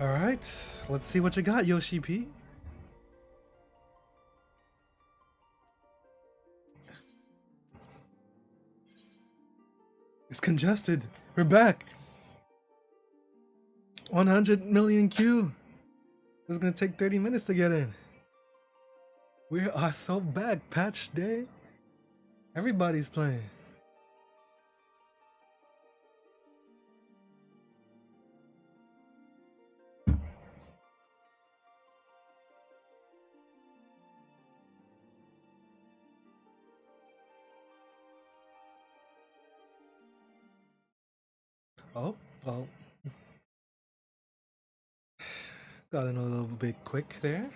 All right, let's see what you got, Yoshi P. It's congested. We're back. 100 million Q. This is gonna take 30 minutes to get in. We are so back. Patch day. Everybody's playing. Oh, well. Got in a little bit quick there.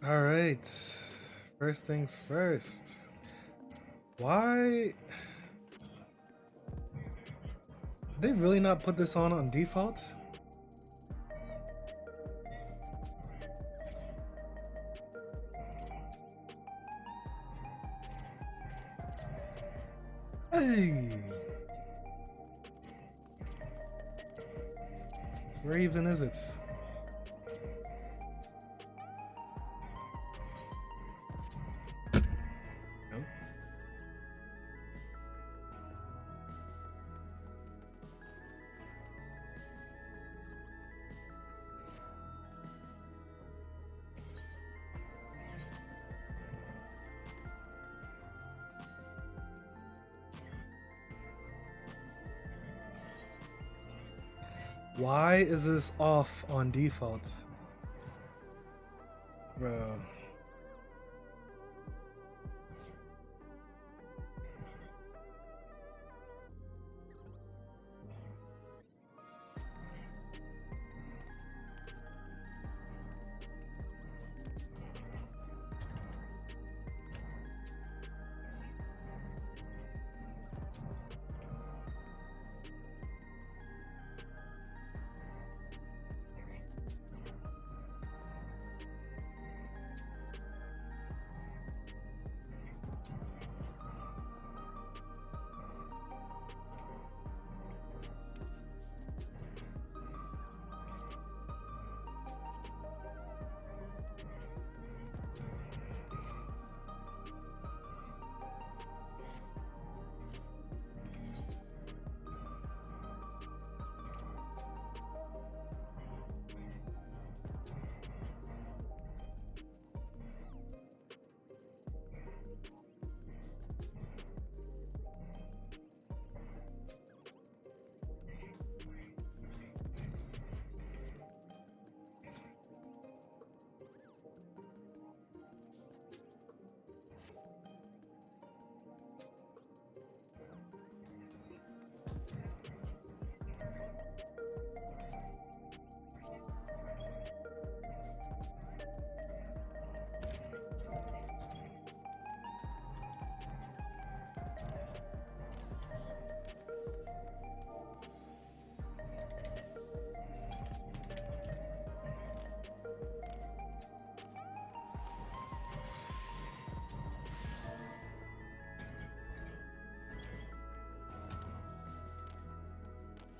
Alright. First things first. Why? Did they really not put this on default? Hey! Where even is it? Nope. Why is this off on default? Bro.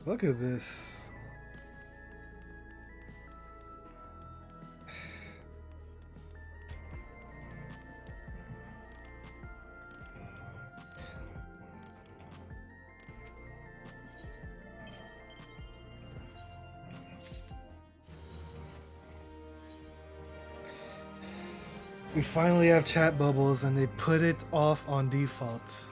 Look at this. We finally have chat bubbles and they put it off on default.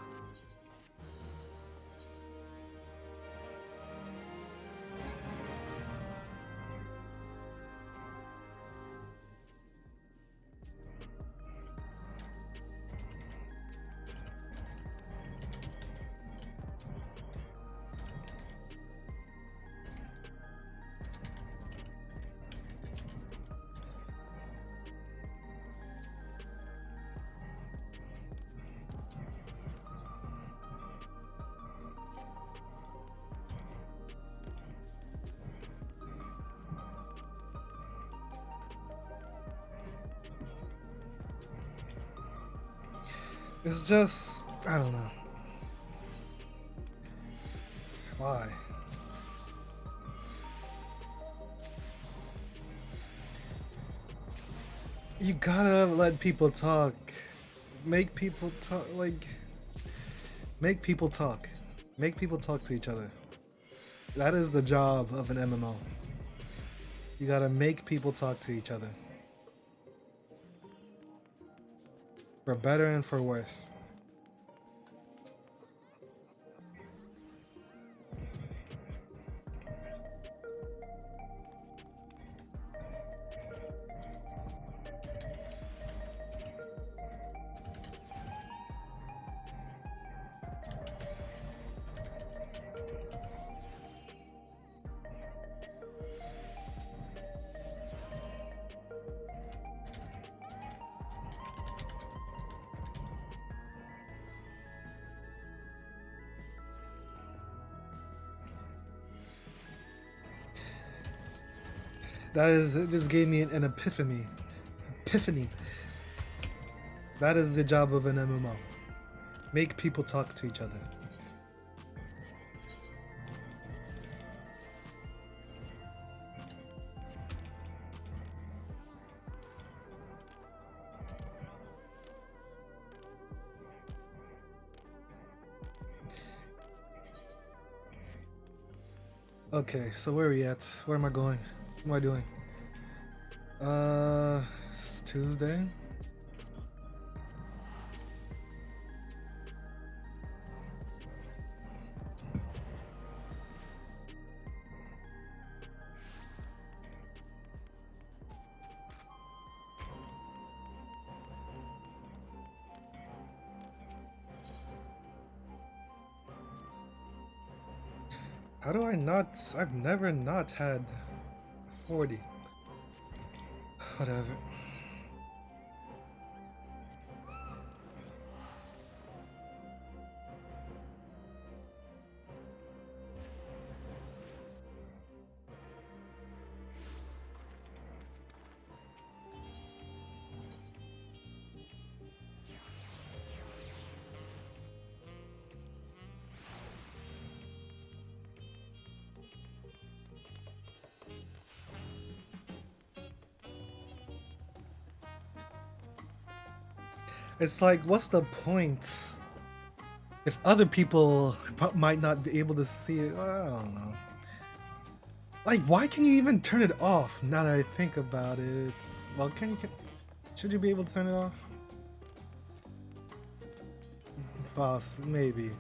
It's just, I don't know. Why? You gotta let people talk. Make people talk, like, make people talk. Make people talk to each other. That is the job of an MMO. You gotta make people talk to each other. For better and for worse. It just gave me an epiphany. Epiphany. That is the job of an MMO. Make people talk to each other. Okay, so where are we at? Where am I going? What am I doing? It's Tuesday. How do I not? I've never not had 40. Whatever. It's like, what's the point? If other people might not be able to see it, I don't know. Like, why can you even turn it off? Now that I think about it, well, should you be able to turn it off? Boss, maybe.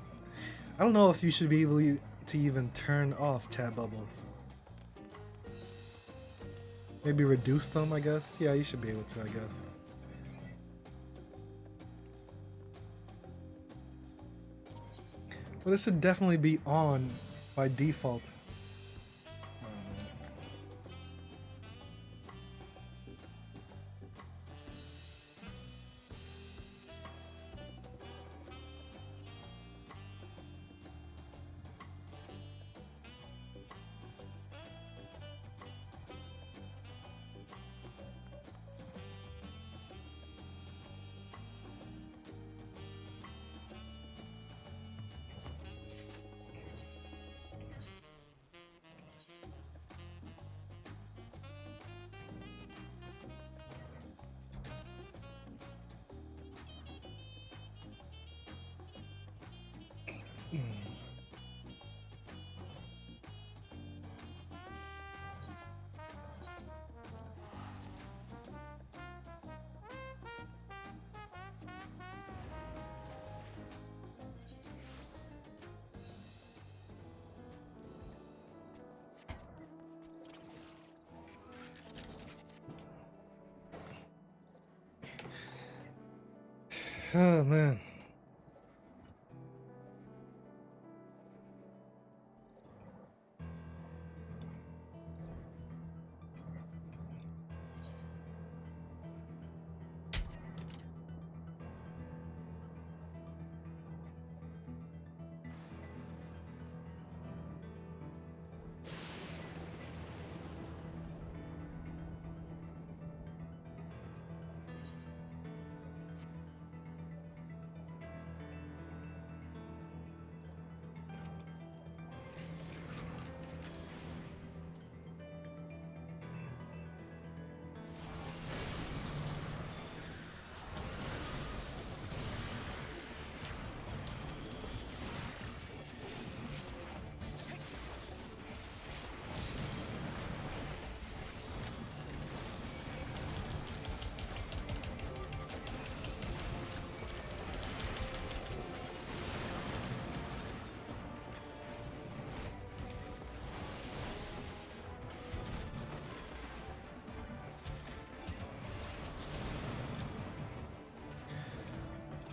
I don't know if you should be able to even turn off chat bubbles. Maybe reduce them, I guess. Yeah, you should be able to, I guess. But it should definitely be on by default. Oh man.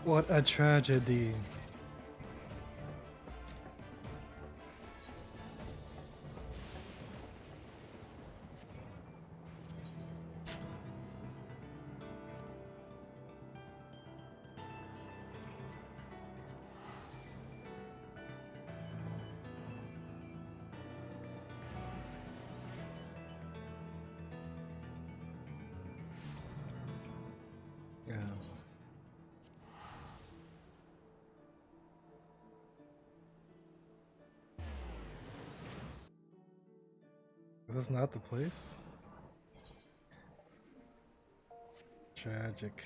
What a tragedy. Yeah. Is this not the place? Tragic.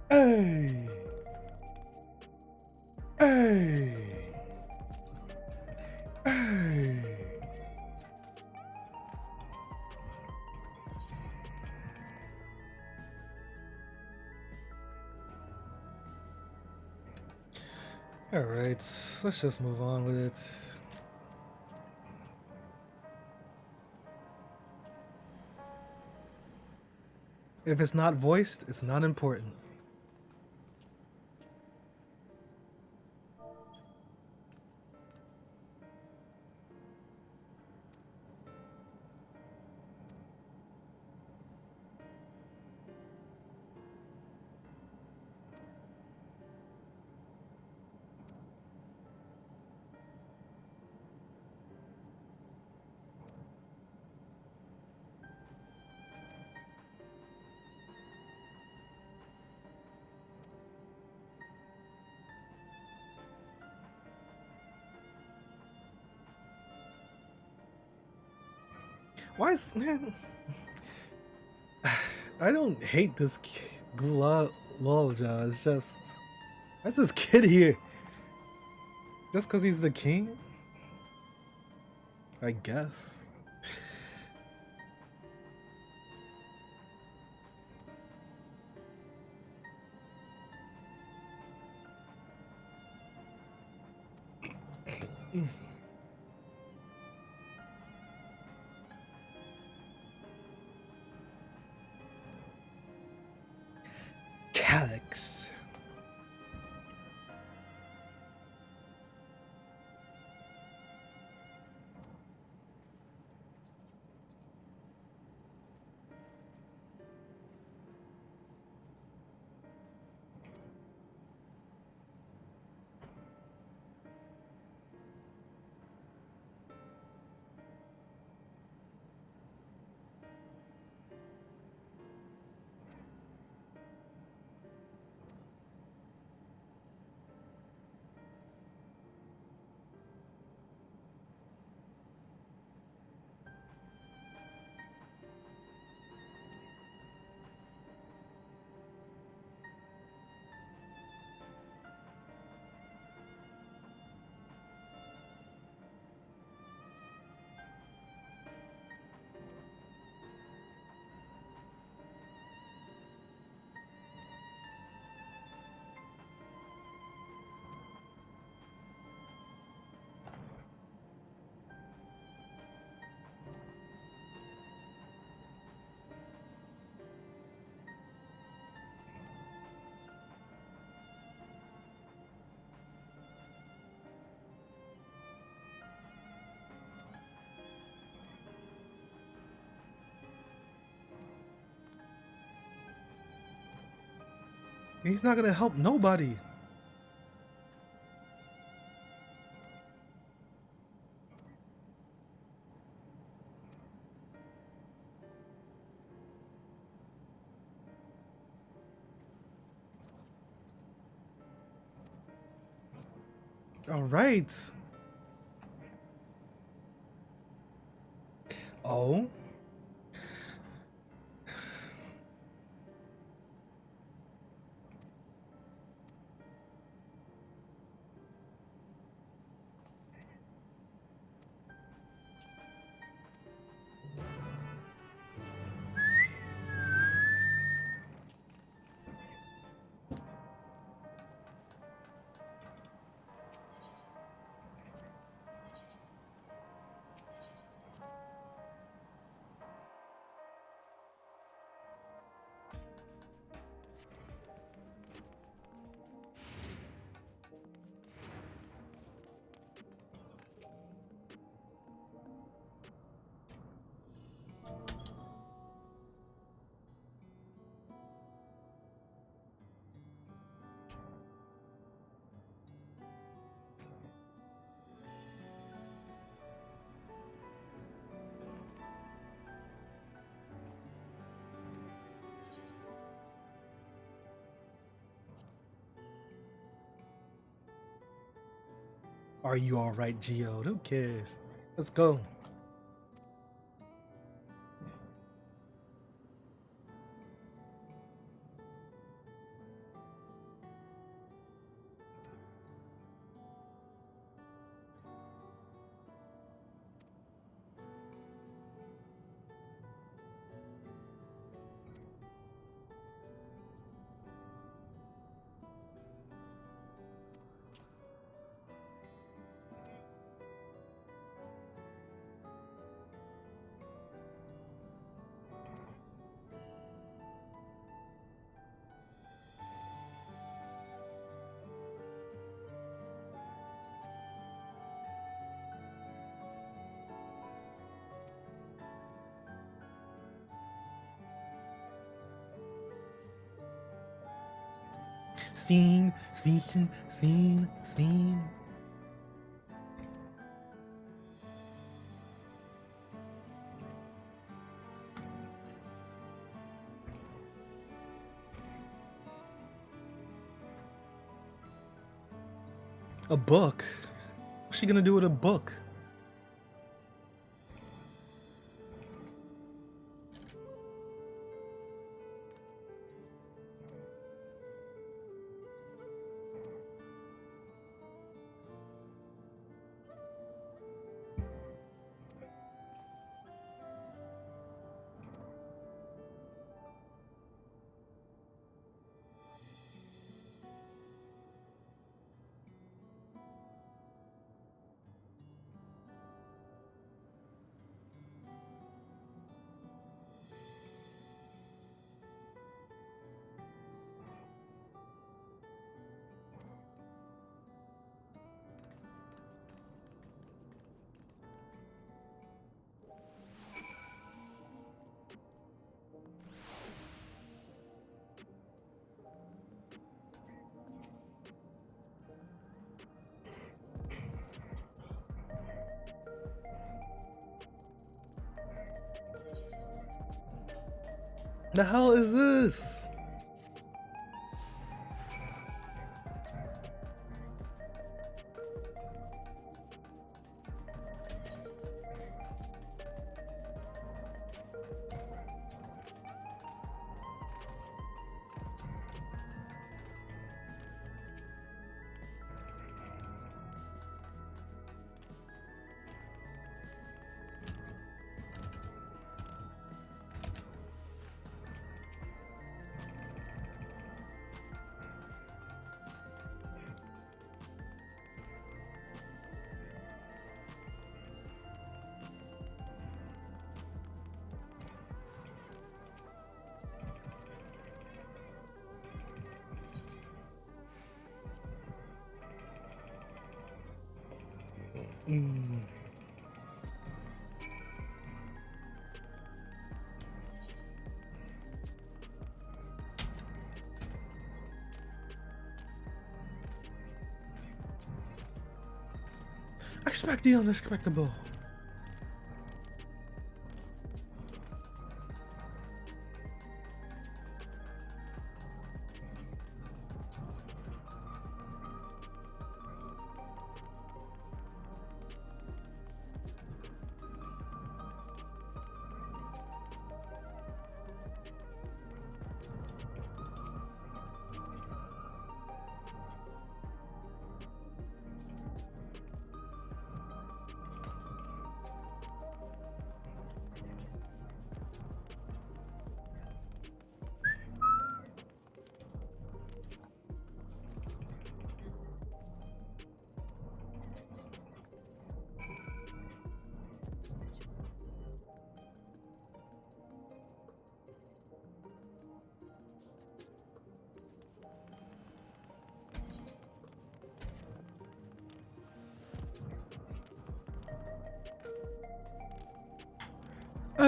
Hey! Hey! Hey! Alright, let's just move on with it. If it's not voiced, it's not important. Why is, man? I don't hate this Gulal Lolja. It's just, why's this kid here? Just because he's the king? I guess. Calyx. He's not gonna help nobody. All right. Oh? Are you alright, Geode? Who cares? Let's go. Sveen, Sveen, Sveen, Sveen. A book? What's she gonna do with a book? The hell is this? Expect the unexpectable.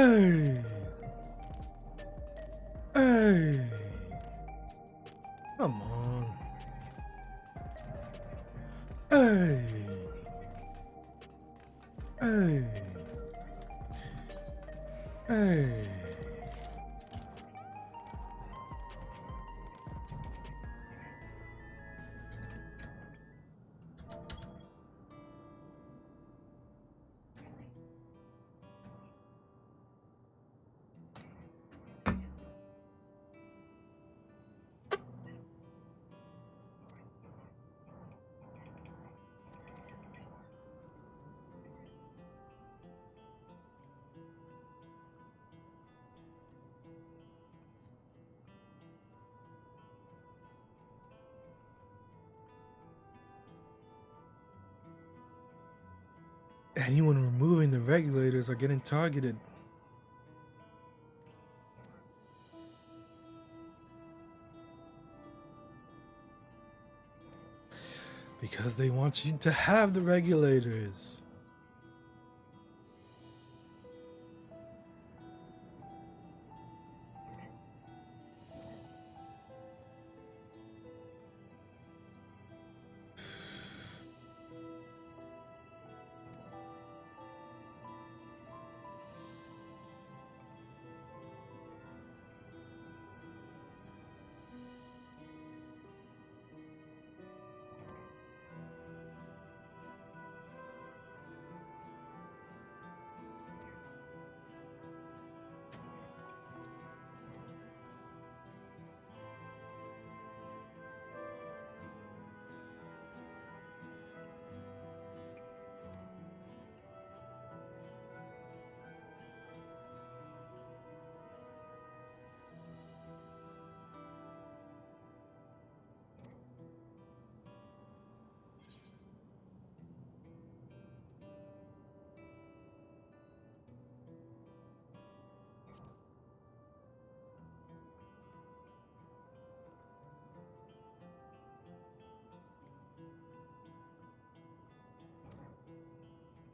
Hey! Hey! Come on. Hey! Hey! Hey! Anyone removing the regulators are getting targeted. Because they want you to have the regulators.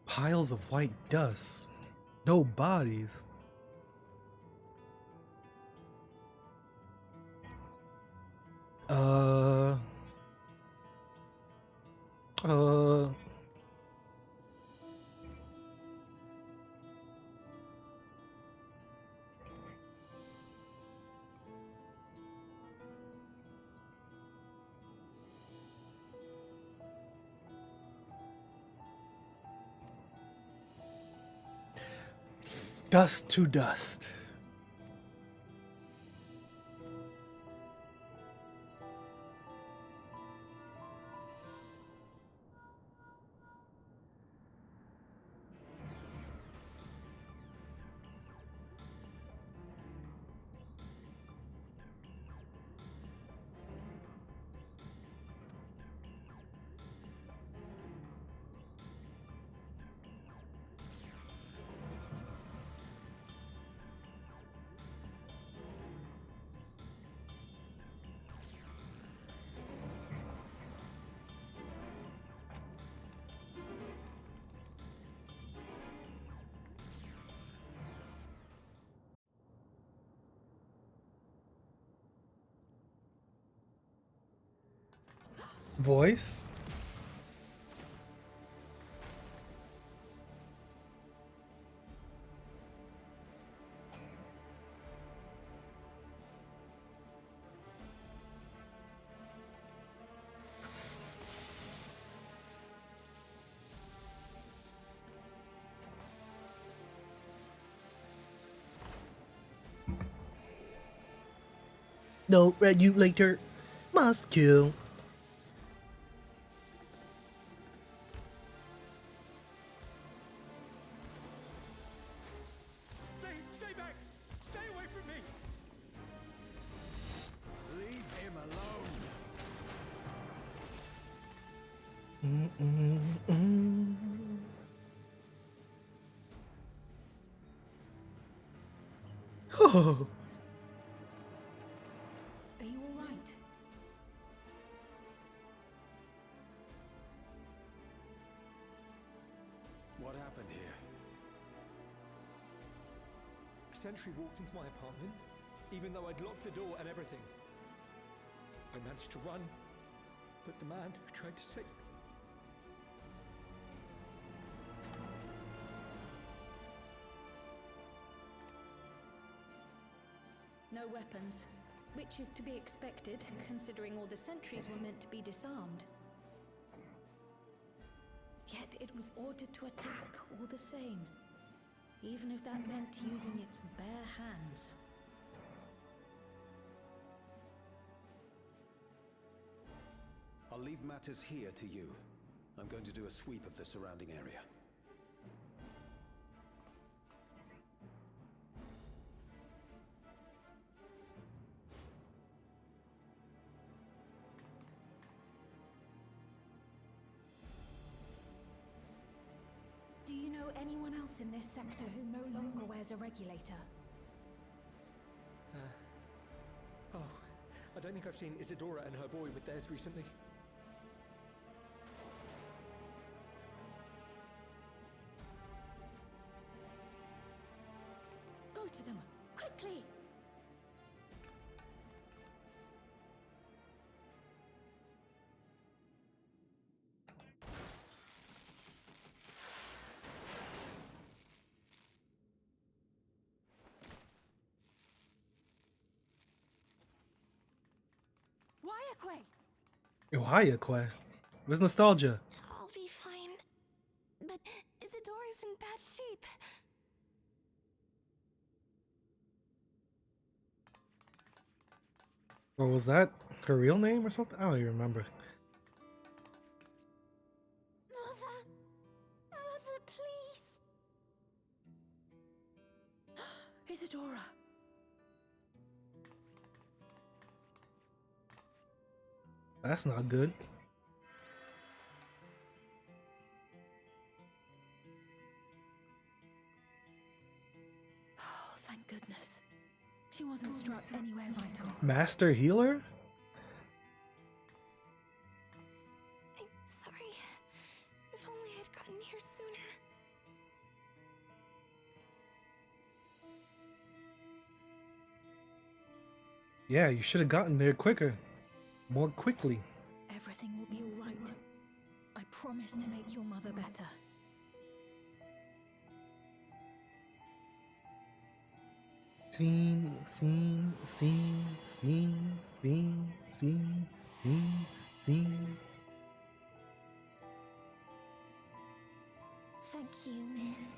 Piles of white dust. No bodies. Uh... Dust to dust. Voice? No regulator must kill. Stay back! Stay away from me! Leave him alone! Oh. Are you all right? What happened here? sentry walked into my apartment, even though I'd locked the door and everything. I managed to run, but the man who tried to save me. No weapons, which is to be expected, considering all the sentries were meant to be disarmed. Yet it was ordered to attack all the same, even if that meant using its bare hands. I'll leave matters here to you. I'm going to do a sweep of the surrounding area. Do you know anyone else in this sector who no longer wears a regulator? Oh, I don't think I've seen Isadora and her boy with theirs recently. Go to them, quickly! Ohayakwe. Where's nostalgia? I'll be fine. But Isadora's in bad shape. Or was that her real name or something? I don't even remember. Mother! Mother, please! Isadora! That's not good. Oh, thank goodness. She wasn't struck anywhere vital. Master healer? I'm sorry. If only I'd gotten here sooner. Yeah, you should have gotten there quicker. More quickly. Everything will be all right. I promise to make your mother better. Swing, swing, swing, swing, swing, swing, swing, swing. Thank you, miss.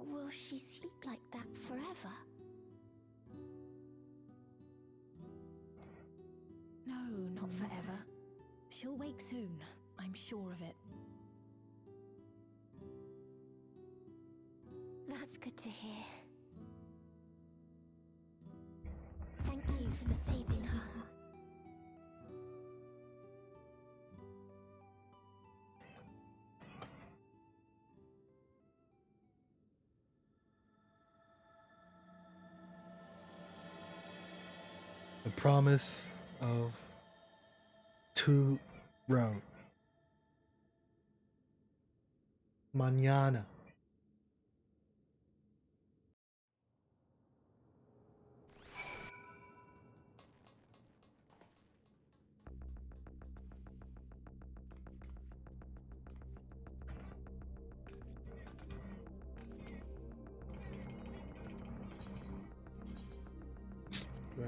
Will she sleep like that forever? No, not forever. She'll wake soon, I'm sure of it. That's good to hear. Thank you for saving her. The promise of two road. Mañana. Wow.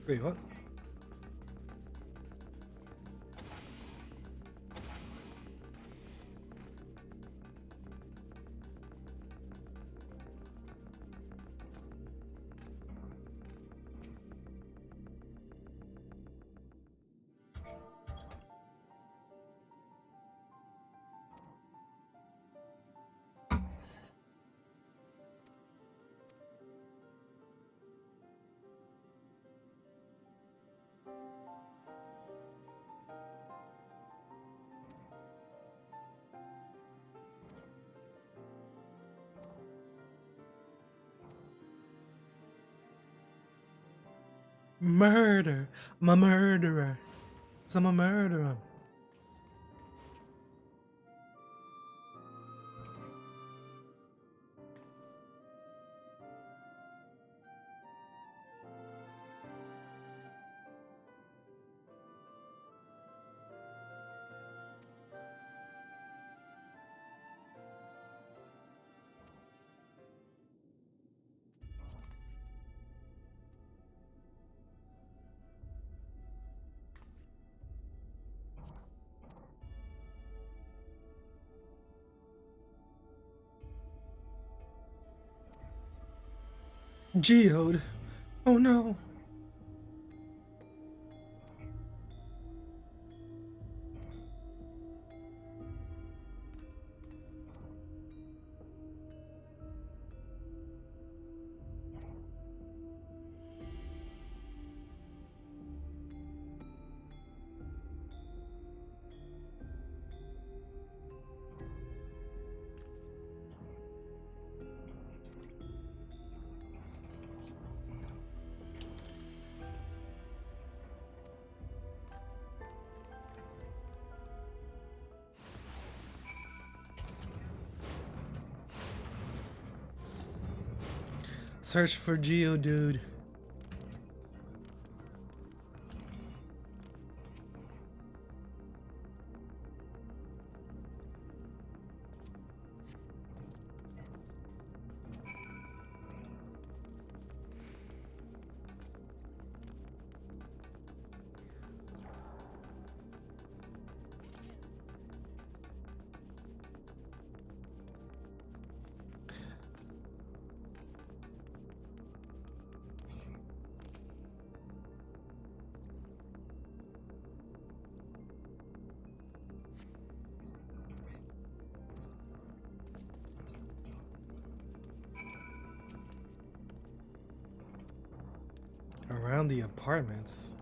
Wait, what? Murder. I'm a murderer. I'm a murderer. Geode. Oh no. Search for Geodude. Around the apartments.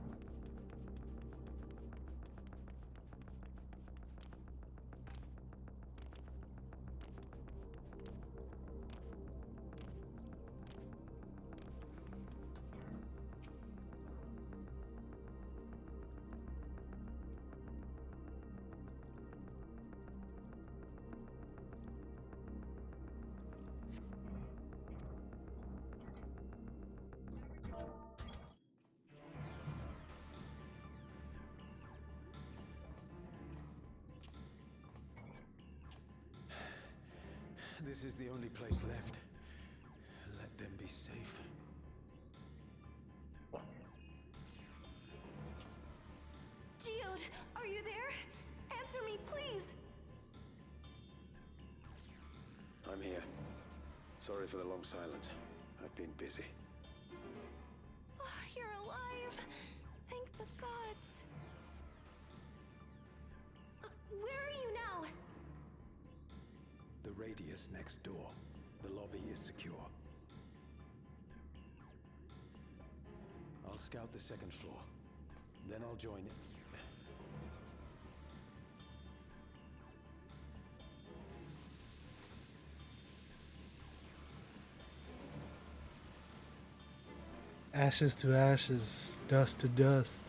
This is the only place left. Let them be safe. Geode, are you there? Answer me, please! I'm here. Sorry for the long silence. I've been busy. Oh, you're alive! Thank the gods! Where are you now? The radius next door. The lobby is secure. I'll scout the second floor. Then I'll join it. Ashes to ashes, dust to dust.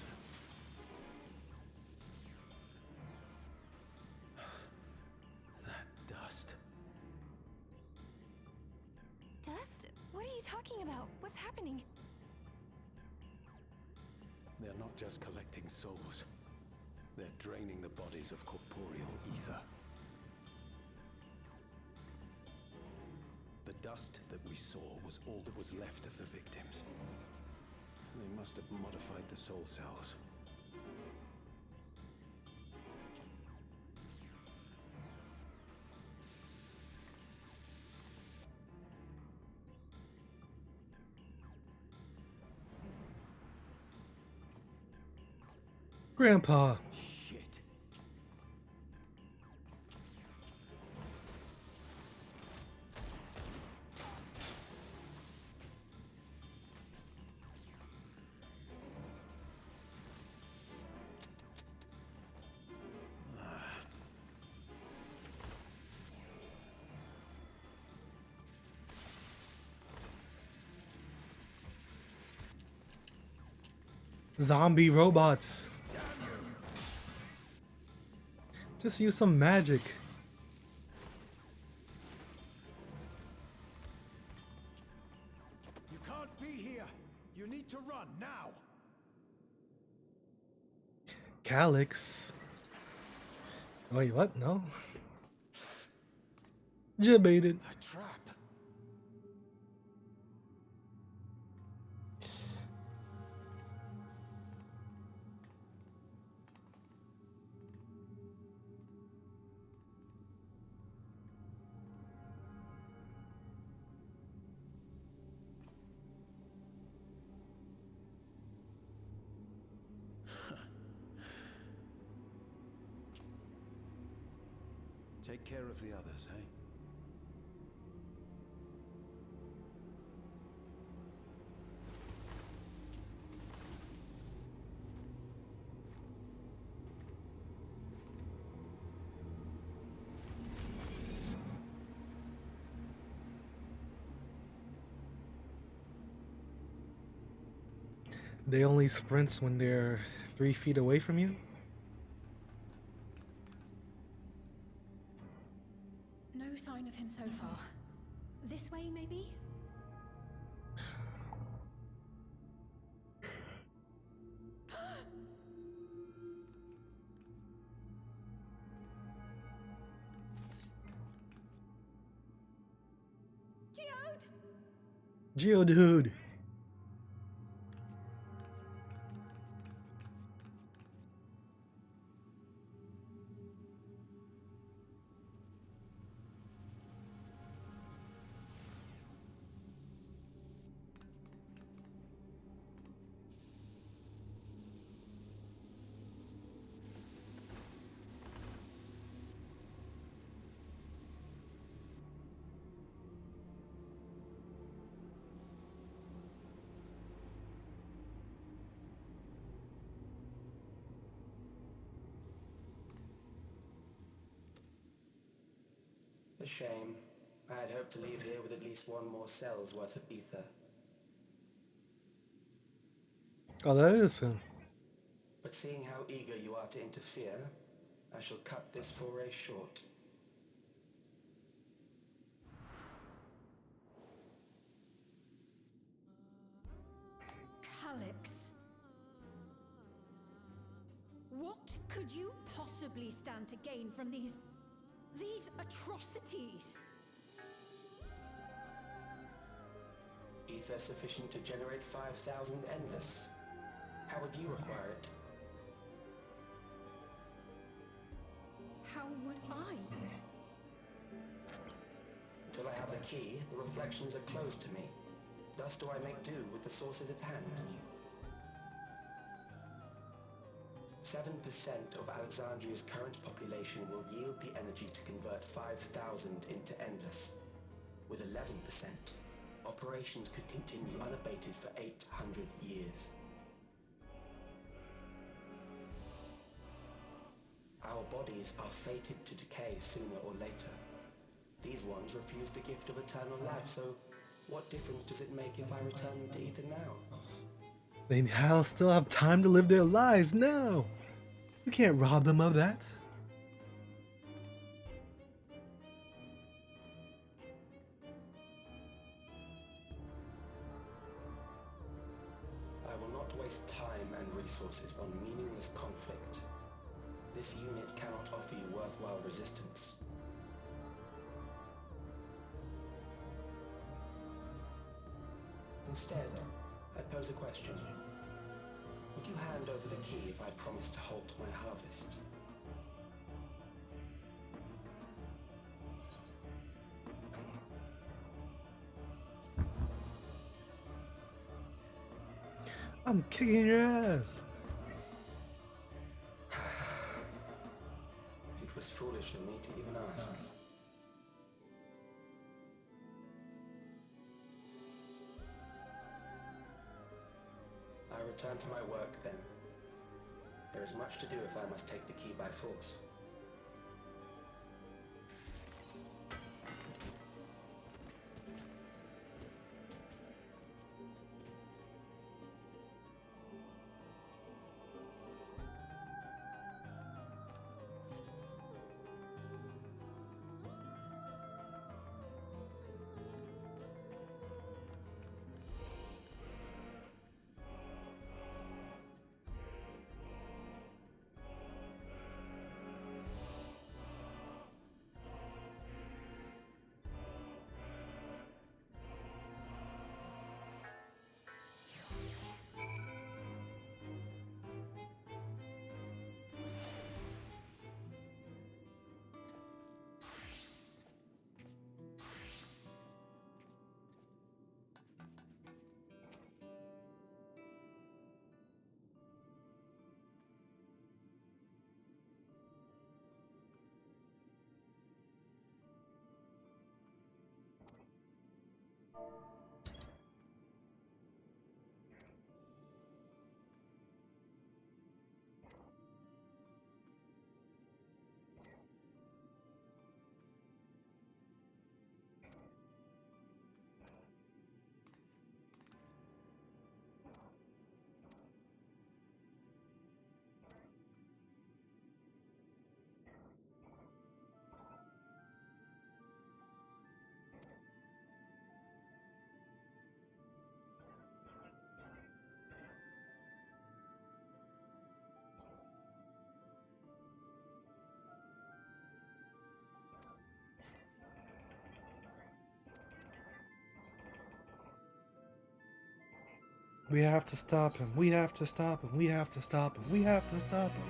That dust. Dust? What are you talking about? What's happening? They're not just collecting souls. They're draining the bodies of corporeal ether. The dust that we saw was all that was left of the victims. They must have modified the soul cells. Grandpa. Shit. Zombie robots. Just use some magic. You can't be here. You need to run now. Calyx. Wait, what? No. Debated. A trap. Take care of the others, eh? They only sprint when they're 3 feet away from you? No sign of him so far. This way, maybe? Geode! Geodude! A shame. I had hoped to leave here with at least one more cell's worth of ether. Oh, that is him. But seeing how eager you are to interfere, I shall cut this foray short. Calyx. What could you possibly stand to gain from these atrocities? Ether sufficient to generate 5,000 endless. How would you acquire it? How would I? Until I have the key, the reflections are closed to me. Thus do I make do with the sources at hand. 7% of Alexandria's current population will yield the energy to convert 5,000 into endless. With 11%, operations could continue unabated for 800 years. Our bodies are fated to decay sooner or later. These ones refuse the gift of eternal life, so what difference does it make if I return them to ether now? They now still have time to live their lives now. You can't rob them of that. I will not waste time and resources on meaningless conflict. This unit cannot offer you worthwhile resistance. Instead, I pose a question. Would you hand over the key if I promise to halt my harvest? I'm kicking your ass. It was foolish of me to even ask. I return to my work then. There is much to do if I must take the key by force. We have to stop him. We have to stop him. We have to stop him. We have to stop him.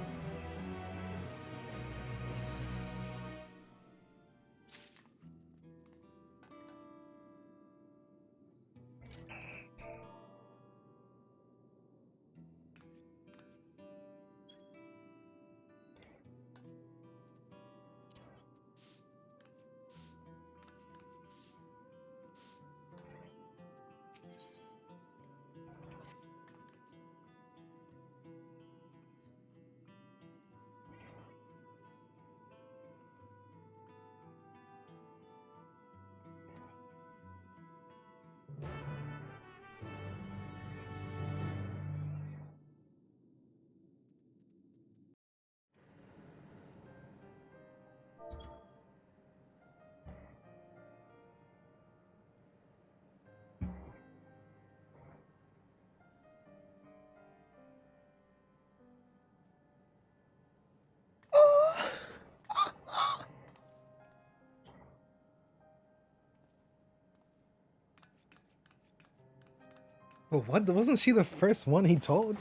But what? Wasn't she the first one he told?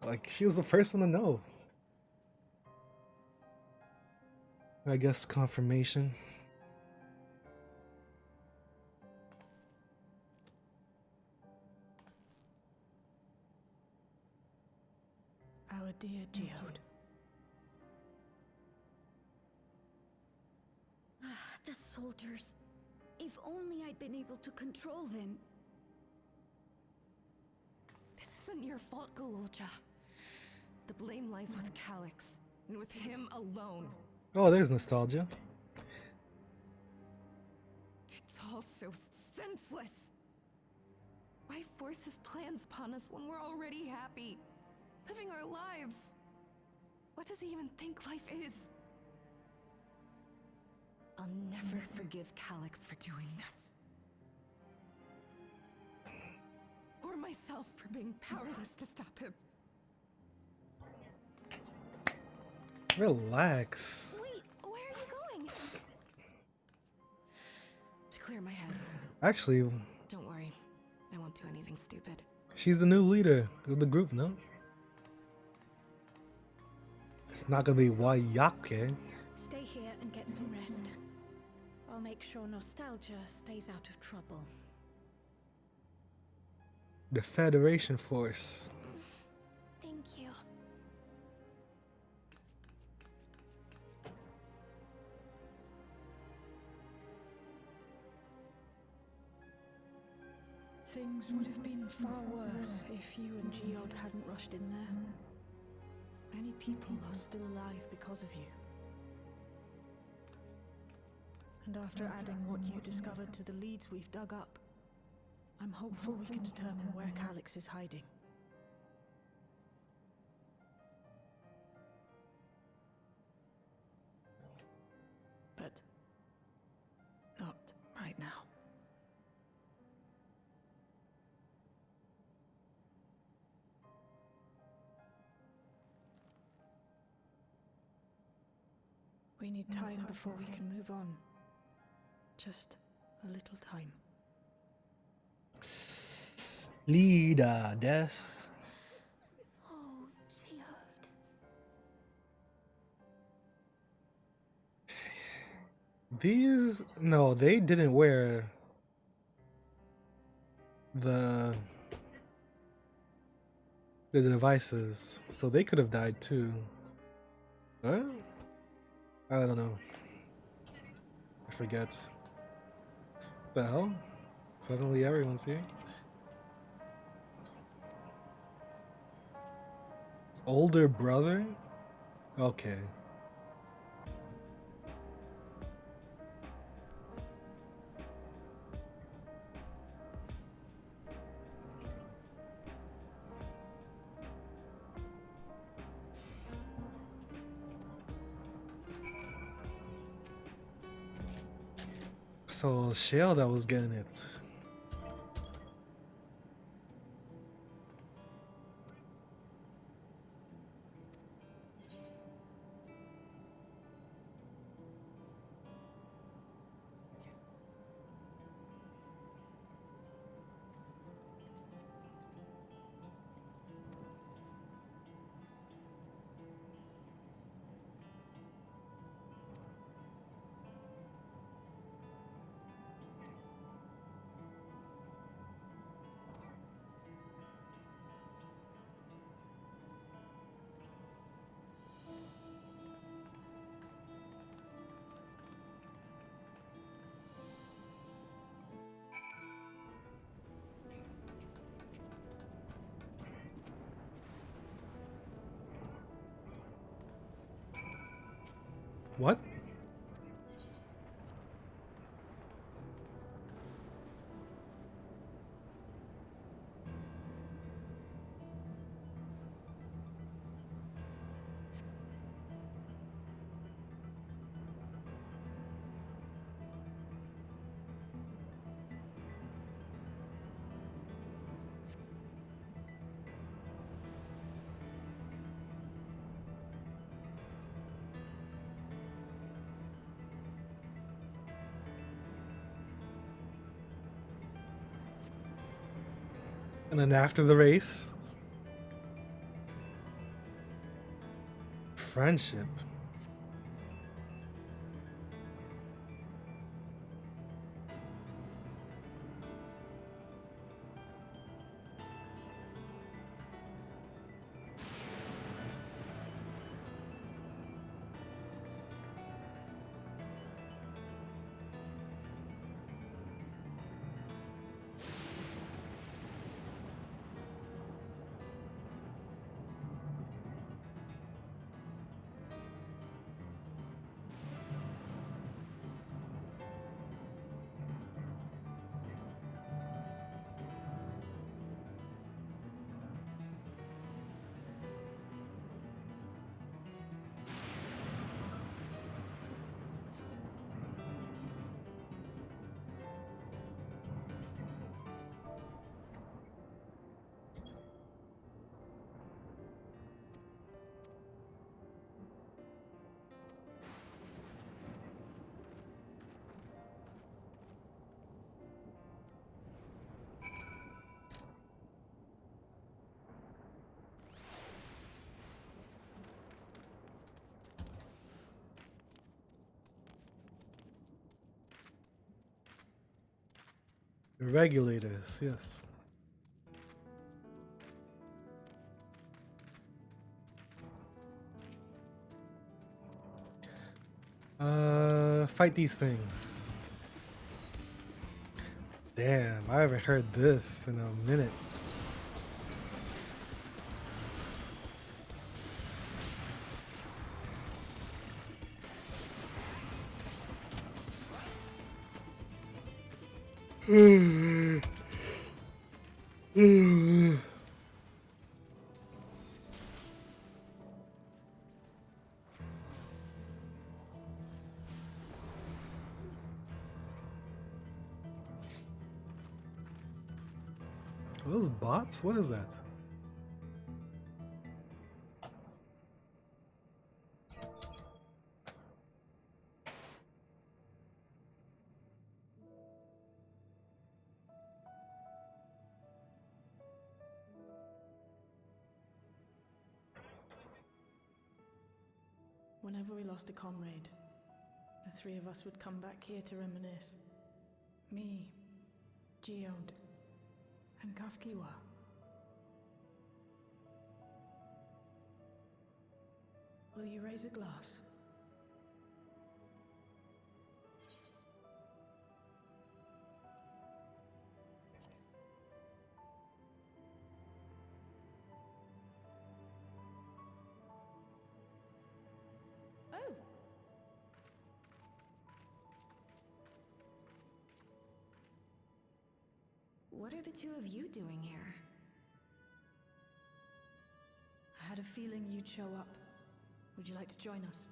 Like, she was the first one to know. I guess confirmation. Our dear Geode. The soldiers. If only I'd been able to control them. This isn't your fault, Gololja. The blame lies with Calix, and with him alone. Oh, there's nostalgia. It's all so senseless. Why force his plans upon us when we're already happy, living our lives? What does he even think life is? I'll never forgive Calix for doing this. Or myself for being powerless to stop him. Relax. Wait, where are you going? To clear my head. Actually, Don't worry, I won't do anything stupid. she's the new leader of the group, no? It's not gonna be Wayake. Stay here and get some rest. I'll make sure Nostalgia stays out of trouble. The Federation Force. Thank you. Things would have been far worse if you and Geode hadn't rushed in there. Many people are still alive because of you. And after adding what you discovered to the leads we've dug up, I'm hopeful we can determine where Calix is hiding. But not right now. We need time before we can move on. Just a little time. Leader, des. Oh, Geode. These, no, they didn't wear the devices, so they could have died too. Huh? I don't know. I forget. What the hell? Suddenly everyone's here. Older brother? Okay. So Shale that was getting it. What? And then after the race, friendship. Regulators, yes. Fight these things. Damn, I haven't heard this in a minute. Are those bots? What is that? Whenever we lost a comrade, the three of us would come back here to reminisce. Me, Geode, and Kafkiwa. Will you raise a glass? What are the two of you doing here? I had a feeling you'd show up. Would you like to join us?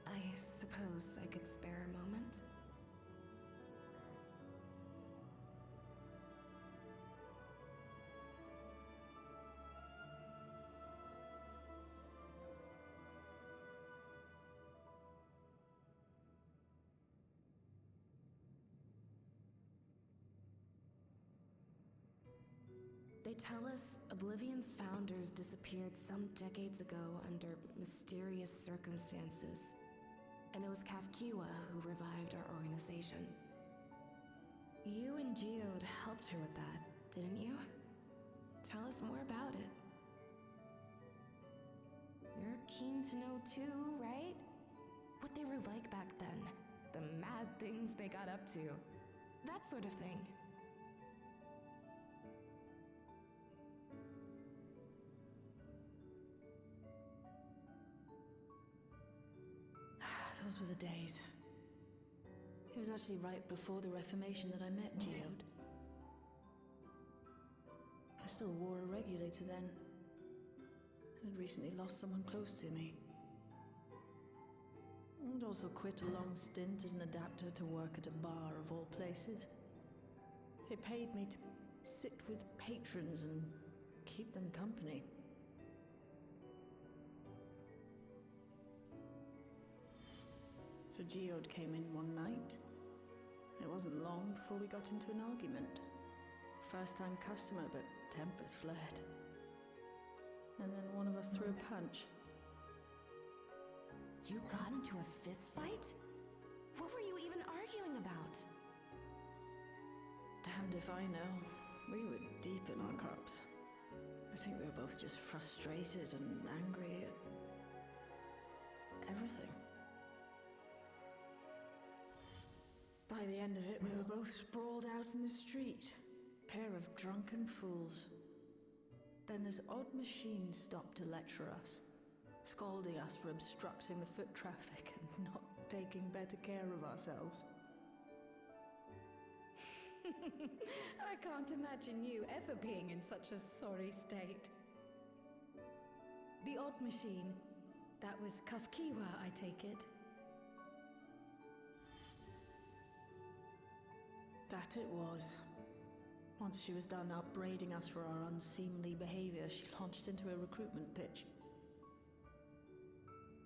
I suppose I could spare a moment. They tell us Oblivion's founders disappeared some decades ago under mysterious circumstances. And it was Kafkiwa who revived our organization. You and Geode helped her with that, didn't you? Tell us more about it. You're keen to know too, right? What they were like back then. The mad things they got up to. That sort of thing. Those were the days. It was actually right before the Reformation that I met Geode. I still wore a regulator then. I had recently lost someone close to me. And also quit a long stint as an adapter to work at a bar of all places. It paid me to sit with patrons and keep them company. So Geode came in one night. It wasn't long before we got into an argument. First-time customer, but tempers flared. And then one of us threw a punch. You got into a fist fight? What were you even arguing about? Damned if I know. We were deep in our cups. I think we were both just frustrated and angry at everything. By the end of it, we were both sprawled out in the street. Pair of drunken fools. Then this odd machine stopped to lecture us, scolding us for obstructing the foot traffic and not taking better care of ourselves. I can't imagine you ever being in such a sorry state. The odd machine, that was Kafkiwa, I take it. That it was. Once she was done upbraiding us for our unseemly behavior, she launched into a recruitment pitch.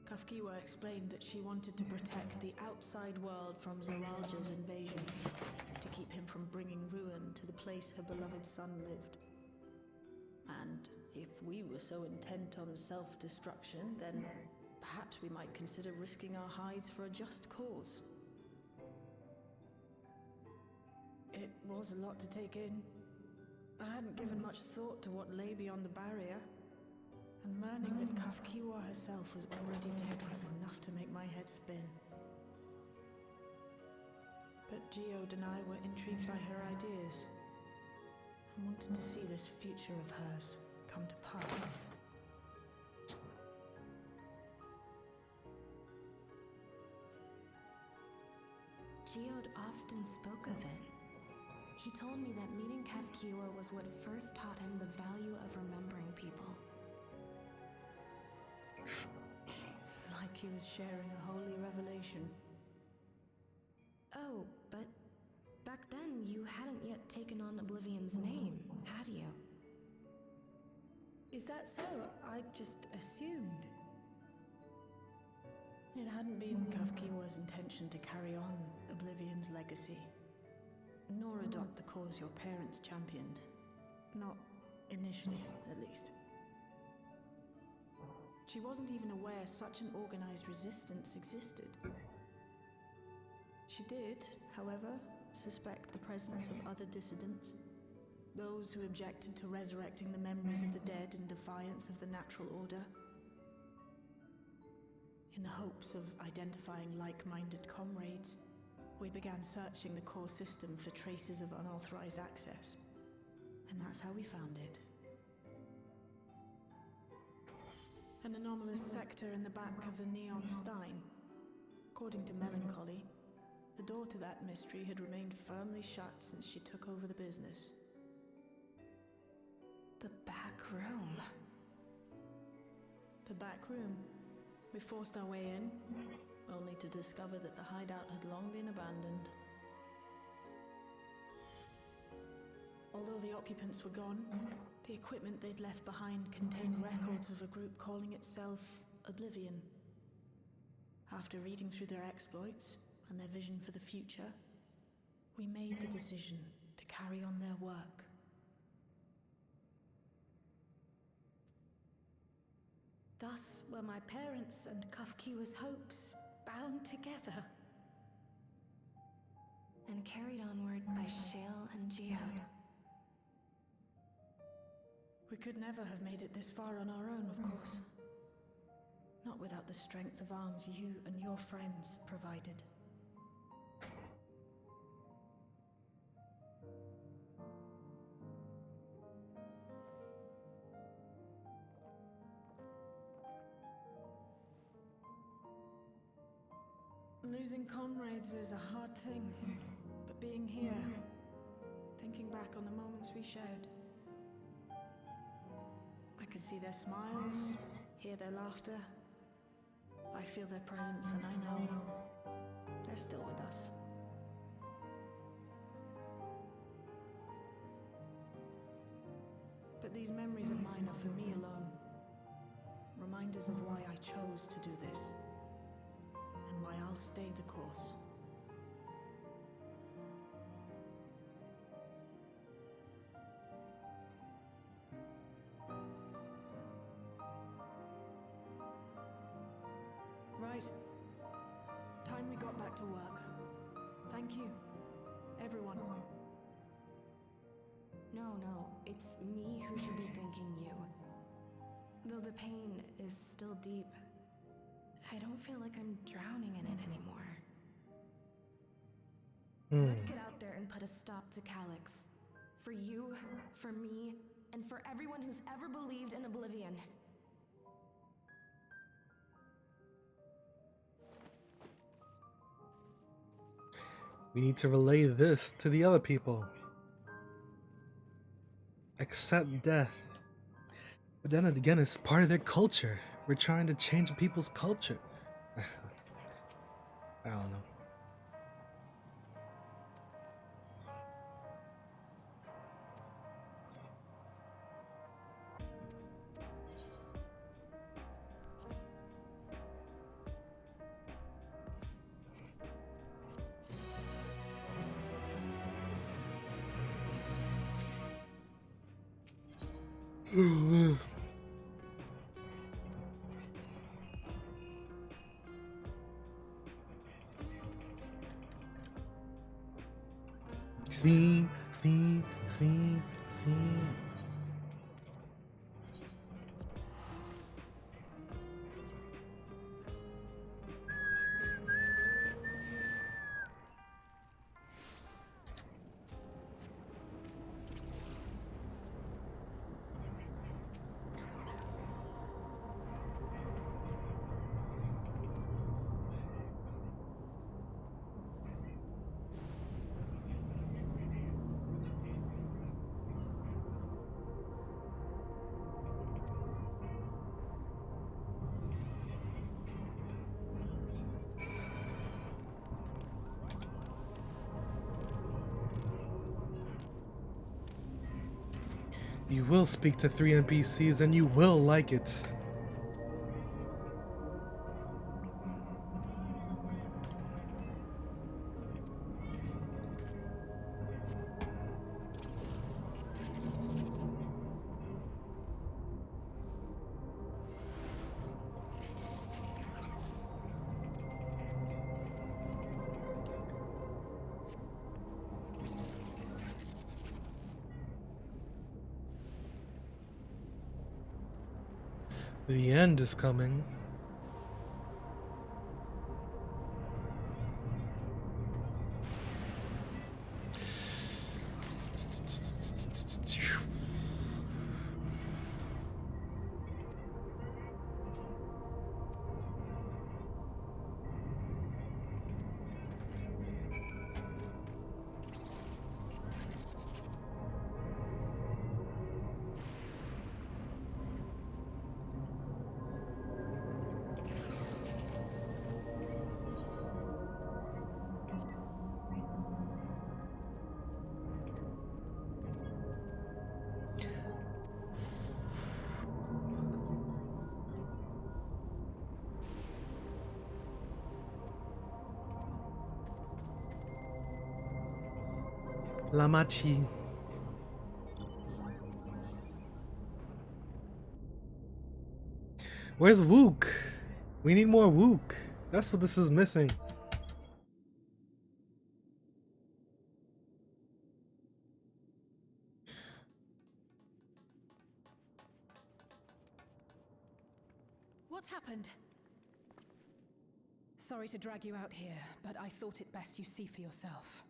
Kafkiwa explained that she wanted to protect the outside world from Zoralja's invasion, to keep him from bringing ruin to the place her beloved son lived. And if we were so intent on self-destruction, then perhaps we might consider risking our hides for a just cause. It was a lot to take in. I hadn't given much thought to what lay beyond the barrier, and learning that Kafkiwa herself was already dead was enough to make my head spin. But Geode and I were intrigued by her ideas, and wanted to see this future of hers come to pass. Geode often spoke of it. He told me that meeting Kafkiwa was what first taught him the value of remembering people. Like he was sharing a holy revelation. Oh, but back then you hadn't yet taken on Oblivion's name, had you? Is that so? I just assumed. It hadn't been Kafkiwa's intention to carry on Oblivion's legacy, nor adopt the cause your parents championed. Not initially, at least. She wasn't even aware such an organized resistance existed. She did, however, suspect the presence of other dissidents, those who objected to resurrecting the memories of the dead in defiance of the natural order, in the hopes of identifying like-minded comrades We began searching the core system for traces of unauthorized access. And that's how we found it. An anomalous sector in the back of the Neon Stein. According to Melancholy, the door to that mystery had remained firmly shut since she took over the business. The back room. The back room. We forced our way in, only to discover that the hideout had long been abandoned. Although the occupants were gone, the equipment they'd left behind contained records of a group calling itself Oblivion. After reading through their exploits and their vision for the future, we made the decision to carry on their work. Thus were my parents' and Kafkiwa's hopes bound together. And carried onward by Shale and Geode. We could never have made it this far on our own, of course. Not without the strength of arms you and your friends provided. Losing comrades is a hard thing, but being here, thinking back on the moments we shared, I can see their smiles, hear their laughter. I feel their presence, and I know they're still with us. But these memories of mine are for me alone. Reminders of why I chose to do this, and why I'll stay the course. Right. Time we got back to work. Thank you, everyone. No, it's me who should be thanking you. Though the pain is still deep, I don't feel like I'm drowning in it anymore. Let's get out there and put a stop to Calyx. For you, for me, and for everyone who's ever believed in Oblivion. We need to relay this to the other people. Accept death. But then again, it's part of their culture. We're trying to change people's culture. I don't know. Seen. You will speak to 3 NPCs and you will like it. The end is coming. Lamachi. Where's Wook? We need more Wook. That's what this is missing. What's happened? Sorry to drag you out here, but I thought it best you see for yourself.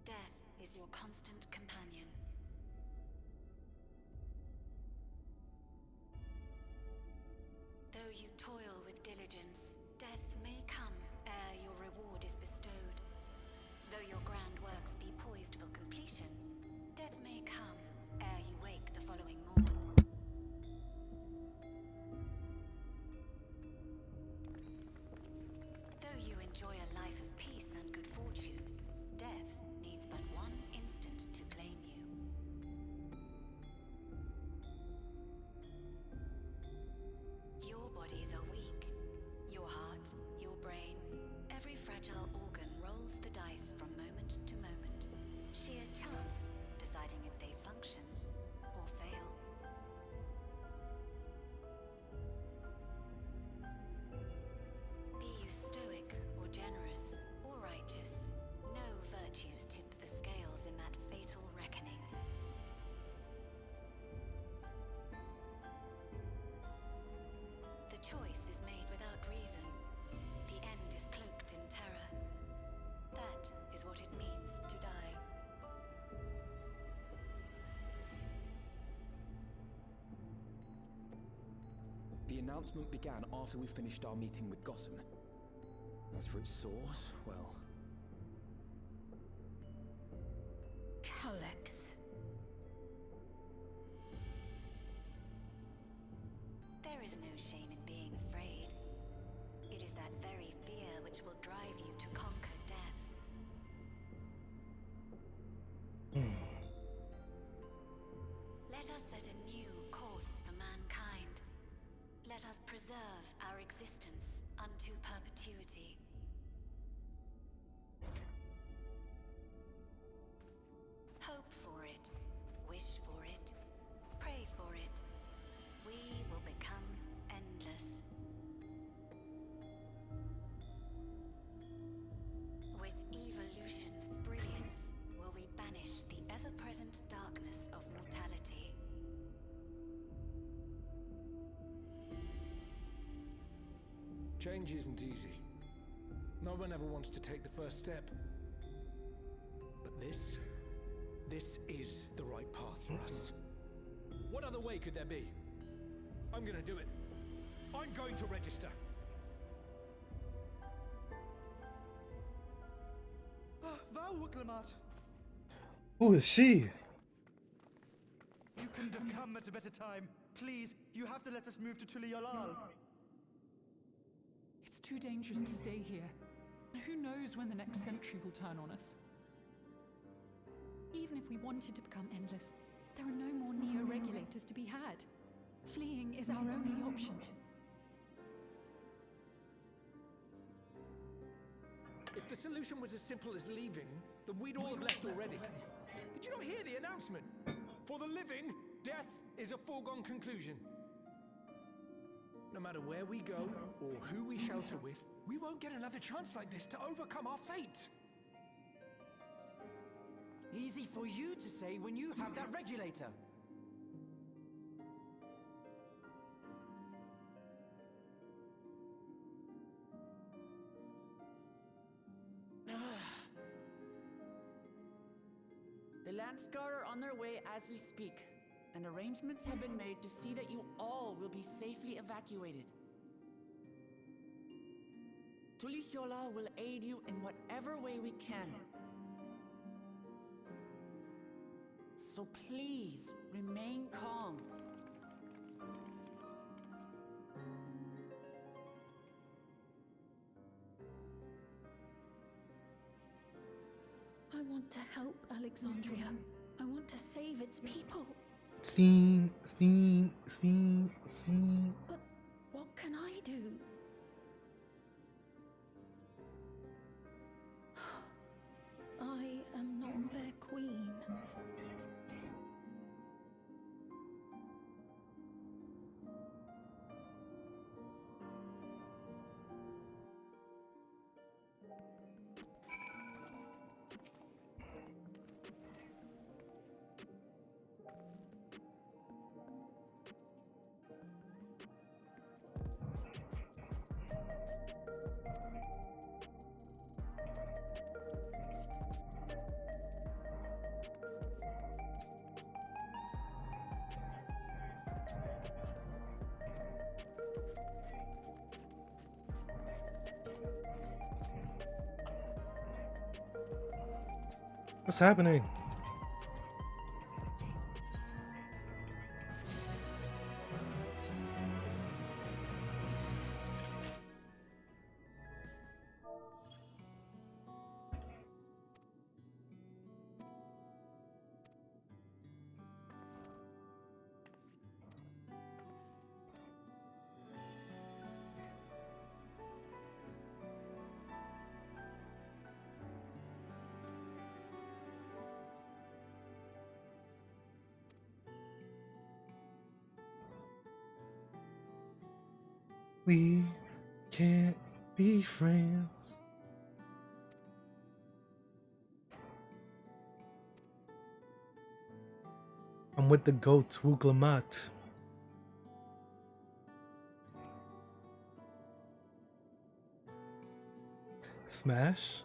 Death is your constant companion. Though you toil with diligence, death may come ere your reward is bestowed. Though your grand works be poised for completion, death may come ere you wake the following morn. Though you enjoy a life of peace and good fortune, death needs but one instant to claim you. Your bodies are weak. Your heart, your brain, every fragile organ rolls the dice from moment to moment. Sheer chance deciding if they function or fail. Be you stoic or generous or righteous, no virtues tip the scales in that fatal reckoning. The choice is made without reason. The end is cloaked in terror. That is what it means to die. The announcement began after we finished our meeting with Gossen. As for its source, well... Alex. There is no shame in being afraid. It is that very fear which will drive you to conquer death. Let us set a new course for mankind. Let us preserve our existence unto perpetuity. Hope for it, wish for it, pray for it. We will become endless. With evolution's brilliance, will we banish the ever-present darkness of mortality. Change isn't easy. No one ever wants to take the first step. But this is the right path for us. What other way could there be? I'm gonna do it. I'm going to register. Who is she? You couldn't have come at a better time. Please, you have to let us move to Tuliolal. It's too dangerous to stay here. Who knows when the next century will turn on us? Even if we wanted to become endless, there are no more neo-regulators to be had. Fleeing is our only option. If the solution was as simple as leaving, then we'd all have left already. Did you not hear the announcement? For the living, death is a foregone conclusion. No matter where we go, or who we shelter with, we won't get another chance like this to overcome our fate. Easy for you to say when you have that regulator. The Landsguard are on their way as we speak, and arrangements have been made to see that you all will be safely evacuated. Tulisyola will aid you in whatever way we can. So please, remain calm. I want to help Alexandria. I want to save its people. Sphene. But what can I do? What's happening? We can't be friends. I'm with the goats, Wuglamat. Smash?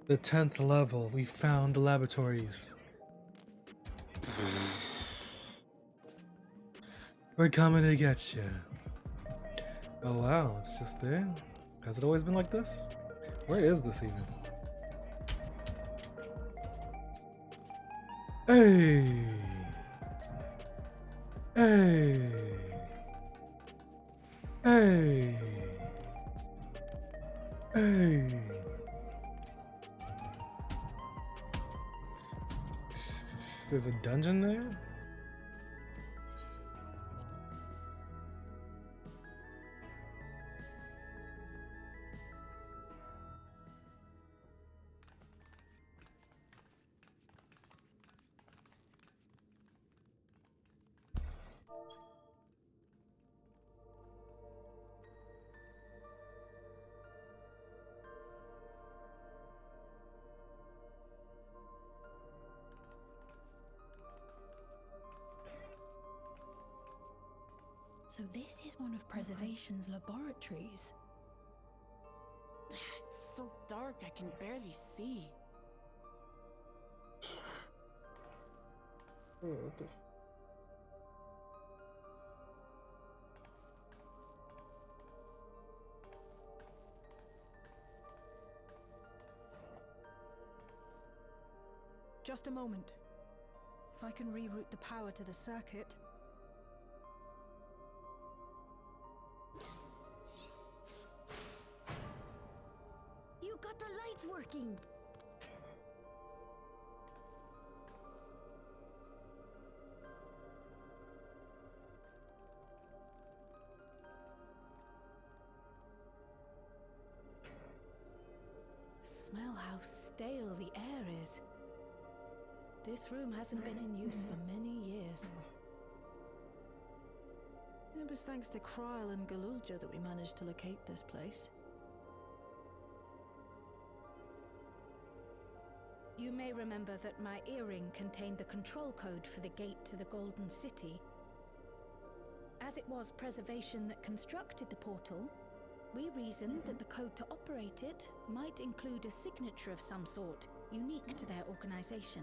The 10th level, we found the laboratories. We're coming to get you. Oh wow, it's just there? Has it always been like this? Where is this even? Hey! Hey! Hey! Hey! There's a dungeon there? So this is one of Preservation's laboratories. It's so dark I can barely see. Just a moment. If I can reroute the power to the circuit. You got the lights working! Smell how stale the air is. This room hasn't been in use for many years. It was thanks to Kryl and Galulja that we managed to locate this place. You may remember that my earring contained the control code for the gate to the Golden City. As it was Preservation that constructed the portal, we reasoned that the code to operate it might include a signature of some sort, unique to their organization.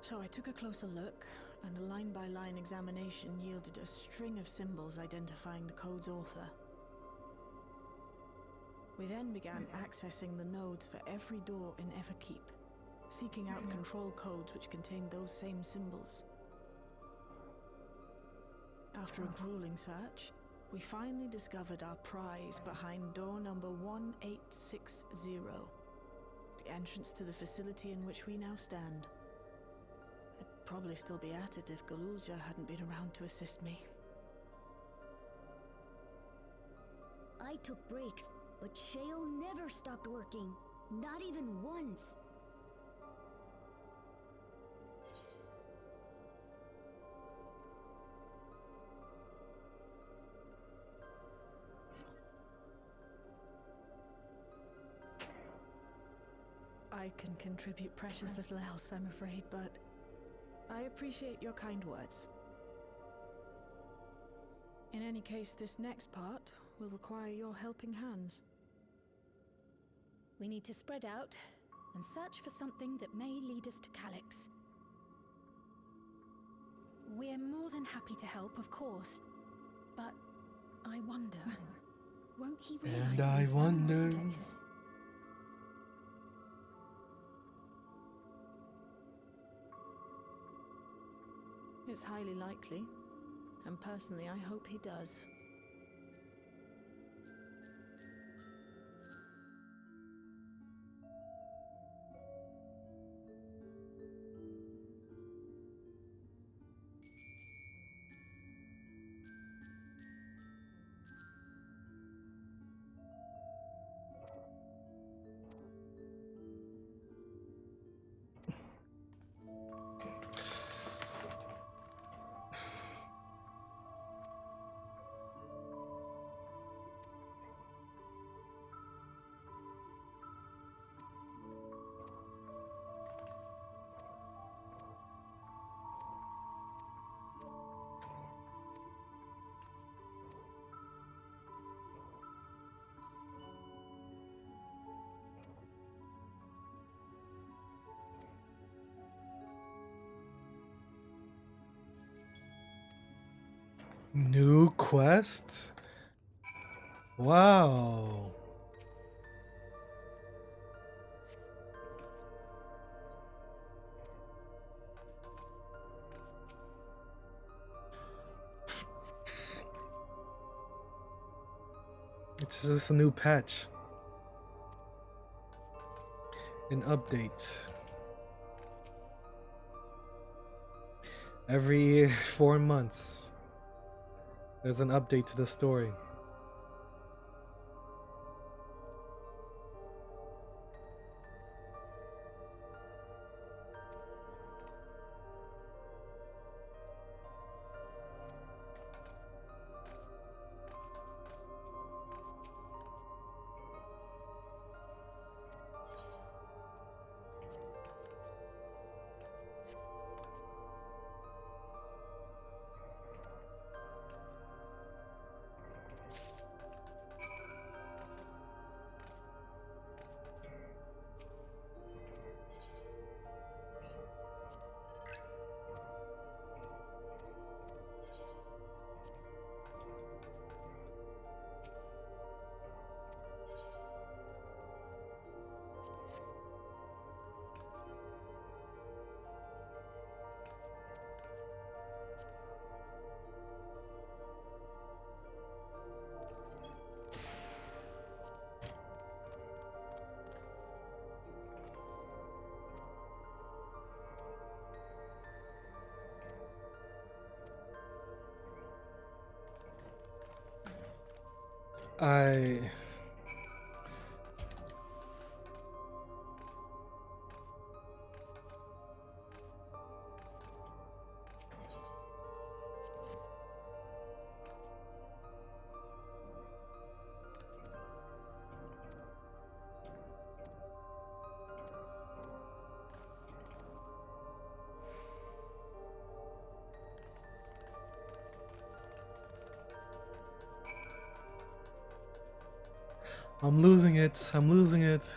So I took a closer look, and a line-by-line examination yielded a string of symbols identifying the code's author. We then began accessing the nodes for every door in Everkeep, seeking out control codes which contained those same symbols. After a grueling search, we finally discovered our prize behind door number 1860, the entrance to the facility in which we now stand. I'd probably still be at it if Galulja hadn't been around to assist me. I took breaks, but Shale never stopped working. Not even once. I can contribute precious little else, I'm afraid, but I appreciate your kind words. In any case, this next part will require your helping hands. We need to spread out and search for something that may lead us to Calyx. We're more than happy to help, of course, but I wonder, won't he realize And we I found this wonder. place? It's highly likely, and personally I hope he does. New quest? Wow. It's just a new patch. An update. Every 4 months, there's an update to the story. I I'm losing it. I'm losing it.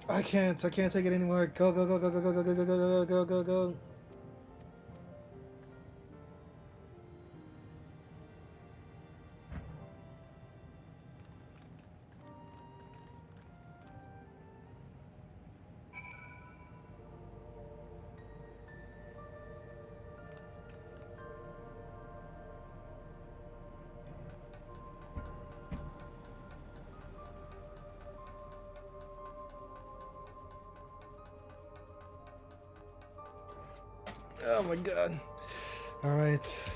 I can't take it anymore. Go, go, go, go, go, go, go, go, go, go, go, go, go. Oh my god. Alright.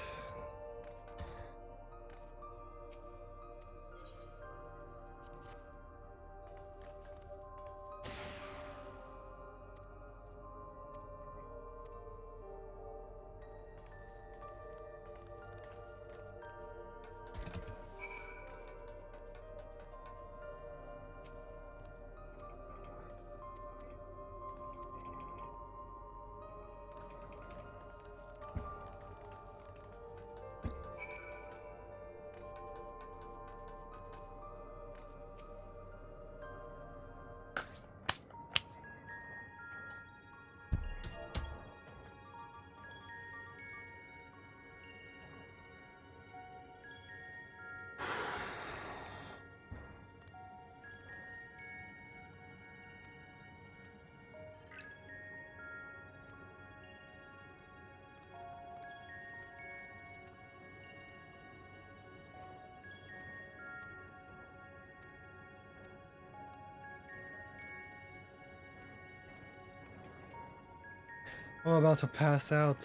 I'm about to pass out.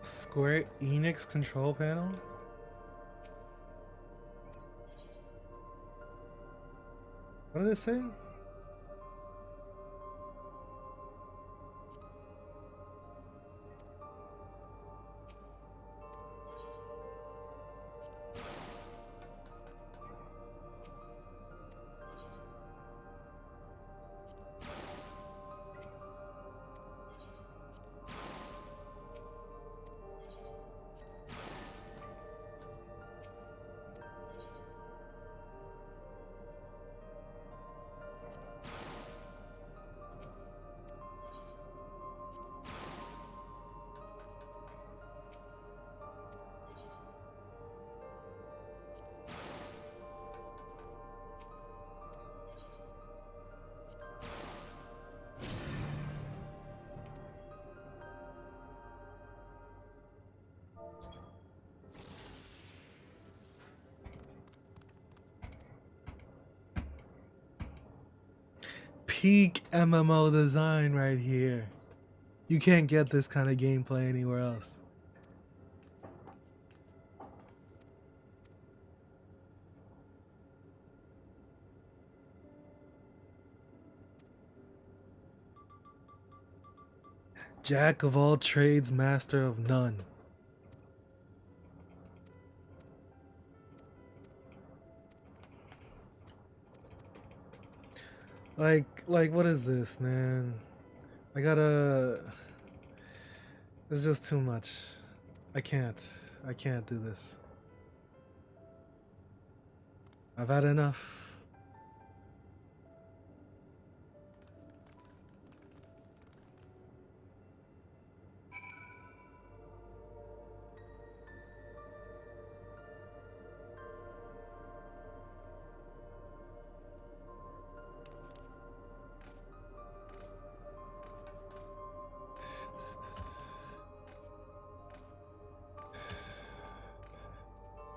Square Enix control panel? What did it say? Peak MMO design right here. You can't get this kind of gameplay anywhere else. Jack of all trades, master of none. Like, what is this, man? I gotta... It's just too much. I can't do this. I've had enough.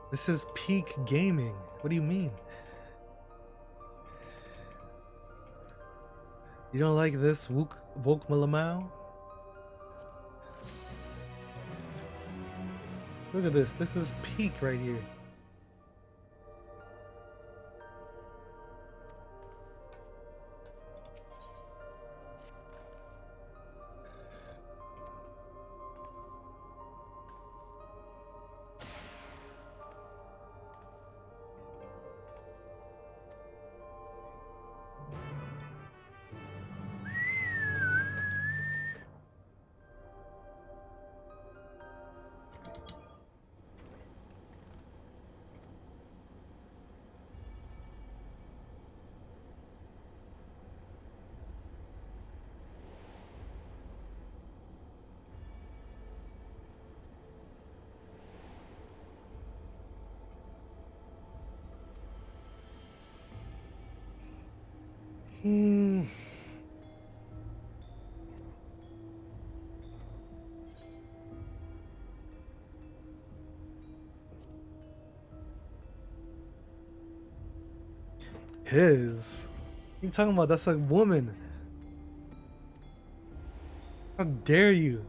This is peak gaming. What do you mean? You don't like this, Wook Malamau? Look at this. This is peak right here. His? What are you talking about? That's a woman. How dare you?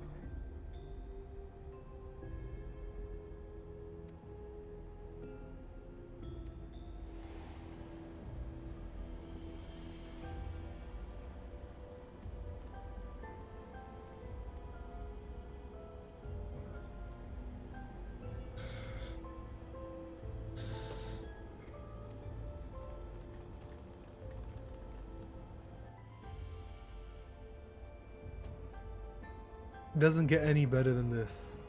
Doesn't get any better than this.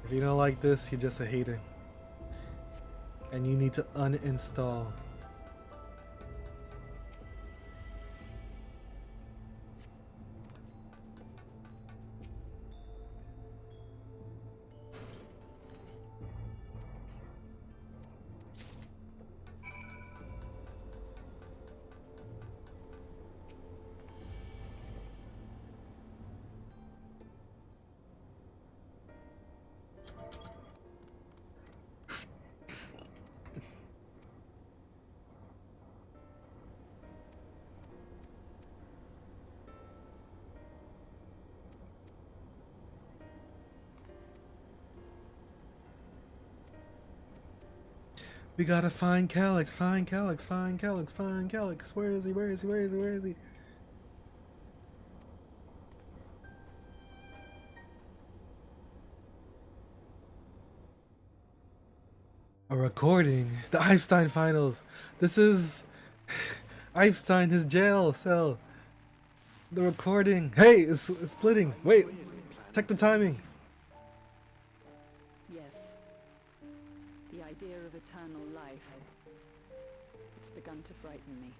If you don't like this, you're just a hater. And you need to uninstall. We gotta find Calyx, find Calyx, find Calyx, find Calyx. Where is he? Where is he? Where is he? Where is he? A recording. The Einstein finals. This is Einstein, his jail cell. The recording. Hey, it's splitting. Wait, check the timing. Yes. The idea of eternal life. It's begun to frighten me.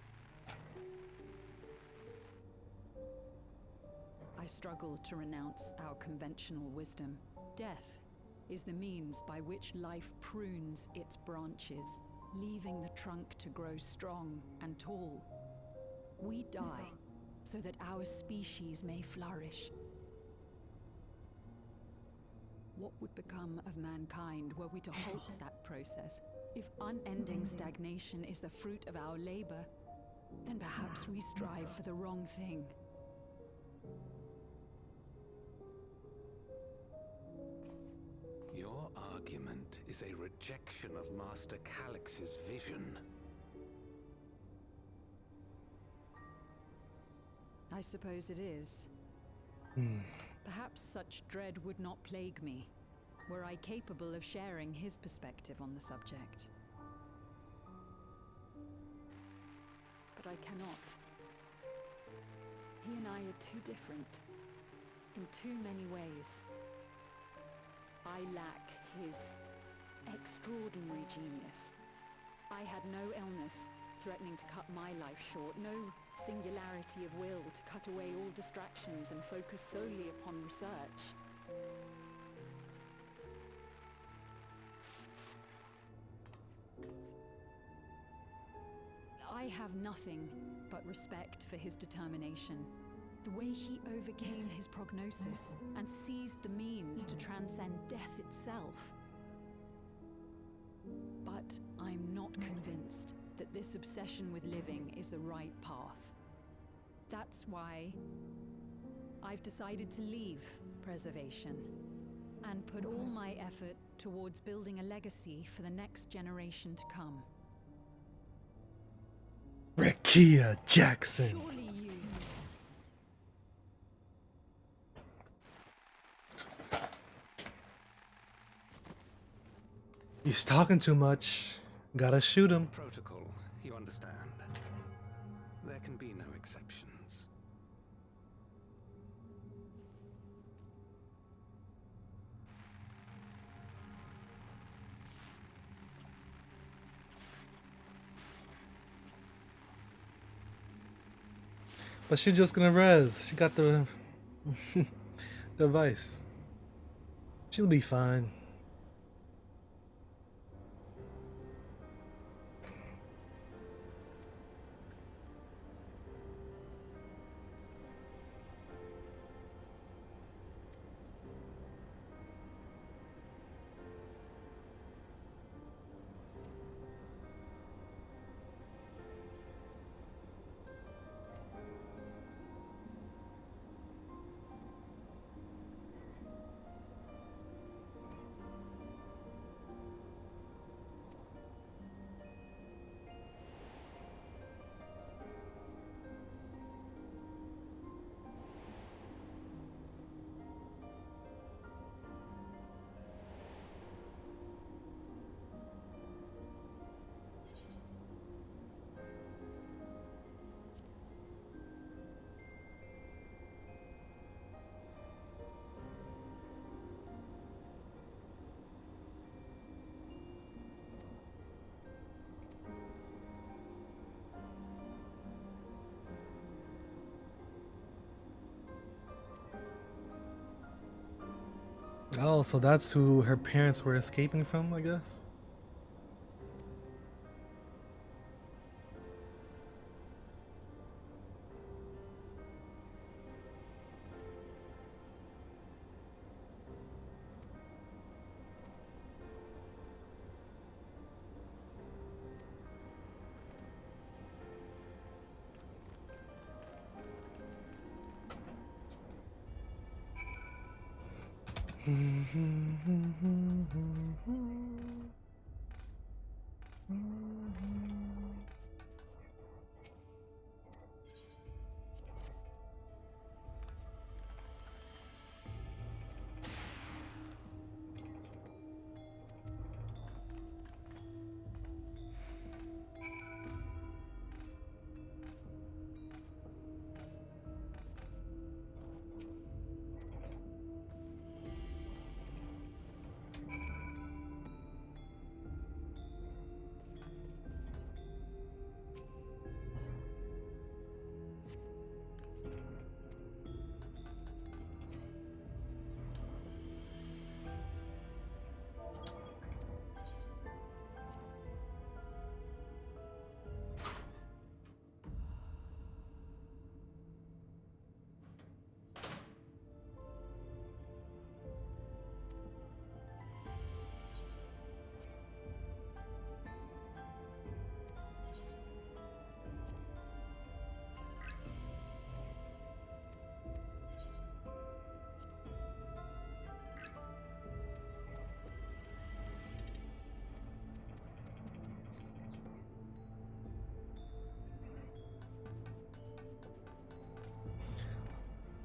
I struggle to renounce our conventional wisdom. Death is the means by which life prunes its branches, leaving the trunk to grow strong and tall. We die so that our species may flourish. What would become of mankind were we to halt that process? If unending stagnation is the fruit of our labor, then perhaps we strive for the wrong thing. Your argument is a rejection of Master I suppose it is. Perhaps such dread would not plague me, were I capable of sharing his perspective on the subject. But I cannot. He and I are too different, in too many ways. I lack his extraordinary genius. I had no illness threatening to cut my life short, no singularity of will to cut away all distractions and focus solely upon research. I have nothing but respect for his determination. The way he overcame his prognosis and seized the means to transcend death itself. But I'm not convinced that this obsession with living is the right path. That's why I've decided to leave preservation and put all my effort towards building a legacy for the next generation to come. Rekia Jackson. Surely you... He's talking too much. Gotta shoot him. Protocol, you understand. There can be no exceptions. But she's just gonna res. She got the device. She'll be fine. Oh, so that's who her parents were escaping from, I guess?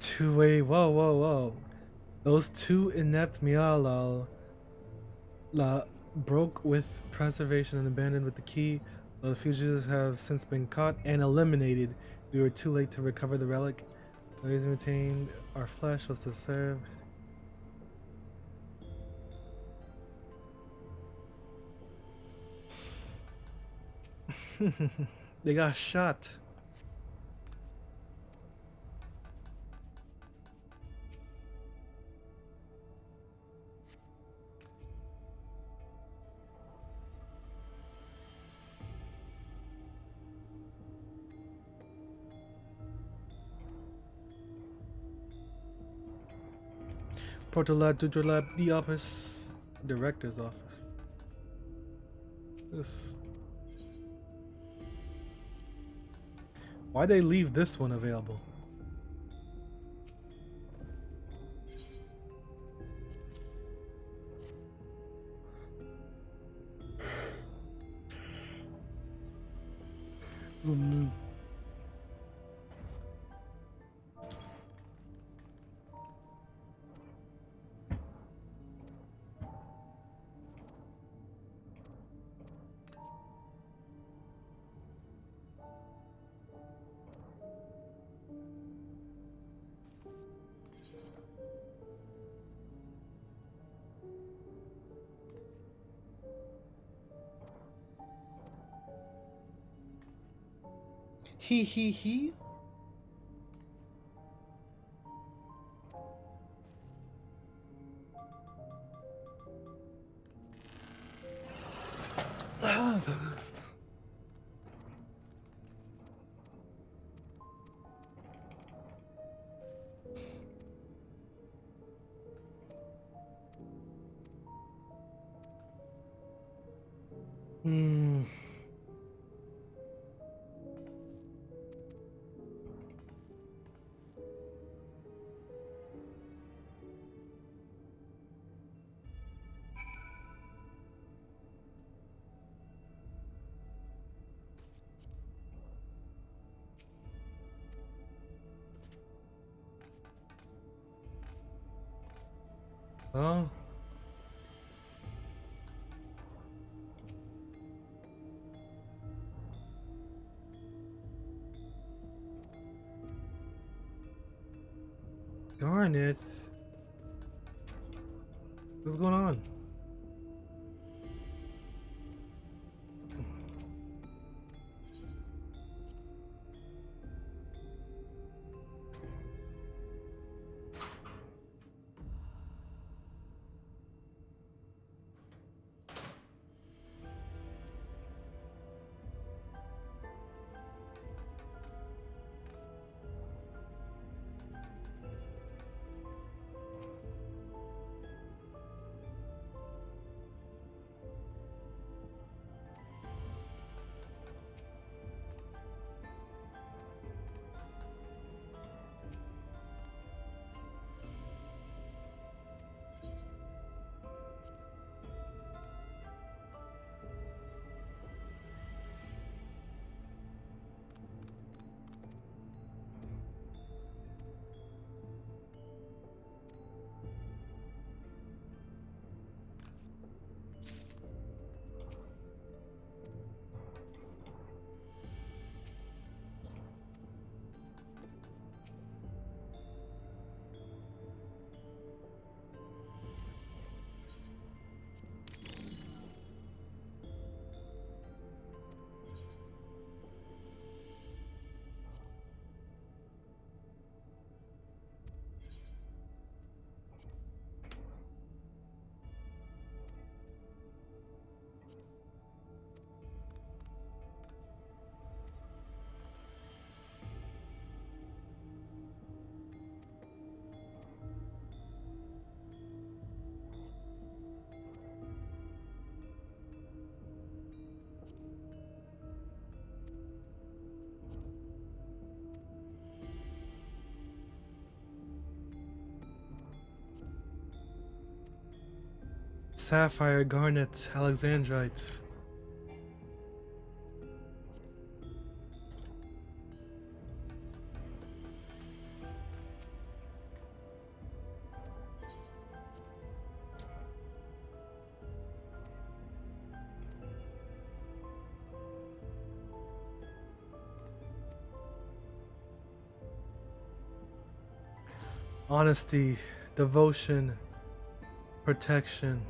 Two-way, whoa. Those two inept Mialo broke with preservation and abandoned with the key. While the fugitives have since been caught and eliminated, we were too late to recover the relic. The reason we retained our flesh was to serve. They got shot. Protolab, Dutrolab, the office, director's office. This. Why'd they leave this one available? He. Oh. Darn it. What's going on? Sapphire, garnet, alexandrite. Honesty, devotion, protection.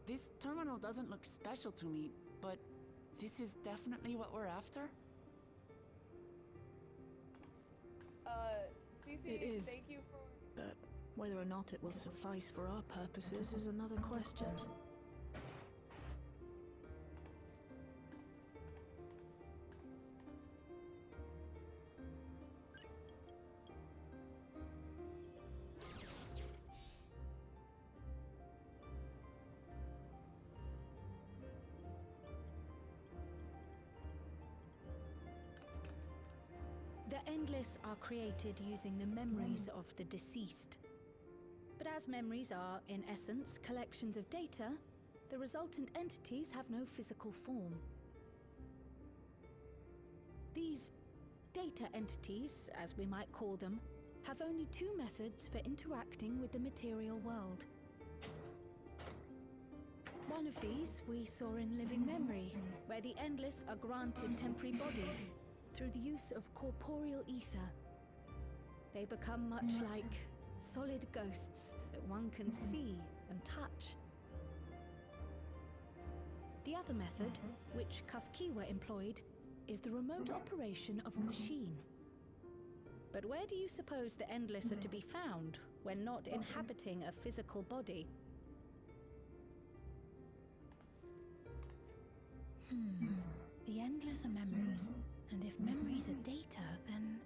This terminal doesn't look special to me, but this is definitely what we're after? Cece, it is. Thank you for... But whether or not it will suffice for our purposes is another question. The Endless are created using the memories of the deceased. But as memories are, in essence, collections of data, the resultant entities have no physical form. These data entities, as we might call them, have only two methods for interacting with the material world. One of these we saw in Living Memory, where the Endless are granted temporary bodies through the use of corporeal ether. They become much like solid ghosts that one can see and touch. The other method, which Kafkiwa employed, is the remote operation of a machine. But where do you suppose the Endless are to be found when not inhabiting a physical body? The Endless are memories, and if memories are data, then...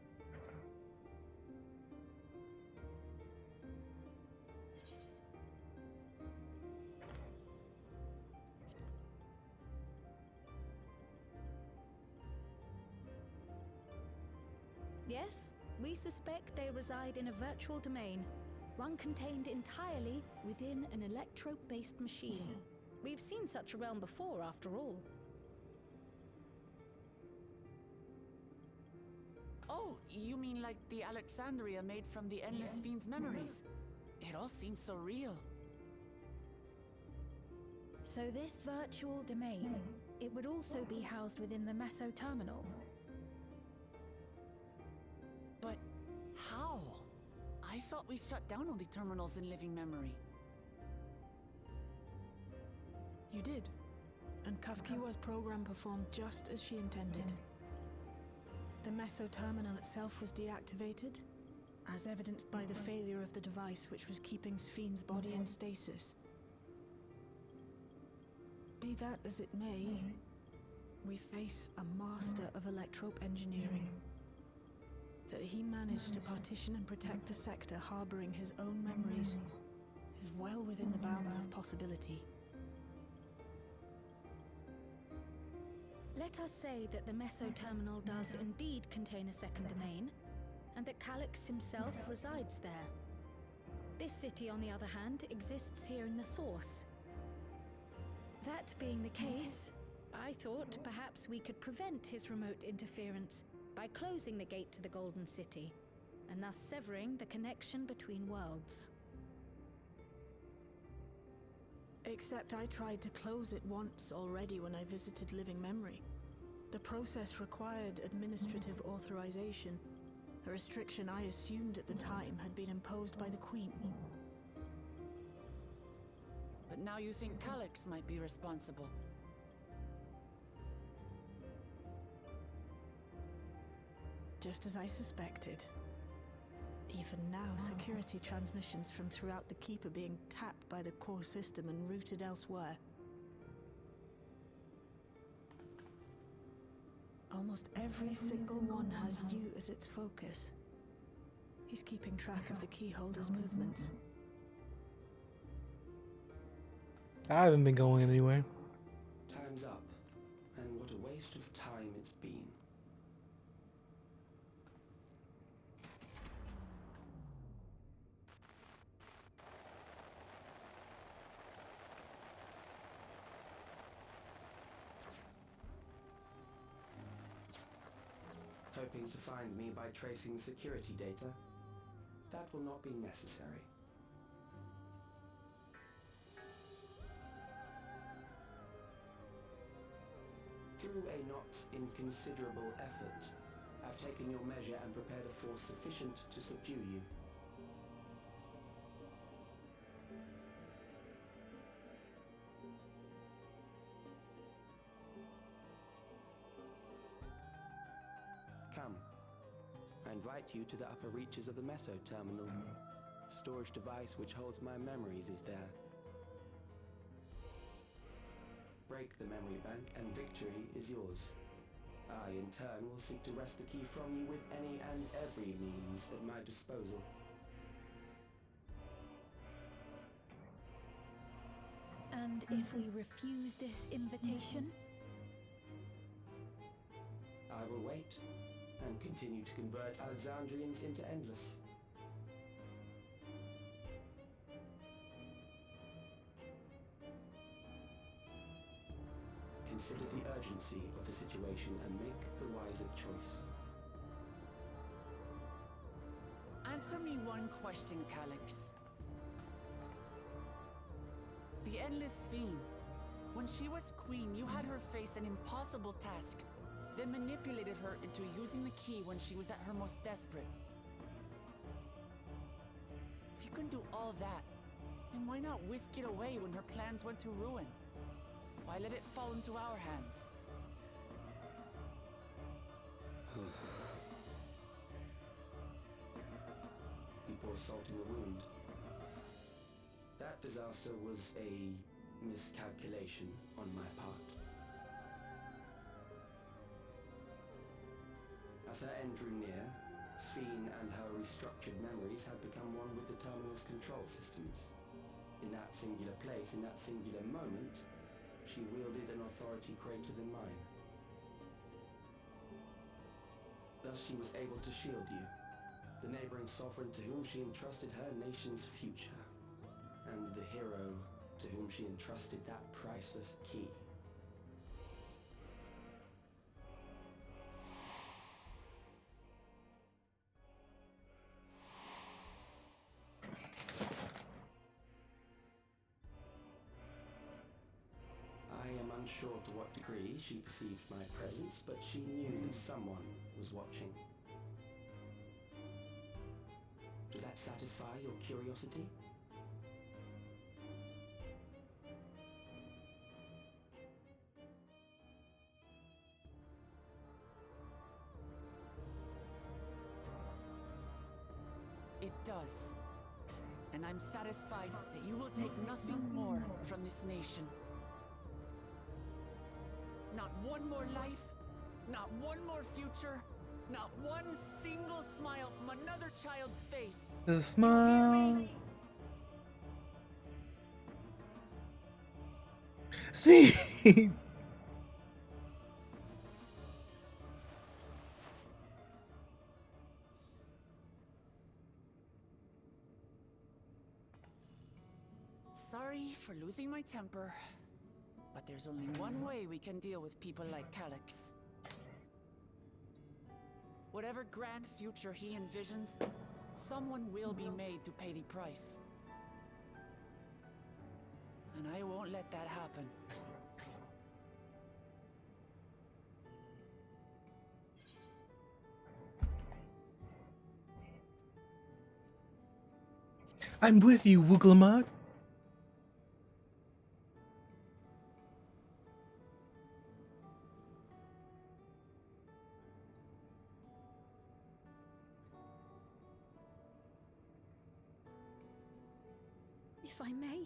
Yes, we suspect they reside in a virtual domain, one contained entirely within an electrope-based machine. We've seen such a realm before, after all. Oh, you mean like the Alexandria made from the Endless Fiend's memories? It all seems so real. So this virtual domain, it would also be housed within the Meso terminal. But how? I thought we shut down all the terminals in Living Memory. You did. And Kafkiwa's program performed just as she intended. The Meso terminal itself was deactivated, as evidenced by the failure of the device which was keeping Spheen's body in stasis. Be that as it may, we face a master of electrope engineering. That he managed to partition and protect the sector harboring his own memories is well within the bounds of possibility. Let us say that the Meso terminal does indeed contain a second domain, and that Calyx himself resides there. This city, on the other hand, exists here in the source. That being the case, I thought perhaps we could prevent his remote interference by closing the gate to the Golden City, and thus severing the connection between worlds. Except I tried to close it once already when I visited Living Memory. The process required administrative authorization, a restriction I assumed at the time had been imposed by the Queen. But now you think Calyx might be responsible. Just as I suspected. Even now, security transmissions from throughout the keep are being tapped by the core system and routed elsewhere. Almost every single one has you as its focus. He's keeping track of the keyholder's movements. I haven't been going anywhere. Time's up, and what a waste of time it's been. Hoping to find me by tracing security data? That will not be necessary. Through a not inconsiderable effort, I've taken your measure and prepared a force sufficient to subdue you. Come. I invite you to the upper reaches of the Meso Terminal. Storage device which holds my memories is there. Break the memory bank and victory is yours. I, in turn, will seek to wrest the key from you with any and every means at my disposal. And if we refuse this invitation? I will wait and continue to convert Alexandrians into Endless. Consider the urgency of the situation and make the wiser choice. Answer me one question, Calyx. The Endless Fiend. When she was queen, you had her face an impossible task, then manipulated her into using the key when she was at her most desperate. If you can do all that, then why not whisk it away when her plans went to ruin? Why let it fall into our hands? You pour salt in the wound. That disaster was a miscalculation on my part. As her end drew near, Sphene and her restructured memories had become one with the terminal's control systems. In that singular place, in that singular moment, she wielded an authority greater than mine. Thus she was able to shield you, the neighboring sovereign to whom she entrusted her nation's future, and the hero to whom she entrusted that priceless key. I am unsure to what degree she perceived my presence, but she knew that someone was watching. Does that satisfy your curiosity? It does. And I'm satisfied that you will take nothing more from this nation. Not one more life, not one more future, not one single smile from another child's face. The smile. Speed. Sorry for losing my temper, but there's only one way we can deal with people like Calyx. Whatever grand future he envisions, someone will be made to pay the price. And I won't let that happen. I'm with you, Wooglamog. if I may.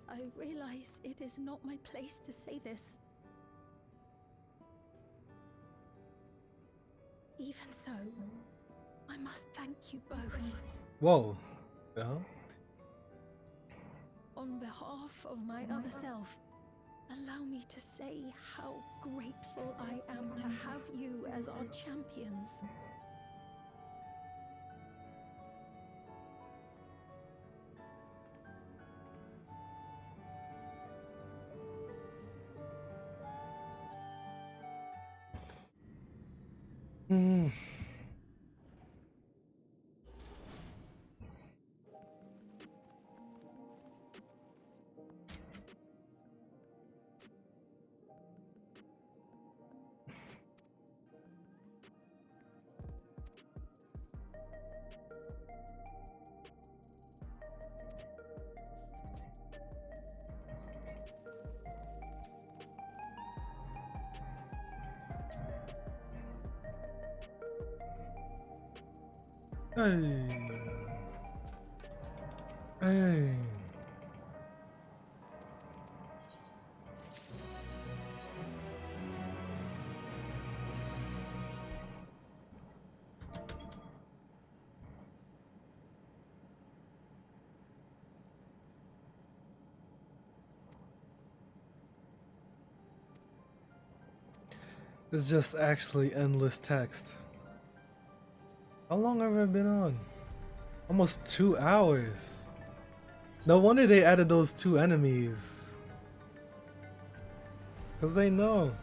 I realize it is not my place to say this. Even so, I must thank you both. Whoa. The hell? On behalf of my other self, allow me to say how grateful I am to have you as our champions. Hey. Hey. It's just actually endless text. How long have I been on? Almost 2 hours. No wonder they added those 2 enemies. Because they know.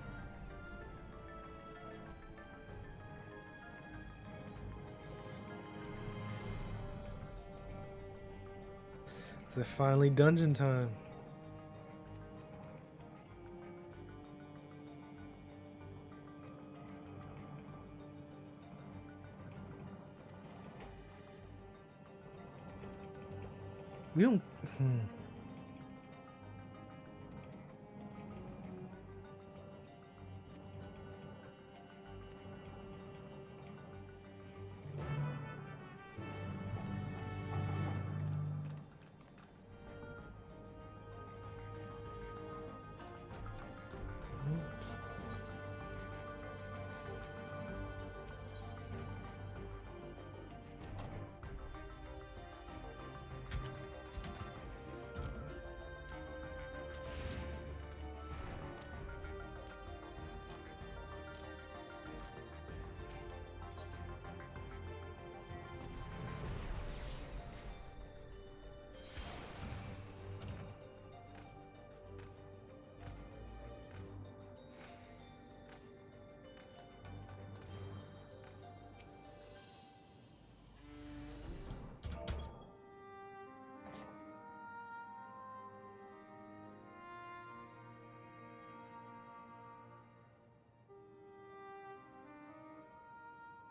It's finally dungeon time. We don't.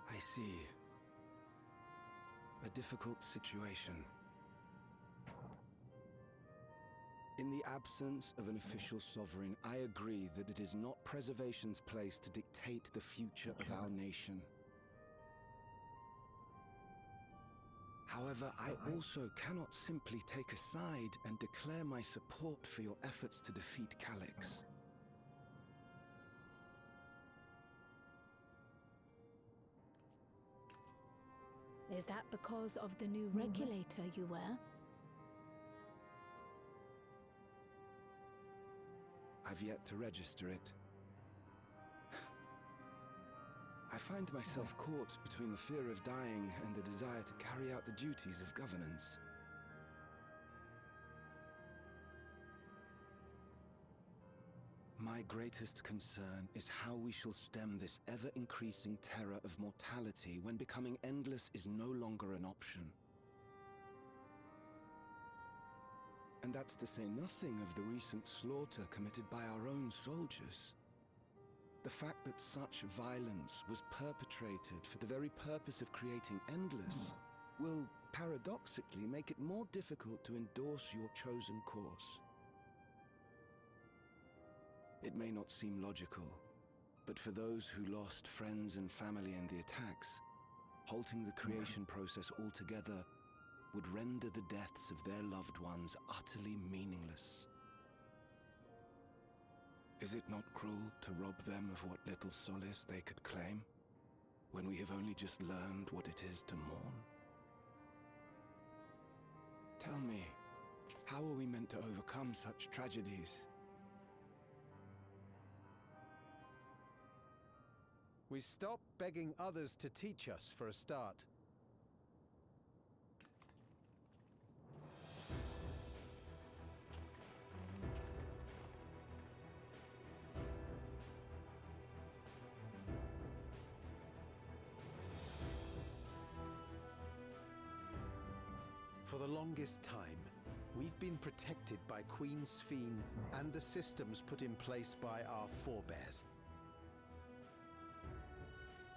I see. A difficult situation. In the absence of an official sovereign, I agree that it is not preservation's place to dictate the future of our nation. However, I also cannot simply take a side and declare my support for your efforts to defeat Calyx. Is that because of the new regulator you wear? I've yet to register it. I find myself caught between the fear of dying and the desire to carry out the duties of governance. My greatest concern is how we shall stem this ever-increasing terror of mortality when becoming endless is no longer an option. And that's to say nothing of the recent slaughter committed by our own soldiers. The fact that such violence was perpetrated for the very purpose of creating endless will, paradoxically, make it more difficult to endorse your chosen course. It may not seem logical, but for those who lost friends and family in the attacks, halting the creation process altogether would render the deaths of their loved ones utterly meaningless. Is it not cruel to rob them of what little solace they could claim, when we have only just learned what it is to mourn? Tell me, how are we meant to overcome such tragedies? We stop begging others to teach us for a start. For the longest time, we've been protected by Queen Sphene and the systems put in place by our forebears.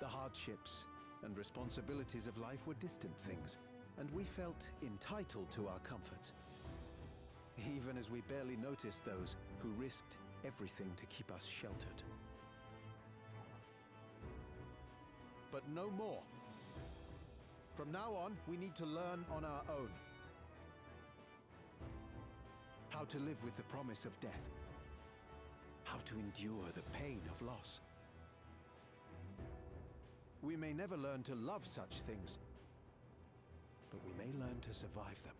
The hardships and responsibilities of life were distant things, and we felt entitled to our comforts, even as we barely noticed those who risked everything to keep us sheltered. But no more. From now on, we need to learn on our own. How to live with the promise of death. How to endure the pain of loss. We may never learn to love such things, but we may learn to survive them.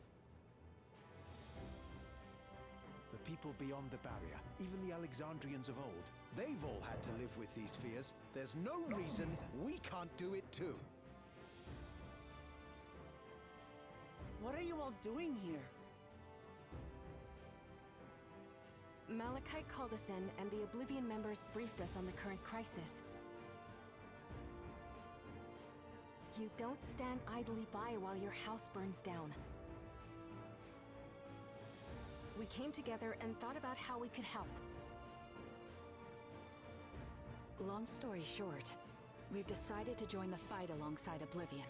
The people beyond the barrier, even the Alexandrians of old, they've all had to live with these fears. There's no reason we can't do it too. What are you all doing here? Malachite called us in, and the Oblivion members briefed us on the current crisis. You don't stand idly by while your house burns down. We came together and thought about how we could help. Long story short, we've decided to join the fight alongside Oblivion.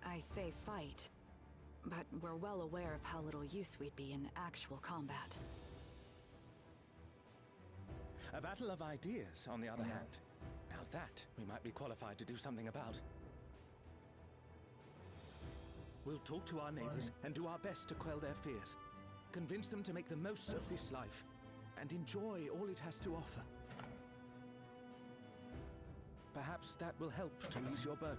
I say fight, but we're well aware of how little use we'd be in actual combat. A battle of ideas, on the other hand. Now that we might be qualified to do something about. We'll talk to our neighbors and do our best to quell their fears. Convince them to make the most of this life and enjoy all it has to offer. Perhaps that will help to ease your burden.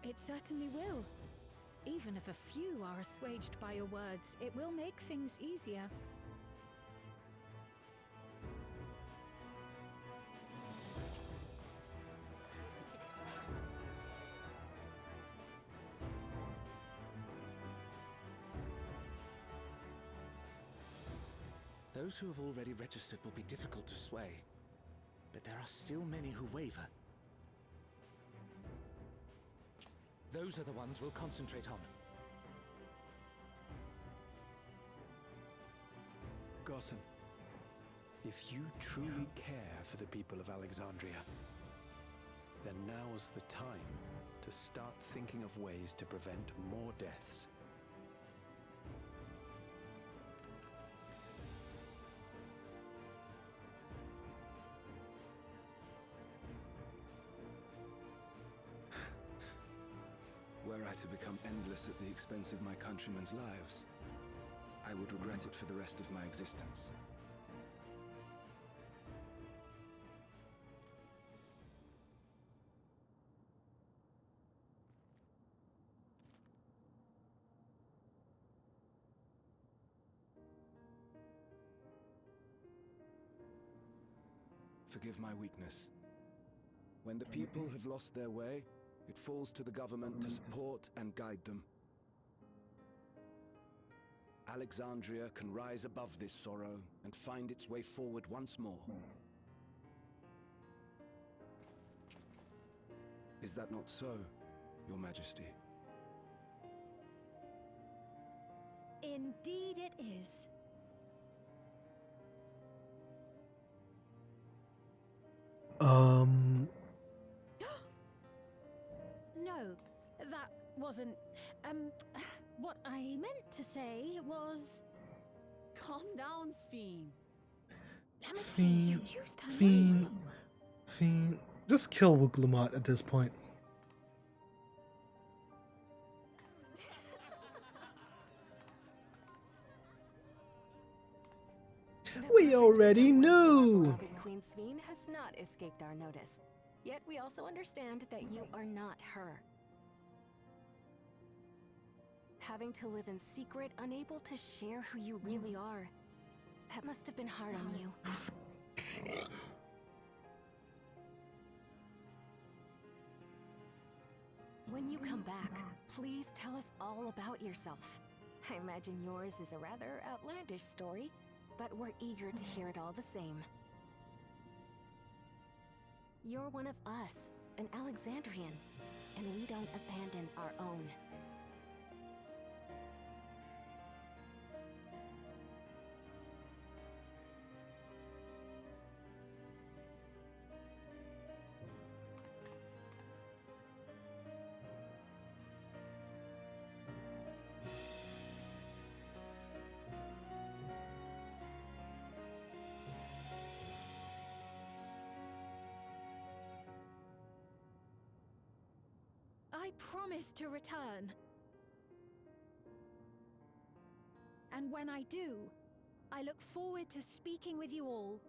It certainly will. Even if a few are assuaged by your words, it will make things easier. Those who have already registered will be difficult to sway, but there are still many who waver. Those are the ones we'll concentrate on. Gossan, if you truly care for the people of Alexandria, then now's the time to start thinking of ways to prevent more deaths. Were I to become endless at the expense of my countrymen's lives, I would regret it for the rest of my existence. Forgive my weakness. When the people have lost their way, it falls to the government to support and guide them. Alexandria can rise above this sorrow and find its way forward once more. Is that not so, Your Majesty? Indeed it is. No, that wasn't... what I meant to say was... Calm down, Sphene. Sphene, Sphene, Sphene. Just kill Wuglamot at this point. We already knew! Beloved Queen Sphene has not escaped our notice. Yet we also understand that you are not her. Having to live in secret, unable to share who you really are. That must have been hard on you. When you come back, please tell us all about yourself. I imagine yours is a rather outlandish story, but we're eager to hear it all the same. You're one of us, an Alexandrian, and we don't abandon our own. I promise to return. And when I do, I look forward to speaking with you all.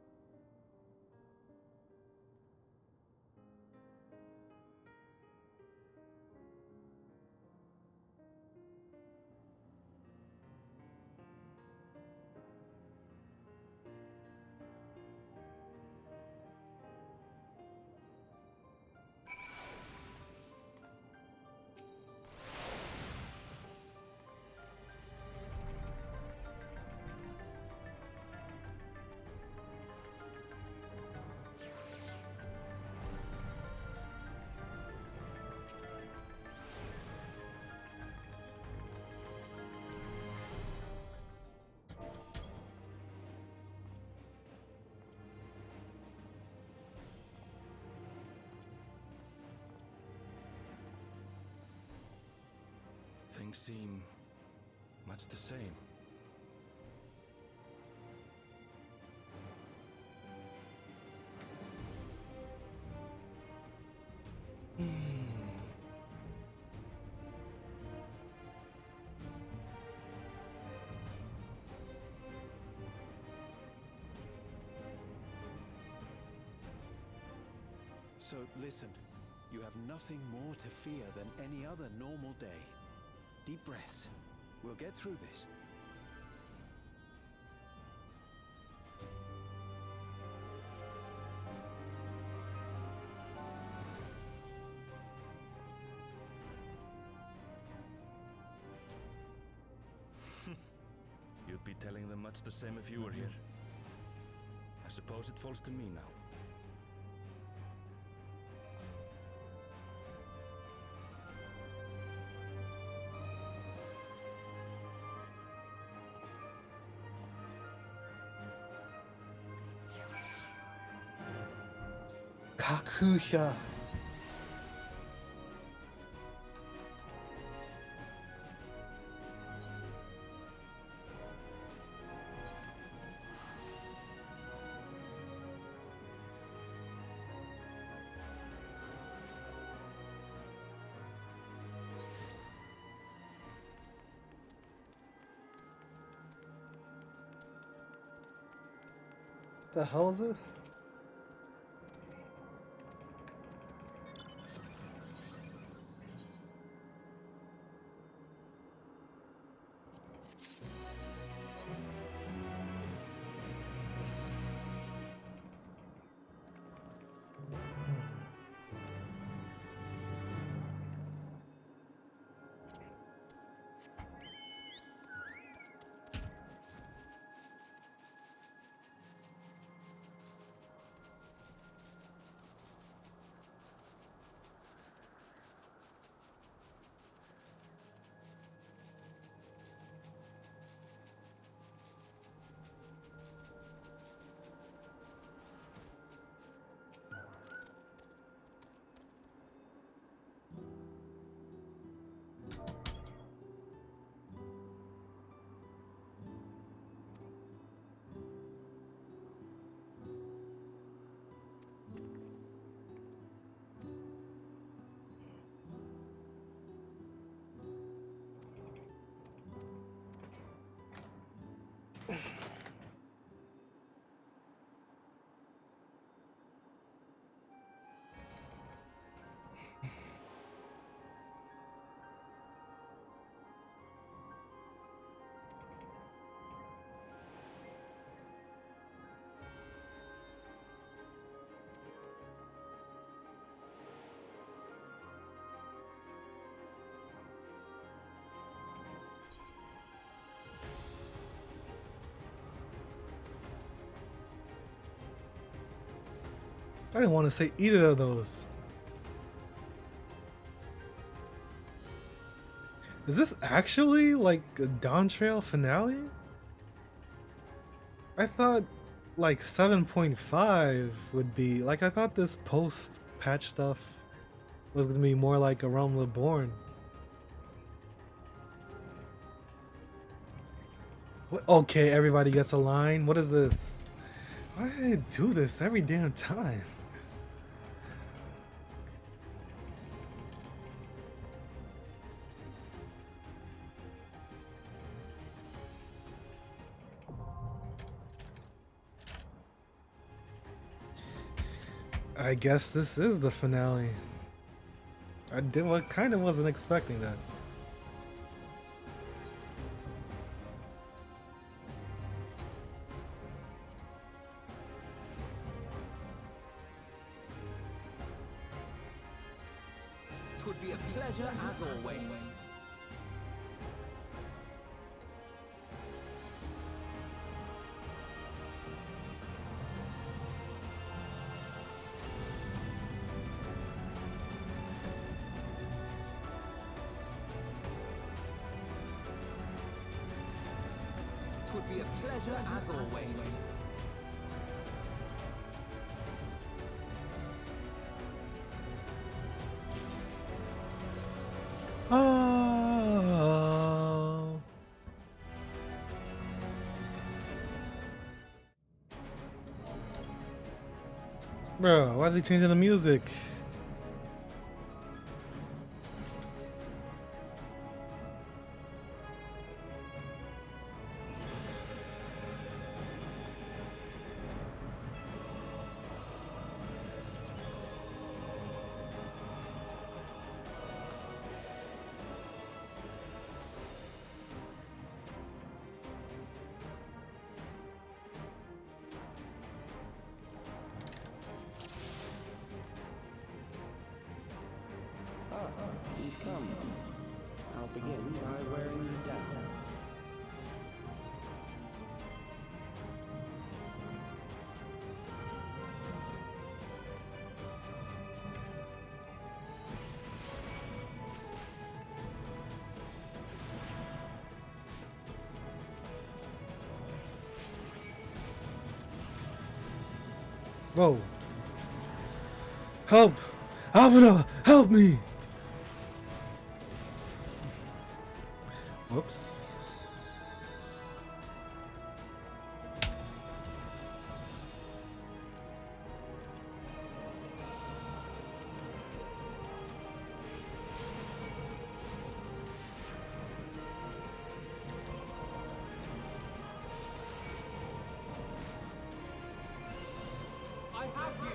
Things seem much the same. So listen, you have nothing more to fear than any other normal day. Deep breaths. We'll get through this. You'd be telling them much the same if you were here. I suppose it falls to me now. Kakuya. The hell is this? I didn't want to say either of those. Is this actually like a Dawn Trail finale? I thought like 7.5 would be like, I thought this post patch stuff was gonna be more like A Realm Reborn. What? Okay, everybody gets a line. What is this? Why do I do this every damn time? I guess this is the finale. I kind of wasn't expecting that. It would be a pleasure as always. It would be a pleasure as always. Oh. Bro, why are they changing the music? You've come. I'll begin by wearing you down. Whoa. Help! Alvina, help me! Whoops. I have you!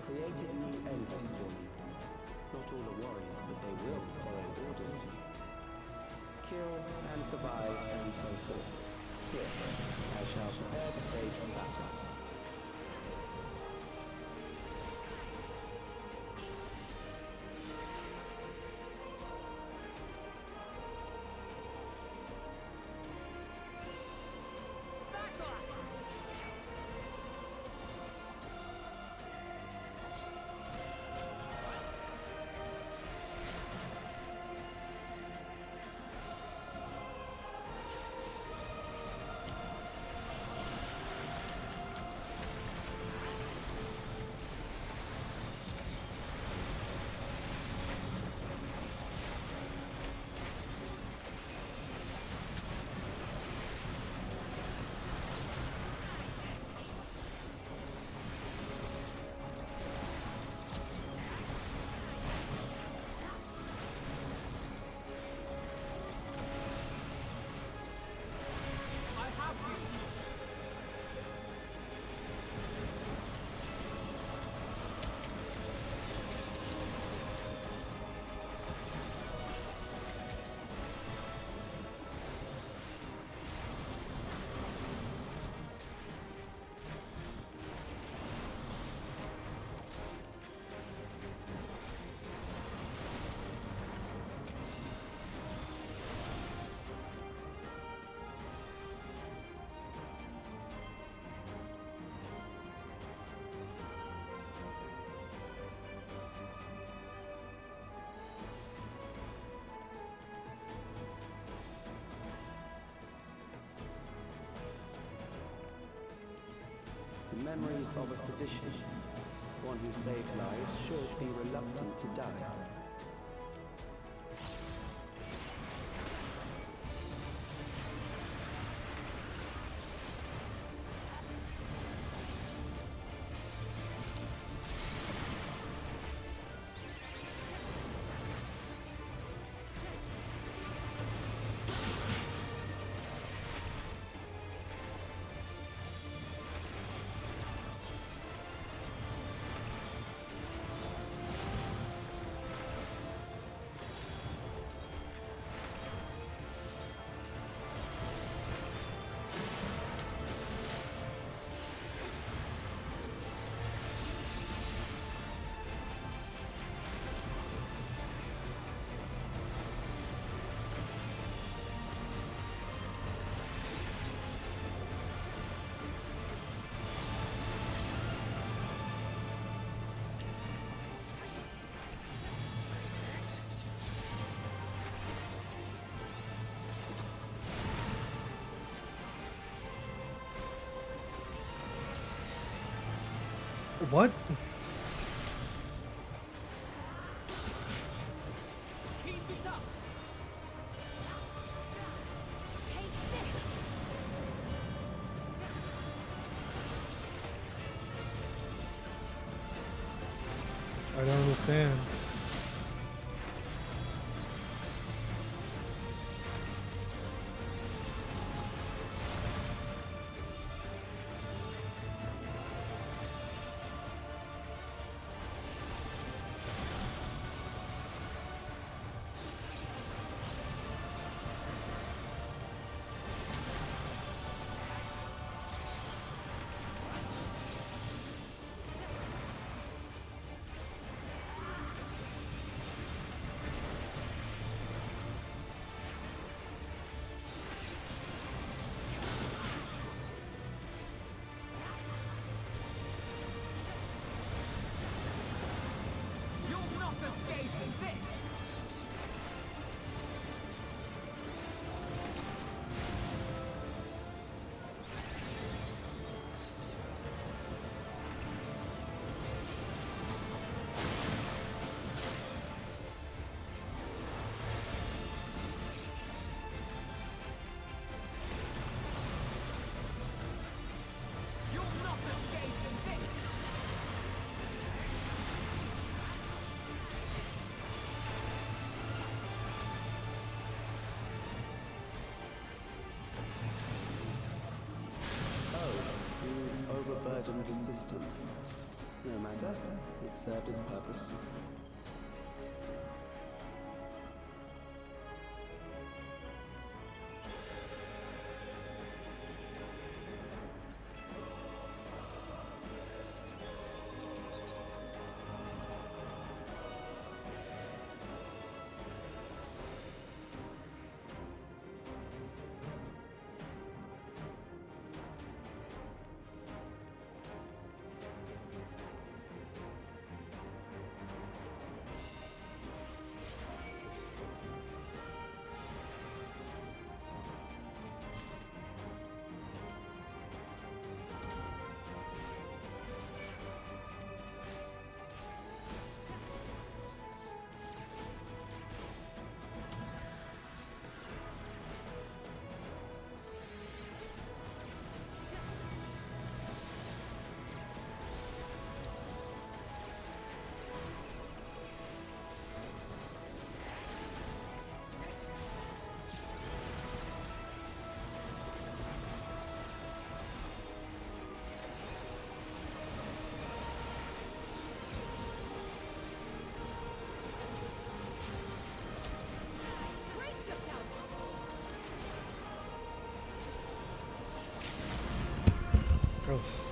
Created new endless for you. Not all are warriors, but they will follow orders. kill and survive and so forth. Here, I shall prepare the stage for battle. The memories of a physician, one who saves lives, should be reluctant to die. What? Keep it up. Take this. I don't understand. You'll not escape this. You'll not escape this. Oh, you've overburdened the system. No matter, it served its purpose. Gross.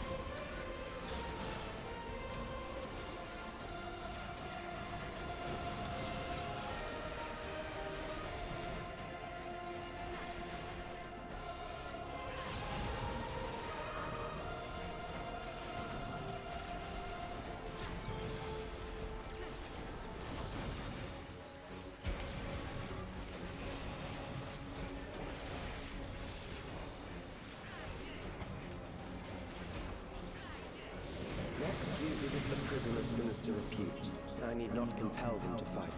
Next, you visit a prison of sinister repute. I need not compel them to fight.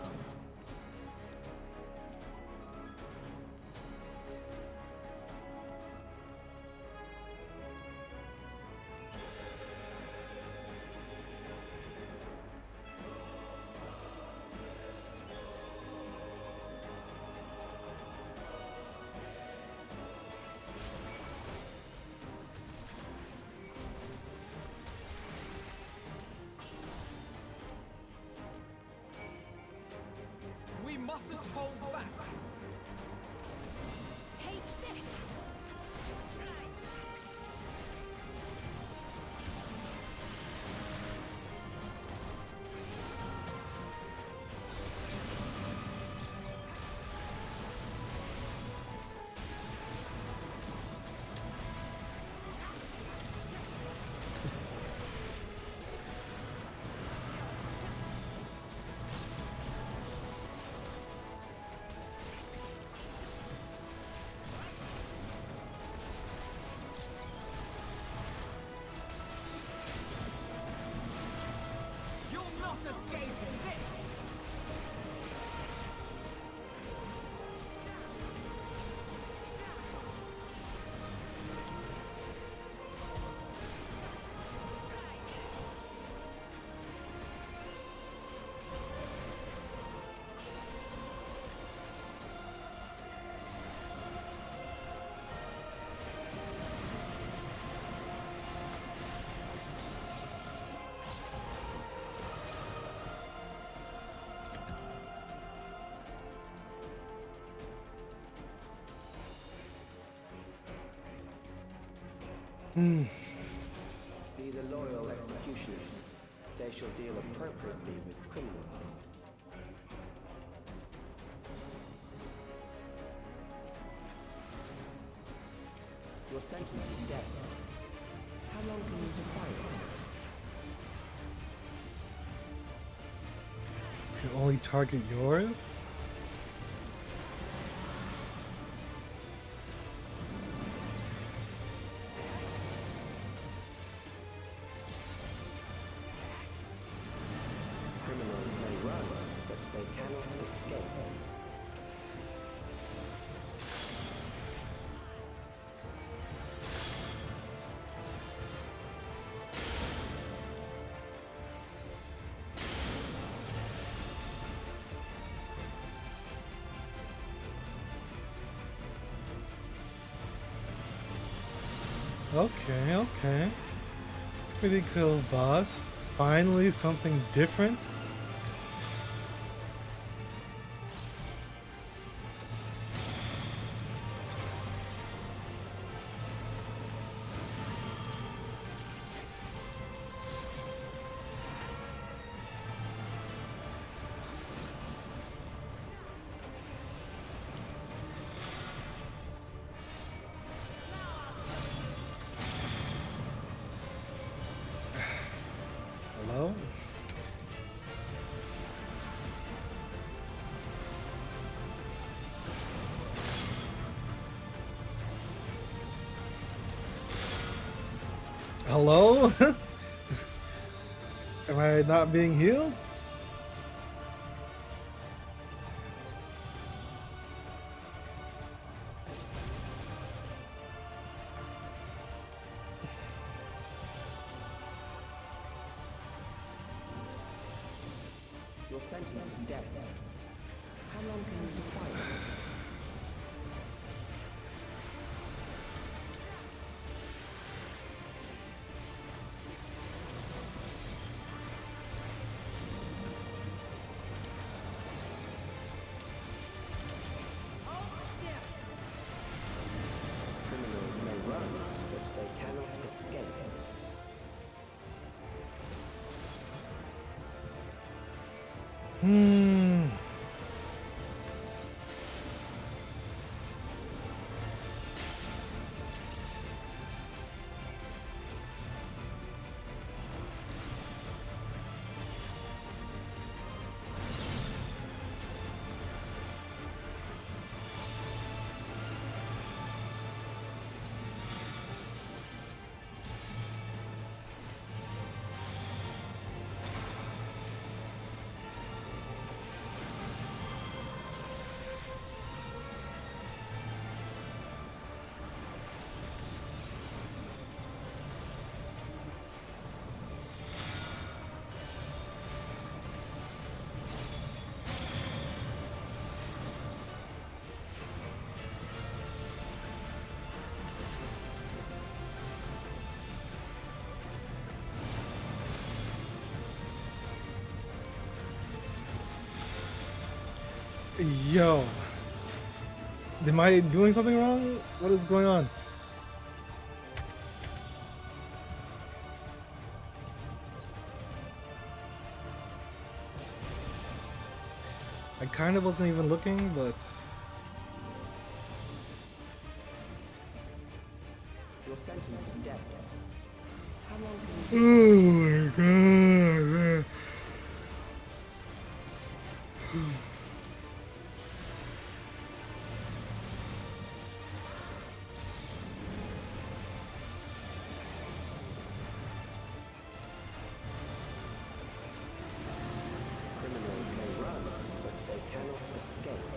We mustn't hold back. Take this! You'll not escape this. These are loyal executioners. They shall deal appropriately with criminals. Your sentence is death. How long can you defy it? Can only target yours? Criminals may run, but they cannot escape. Okay, okay. Pretty cool, boss. Finally, something different. Hello? Hello? Am I not being healed? Your sentence is death. How long can you defy it? Criminals may run, but they they cannot escape. Yo. Am I doing something wrong? What is going on? I kind of wasn't even looking, but... Your sentence is death. How long can Oh my god. Criminals may run, but they cannot escape.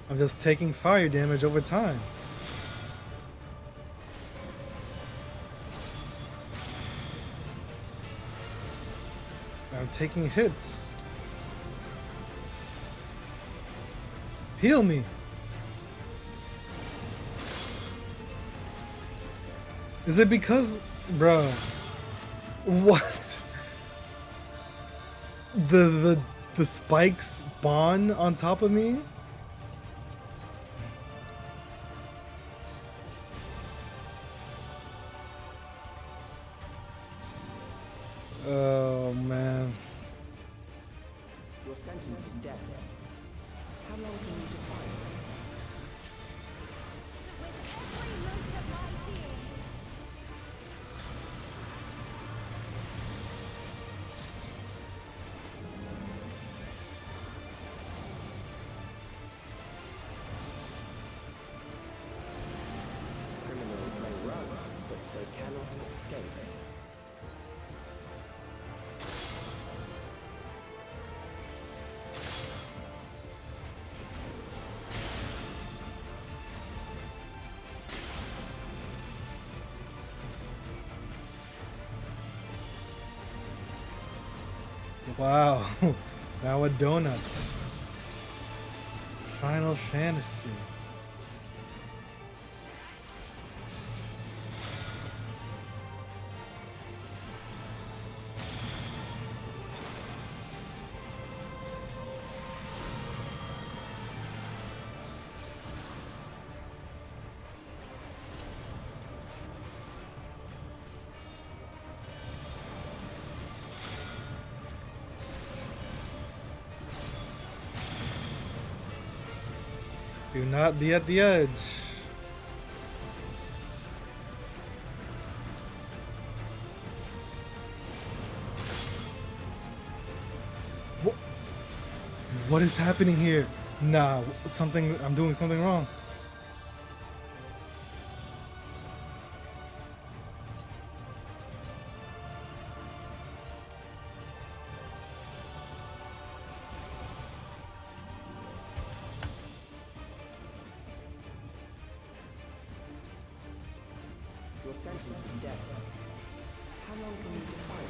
I'm just taking fire damage over time. I'm taking hits. Heal me. Is it because, bruh, what? The spikes spawn on top of me? Oh man. Your sentence is death. How long can you defy it? Criminals may run, but they cannot escape. Wow. Now a donut. Final Fantasy. Do not be at the edge. What is happening here? Nah, I'm doing something wrong. Your sentence is death. How long can you defy it?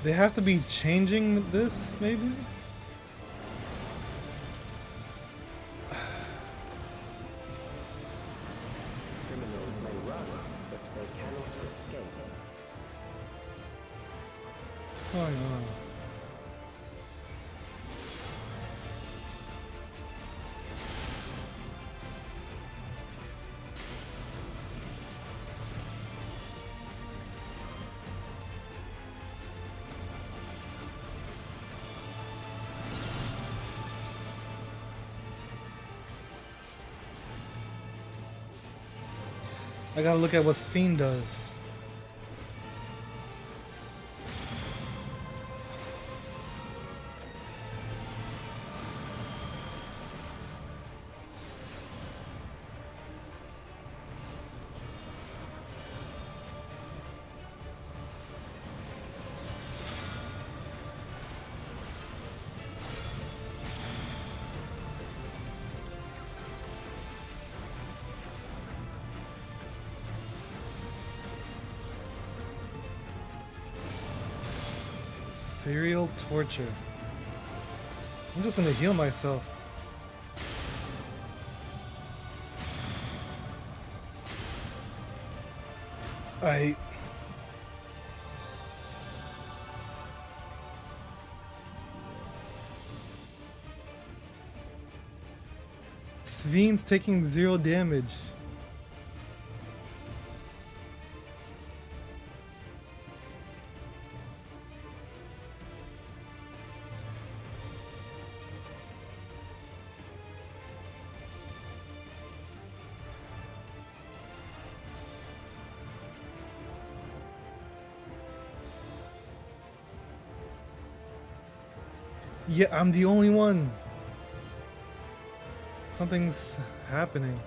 They have to be changing this, maybe? Criminals may run, but they cannot escape. What's going on? I gotta look at what Fiend does. Serial torture. I'm just gonna heal myself. Sveen's taking 0 damage. Yeah, I'm the only one. Something's happening.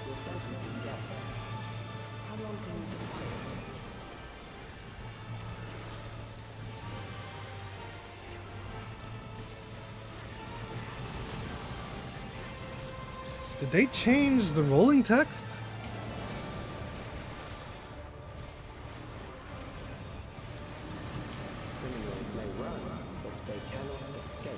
Your sentence is death. How long can you defy it? Did they change the rolling text? Criminals may run, but they cannot escape.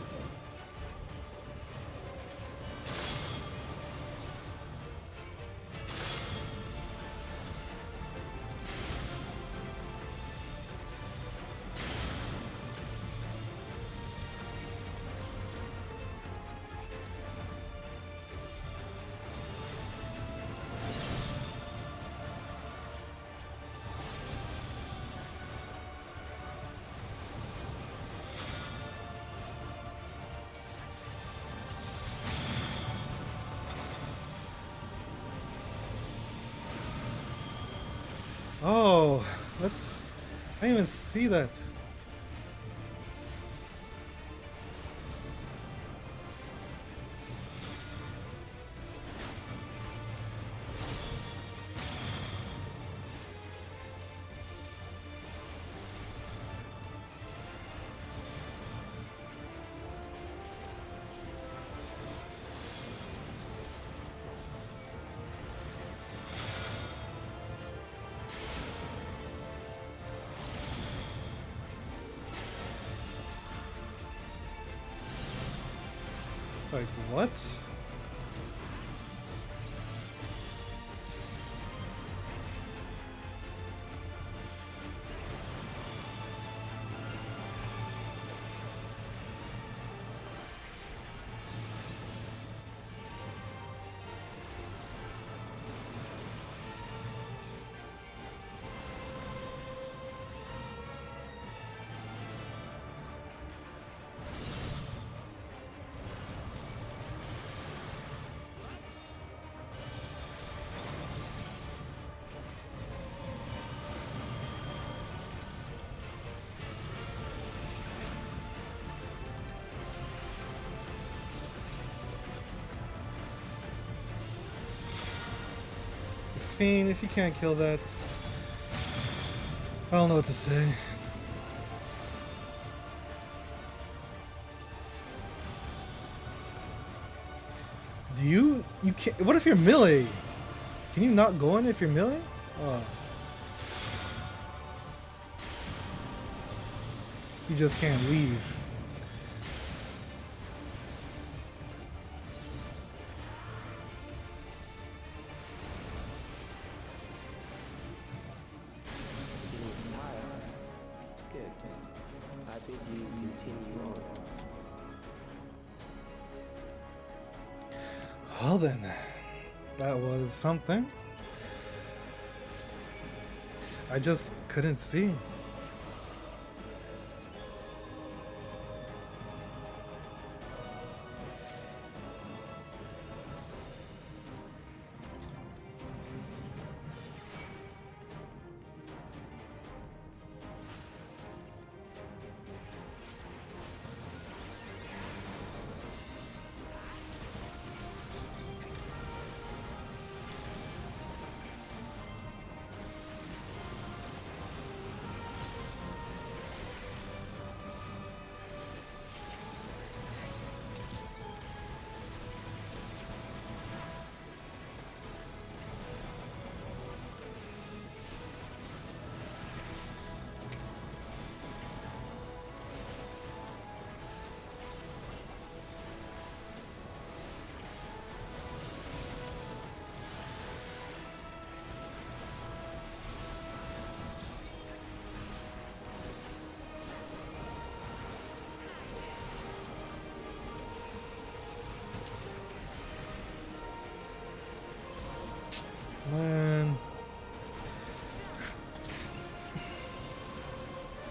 Oh, that's... I didn't even see that. Like, what? Thanks, Fiend. If you can't kill that, I don't know what to say. Do you can't? What if you're melee? Can you not go in if you're melee? Oh. You just can't leave. Beginning to tire. Good. I bid you continue on. Well then, that was something. I just couldn't see. Man,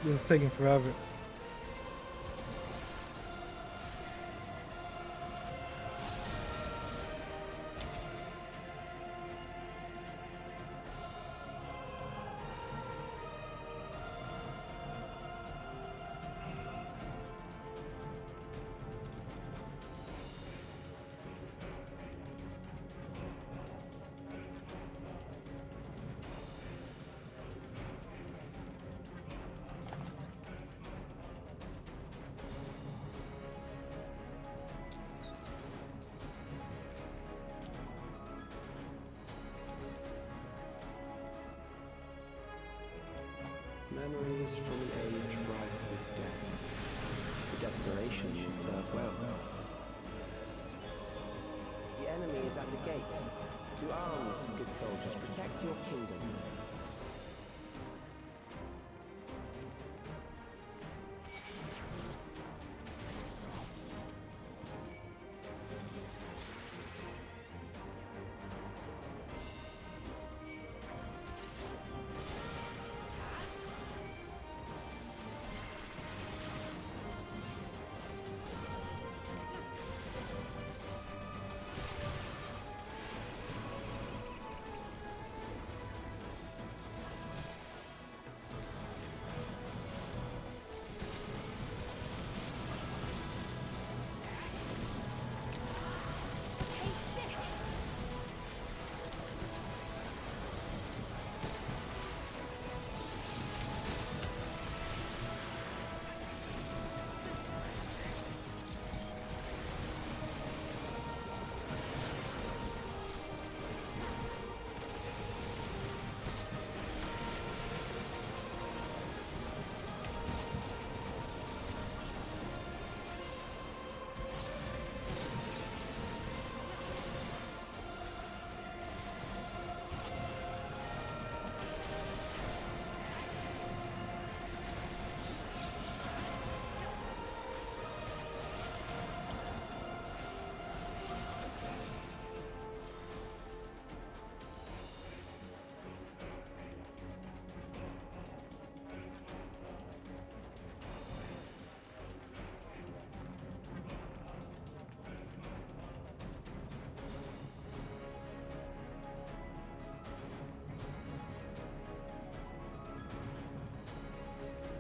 this is taking forever. Memories from an age rife with death. The desperation will serve well. The enemy is at the gate. To arms, good soldiers, protect your kingdom.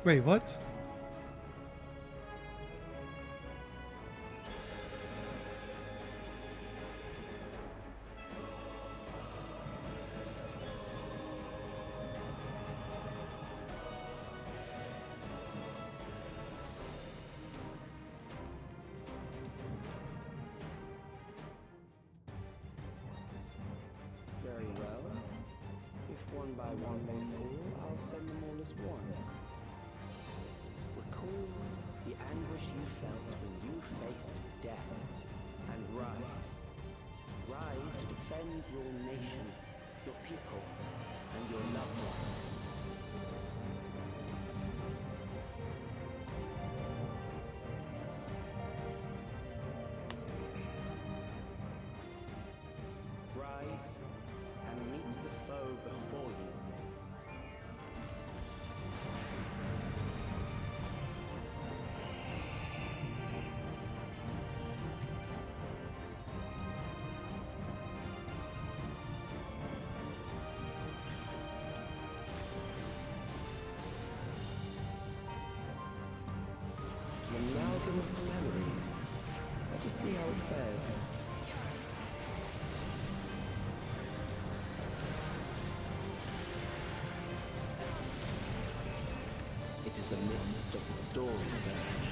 Wait, what? one may fall, I'll send them all as one. Recall the anguish you felt when you faced death, and rise. Rise to defend your nation, your people, and your loved ones. Rise and meet the foe before you. An amalgam of memories. Let us see how it fares. It is the midst of the storm surge.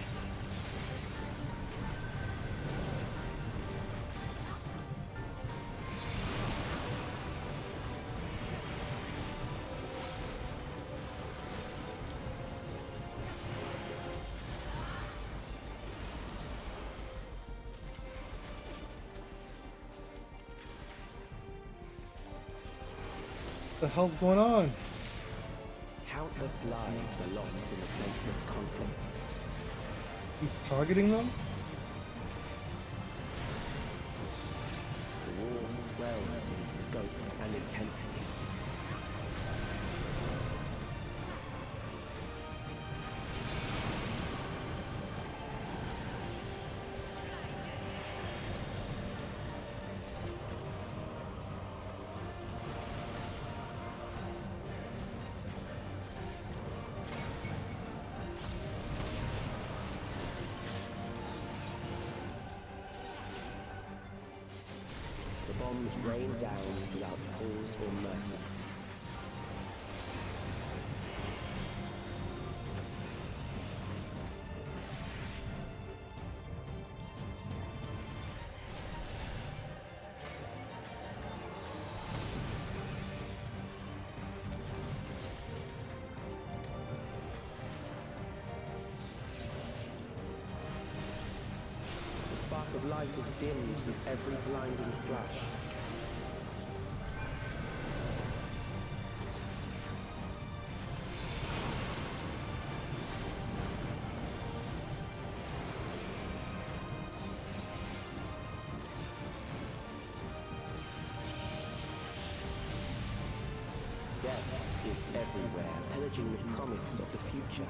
The hell's going on? Countless lives are lost in a senseless conflict. He's targeting them? The war swells in scope and intensity. The bombs rain down without pause or mercy. The spark of life is dimmed with every blinding flash. Death is everywhere, pillaging the promise of the future.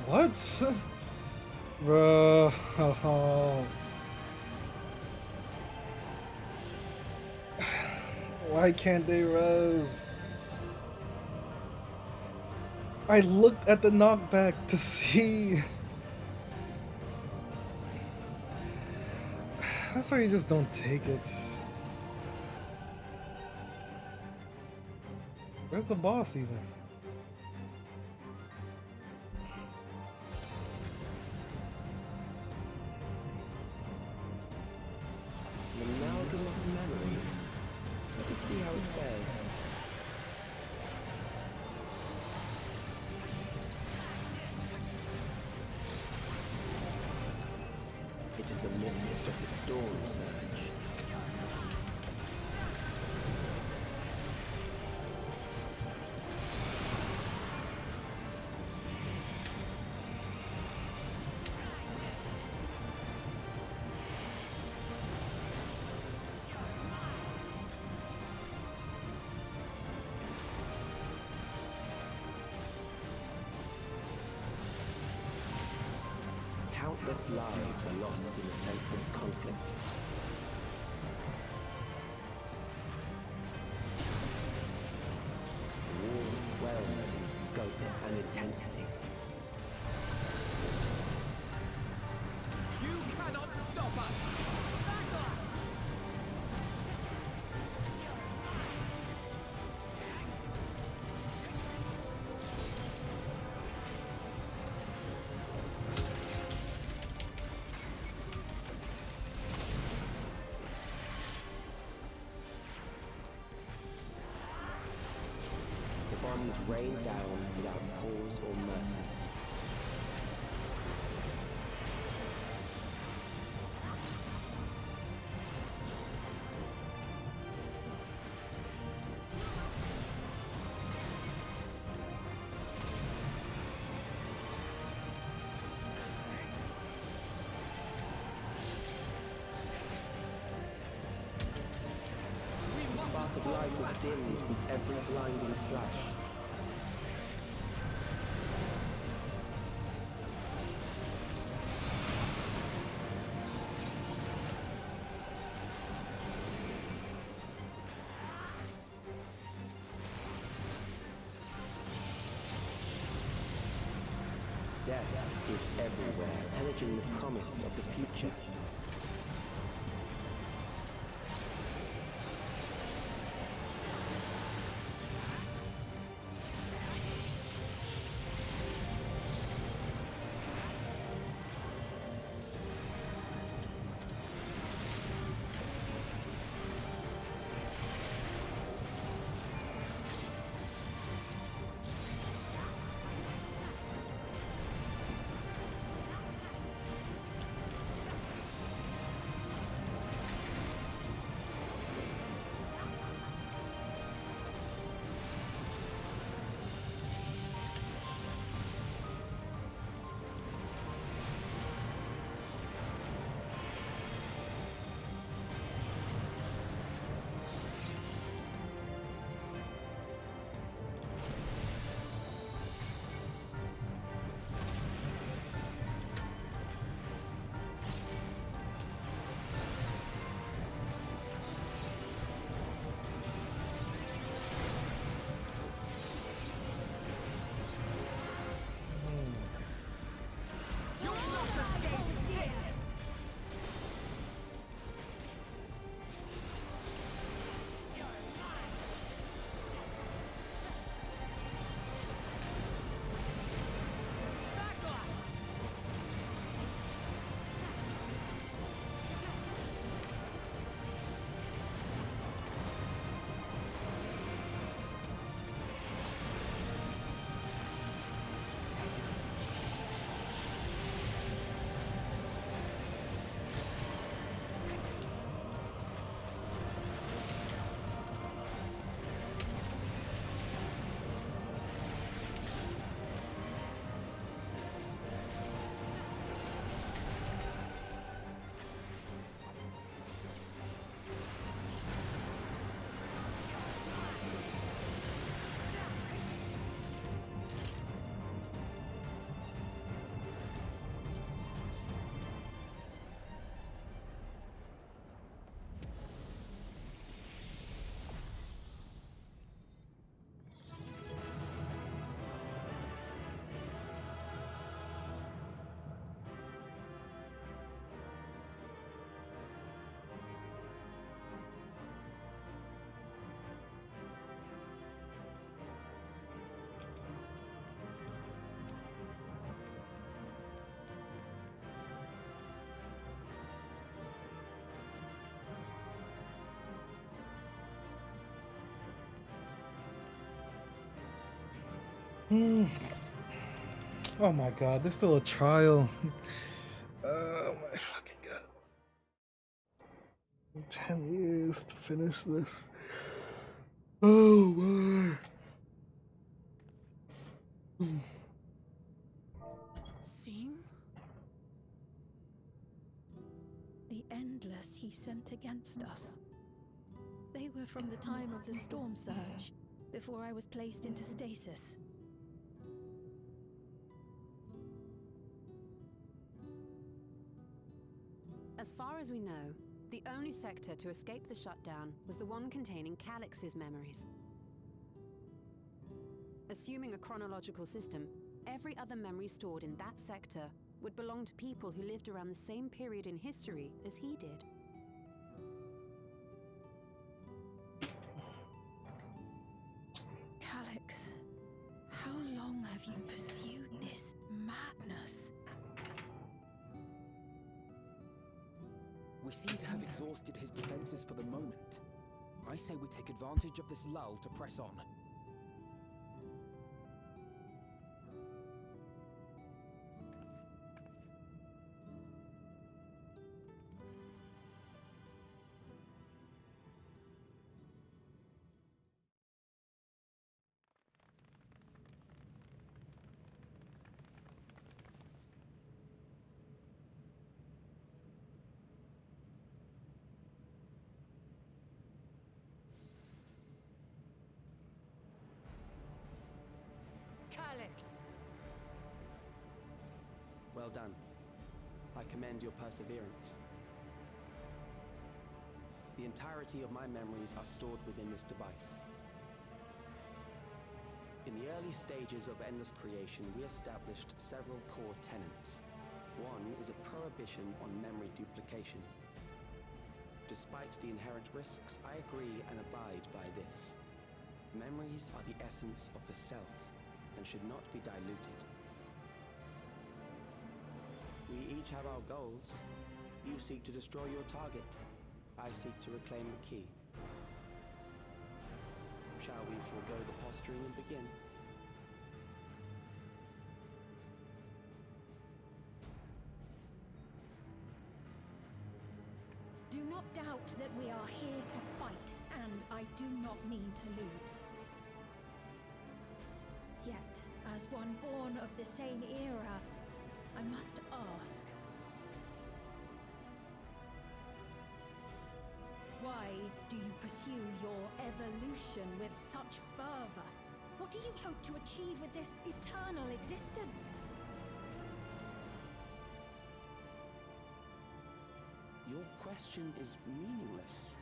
What? Bro. Why can't they res? I looked at the knockback to see. That's why you just don't take it. Where's the boss even? An amalgam of memories. Let us see how it fares. It is the midst of the storm surge. Countless lives are lost in a senseless conflict. The war swells in scope and intensity. You cannot stop us! Back off! The bombs rain down without pause or mercy. The spark of life is dimmed with every blinding flash. Death is everywhere, pillaging the promise of the future. Oh my god, there's still a trial. Oh my fucking god. 10 years to finish this. Oh my. Sven? The Endless he sent against us. They were from the time of the storm surge, before I was placed into stasis. far as we know, the only sector to escape the shutdown was the one containing Calix's memories. Assuming a chronological system, every other memory stored in that sector would belong to people who lived around the same period in history as he did. Calix, how long have you pursued this madness? We seem to have exhausted his defenses for the moment. I say we take advantage of this lull to press on. Calix! Well done. I commend your perseverance. The entirety of my memories are stored within this device. In the early stages of Endless Creation, we established several core tenets. One is a prohibition on memory duplication. Despite the inherent risks, I agree and abide by this. Memories are the essence of the self and should not be diluted. We each have our goals. You seek to destroy your target. I seek to reclaim the key. Shall we forego the posturing and begin? Do not doubt that we are here to fight, and I do not mean to lose. Yet, as one born of the same era, I must ask. Why do you pursue your evolution with such fervor? What do you hope to achieve with this eternal existence? Your question is meaningless.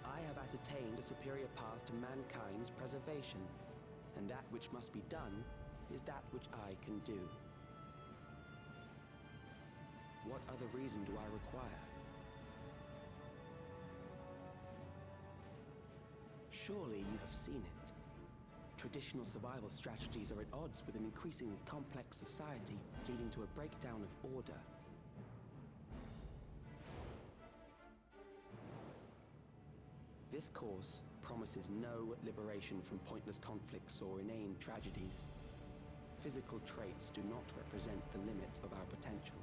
I have ascertained a superior path to mankind's preservation, and that which must be done is that which I can do. What other reason do I require? Surely you have seen it. Traditional survival strategies are at odds with an increasingly complex society, leading to a breakdown of order. This course promises no liberation from pointless conflicts or inane tragedies. Physical traits do not represent the limit of our potential.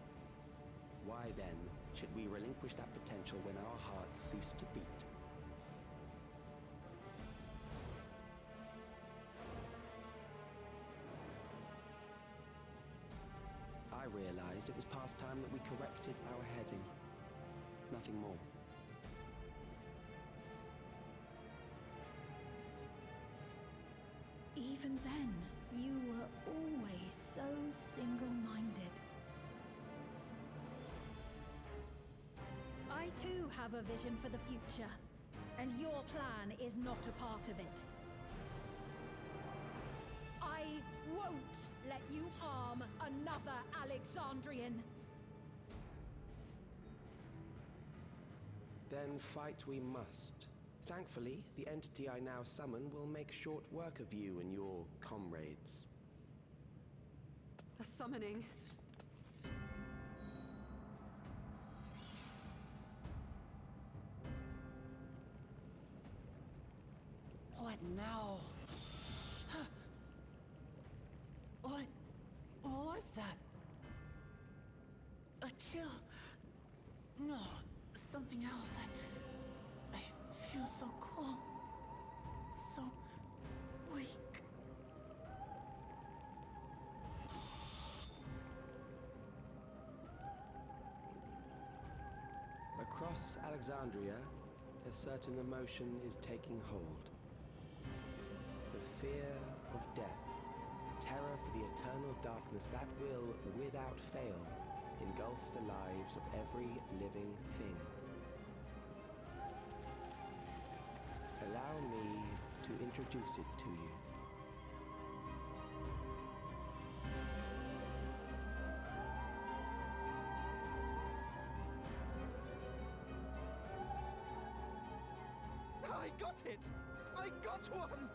Why then should we relinquish that potential when our hearts cease to beat? I realized it was past time that we corrected our heading. Nothing more. Even then, you were always so single-minded. I too have a vision for the future, and your plan is not a part of it. I won't let you harm another Alexandrian. Then fight we must. Thankfully, the entity I now summon will make short work of you and your comrades. A summoning. What now? What was that? A chill? No, something else. I feel so cold. So weak. Across Alexandria, a certain emotion is taking hold. The fear of death, terror for the eternal darkness that will, without fail, engulf the lives of every living thing. Allow me to introduce it to you. I got it! I got one!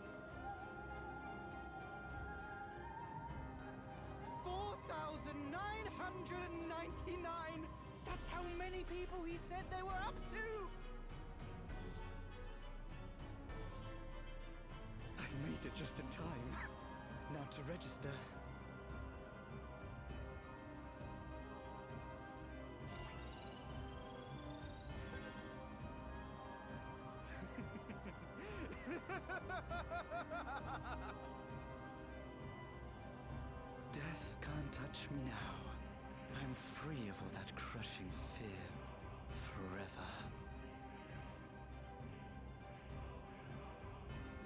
4,999! That's how many people he said they were up to! I made it just in time. Now to register. Death can't touch me now. I'm free of all that crushing fear forever.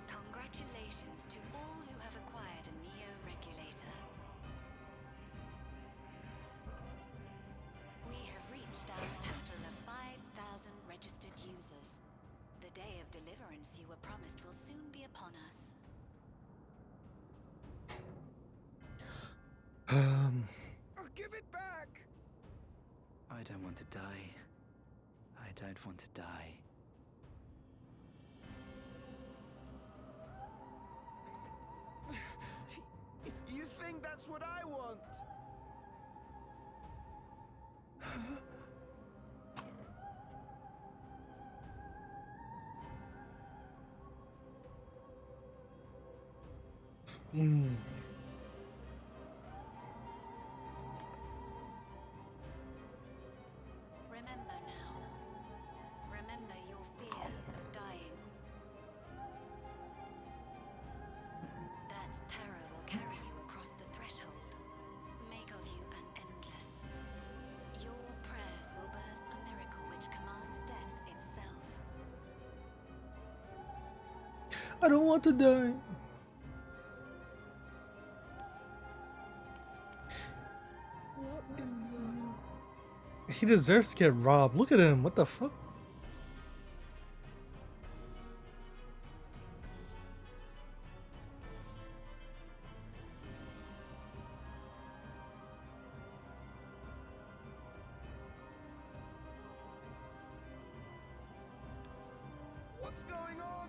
Congratulations to all who have acquired a Neo-Regulator. We have reached our total of 5,000 registered users. The day of deliverance you were promised will soon be upon us. I'll give it back! I don't want to die. I don't want to die. You think that's what I want? Remember now. Remember your fear of dying. That terror will carry you across the threshold. Make of you an endless. Your prayers will birth a miracle which commands death itself. I don't want to die. What in the... He deserves to get robbed. Look at him. What the fuck? What's going on?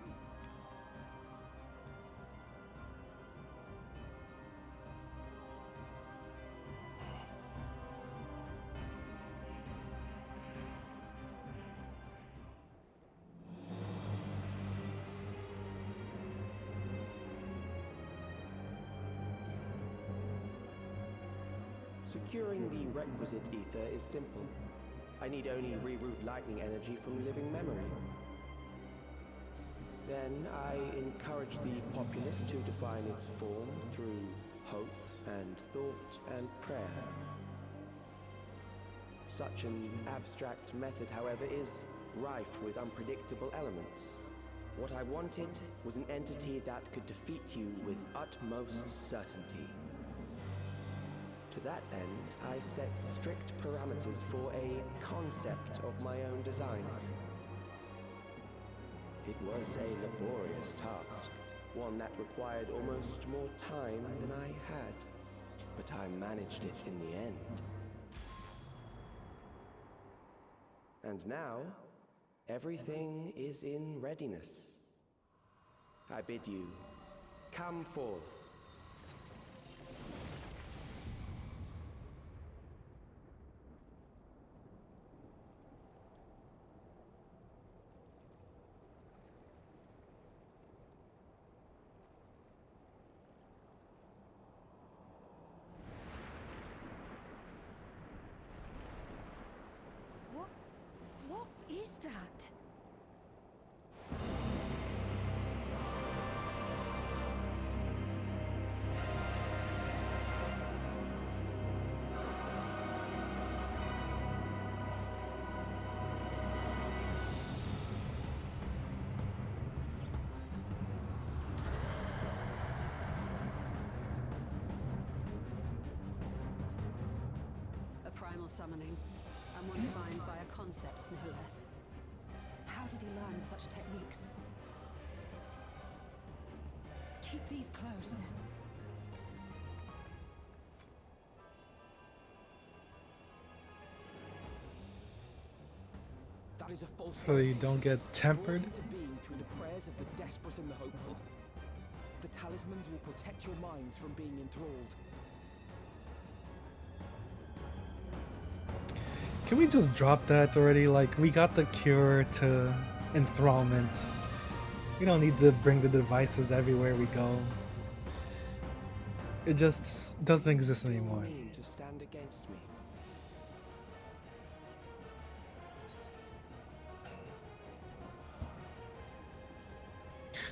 Securing the requisite ether is simple. I need only reroute lightning energy from living memory. Then I encourage the populace to define its form through hope and thought and prayer. Such an abstract method, however, is rife with unpredictable elements. What I wanted was an entity that could defeat you with utmost certainty. To that end, I set strict parameters for a concept of my own design. It was a laborious task, one that required almost more time than I had, but I managed it in the end. And now, everything is in readiness. I bid you, come forth. What is that? primal summoning, and one defined by a concept, no less. How did he learn such techniques? Keep these close. That is a false So you don't get tempered? brought into being through the prayers of the desperate and the hopeful. The talismans will protect your minds from being enthralled. Can we just drop that already? Like, we got the cure to enthrallment. We don't need to bring the devices everywhere we go. It just doesn't exist anymore. Mean to stand against me.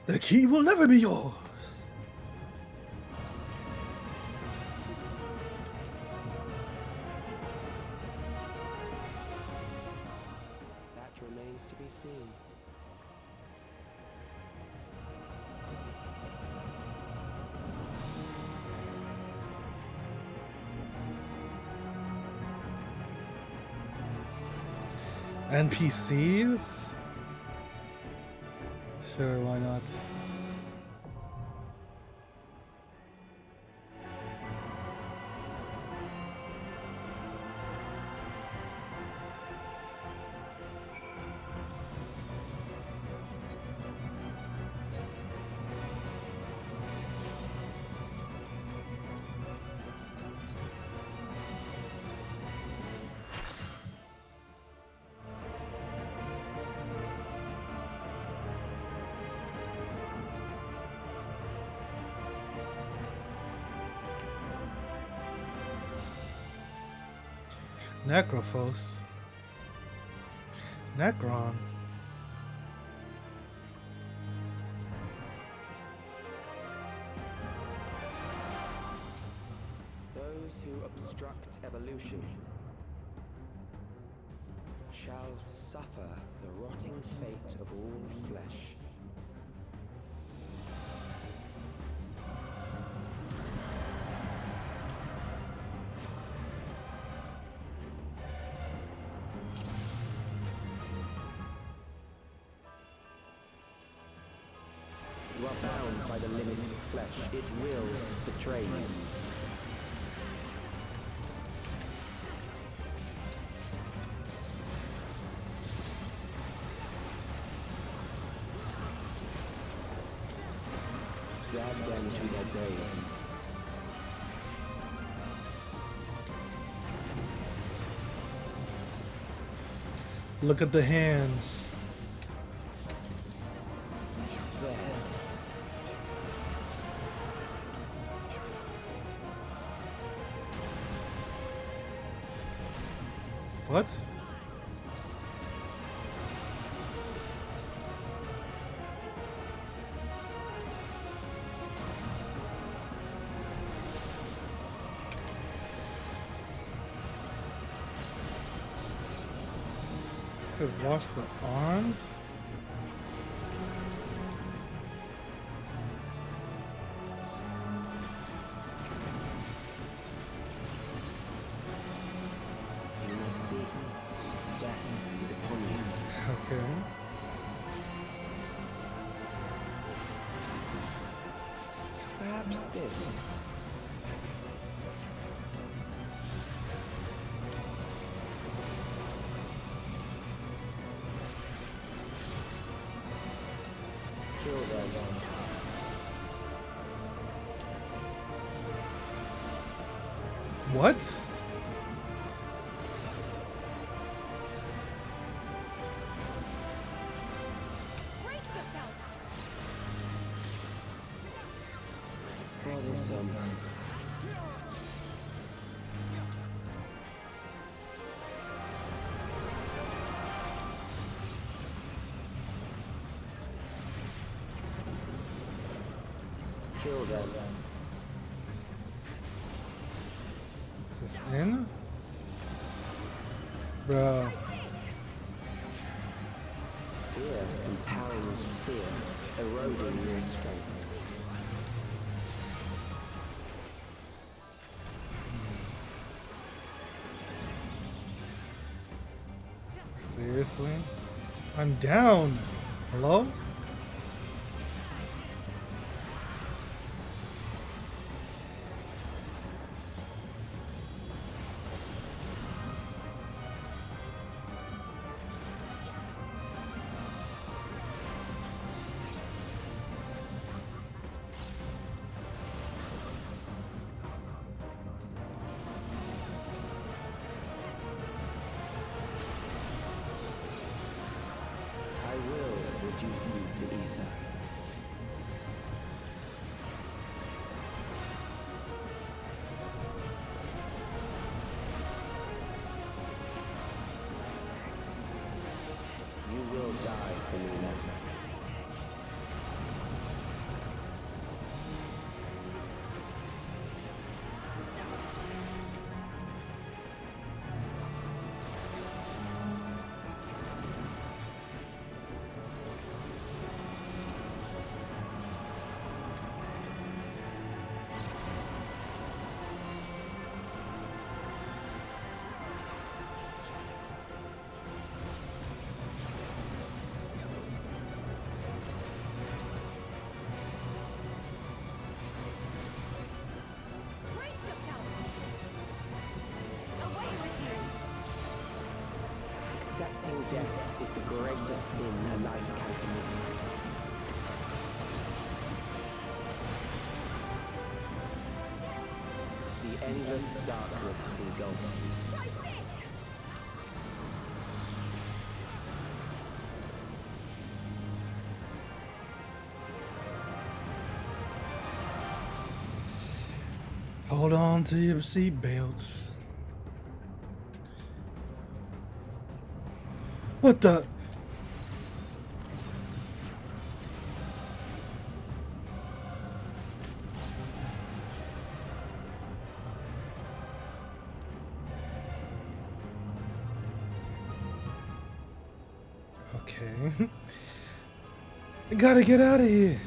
The key will never be yours. That remains to be seen. NPCs? Sure, why not? Necrophos. Necron. Those who obstruct evolution shall suffer the rotting fate of all flesh. You are bound by the limits of flesh. It will betray you. Drag them to their graves. Look at the hands. What? So wash the arms? Death is upon you. Okay. Perhaps this. Kill them. What? Brace yourself! Bothersome. Kill them. Is this in? Bro. Fear compounds fear, eroding your strength. Seriously? I'm down. Hello? I will reduce you to ether. You will die for me now. Brace yourself! Away with you! Accepting death is the greatest sin a life can commit. The endless darkness engulfs you. Try this! Hold on to your seat belts. What the? Okay. I gotta get out of here.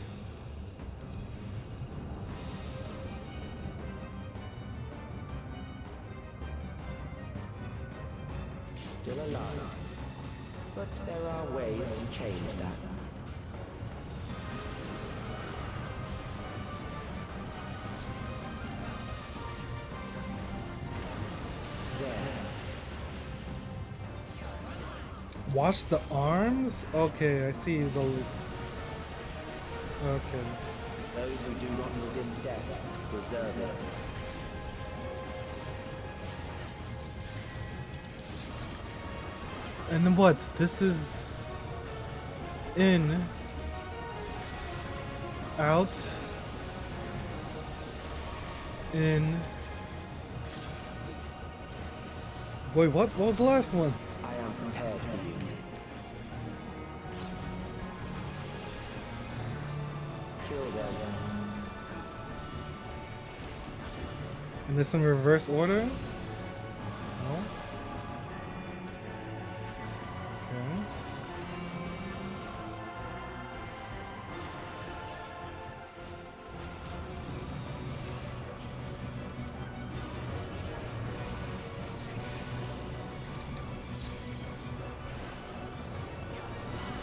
Still alive. But there are ways to change that. There. Watch the arms? Okay, I see the... Okay. Those who do not resist death deserve it. And then what? This is... in... out... in... Wait, what? What was the last one? I am prepared for you. Kill them. And this in reverse order? No? Okay.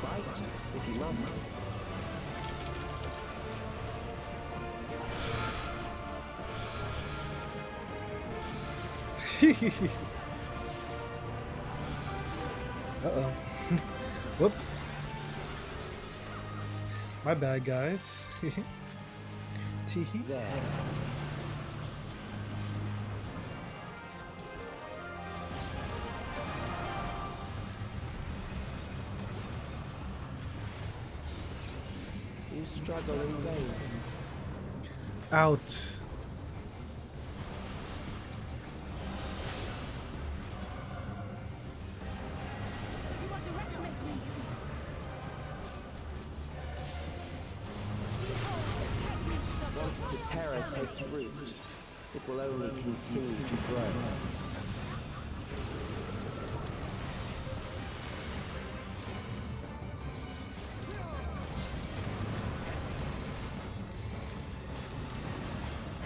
Fight if you must. Uh-oh. Whoops. My bad, guys. Teehee. There. You struggle in vain. Out. Once the terror takes root, it will only continue to grow.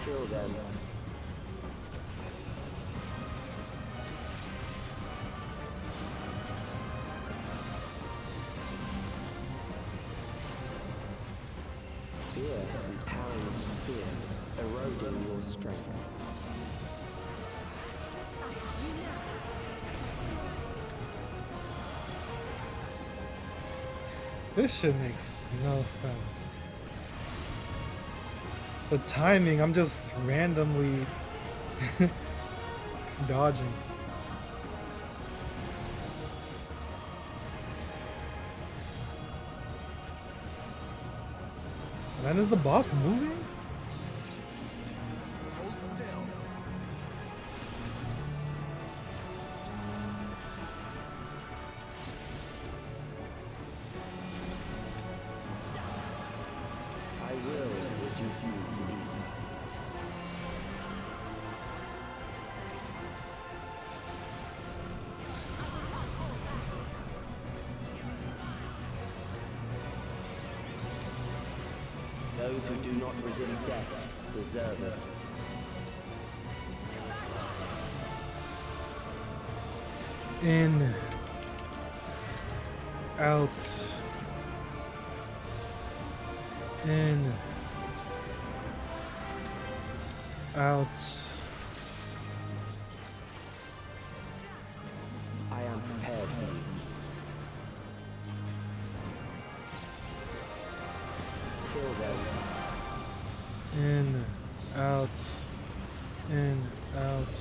Kill them. pounds fear, eroding your strength. This shit makes no sense. The timing, I'm just randomly dodging. Man, is the boss moving? Hold still. I will reduce you to ether. Those who do not resist death deserve it. In, out, in, out. I am prepared for you. Kill them. In, out, in, out.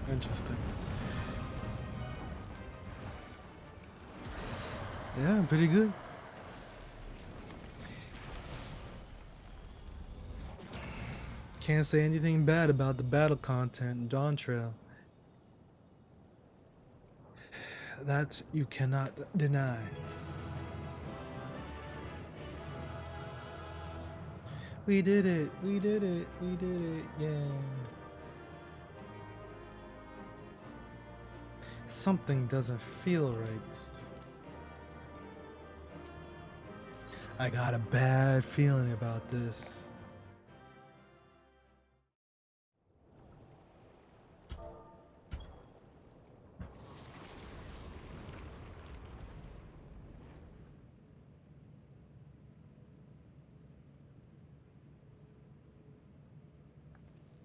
Interesting. Yeah, pretty good. Can't say anything bad about the battle content in Dawn Trail. That you cannot deny. We did it, we did it, we did it, yeah. Something doesn't feel right. I got a bad feeling about this.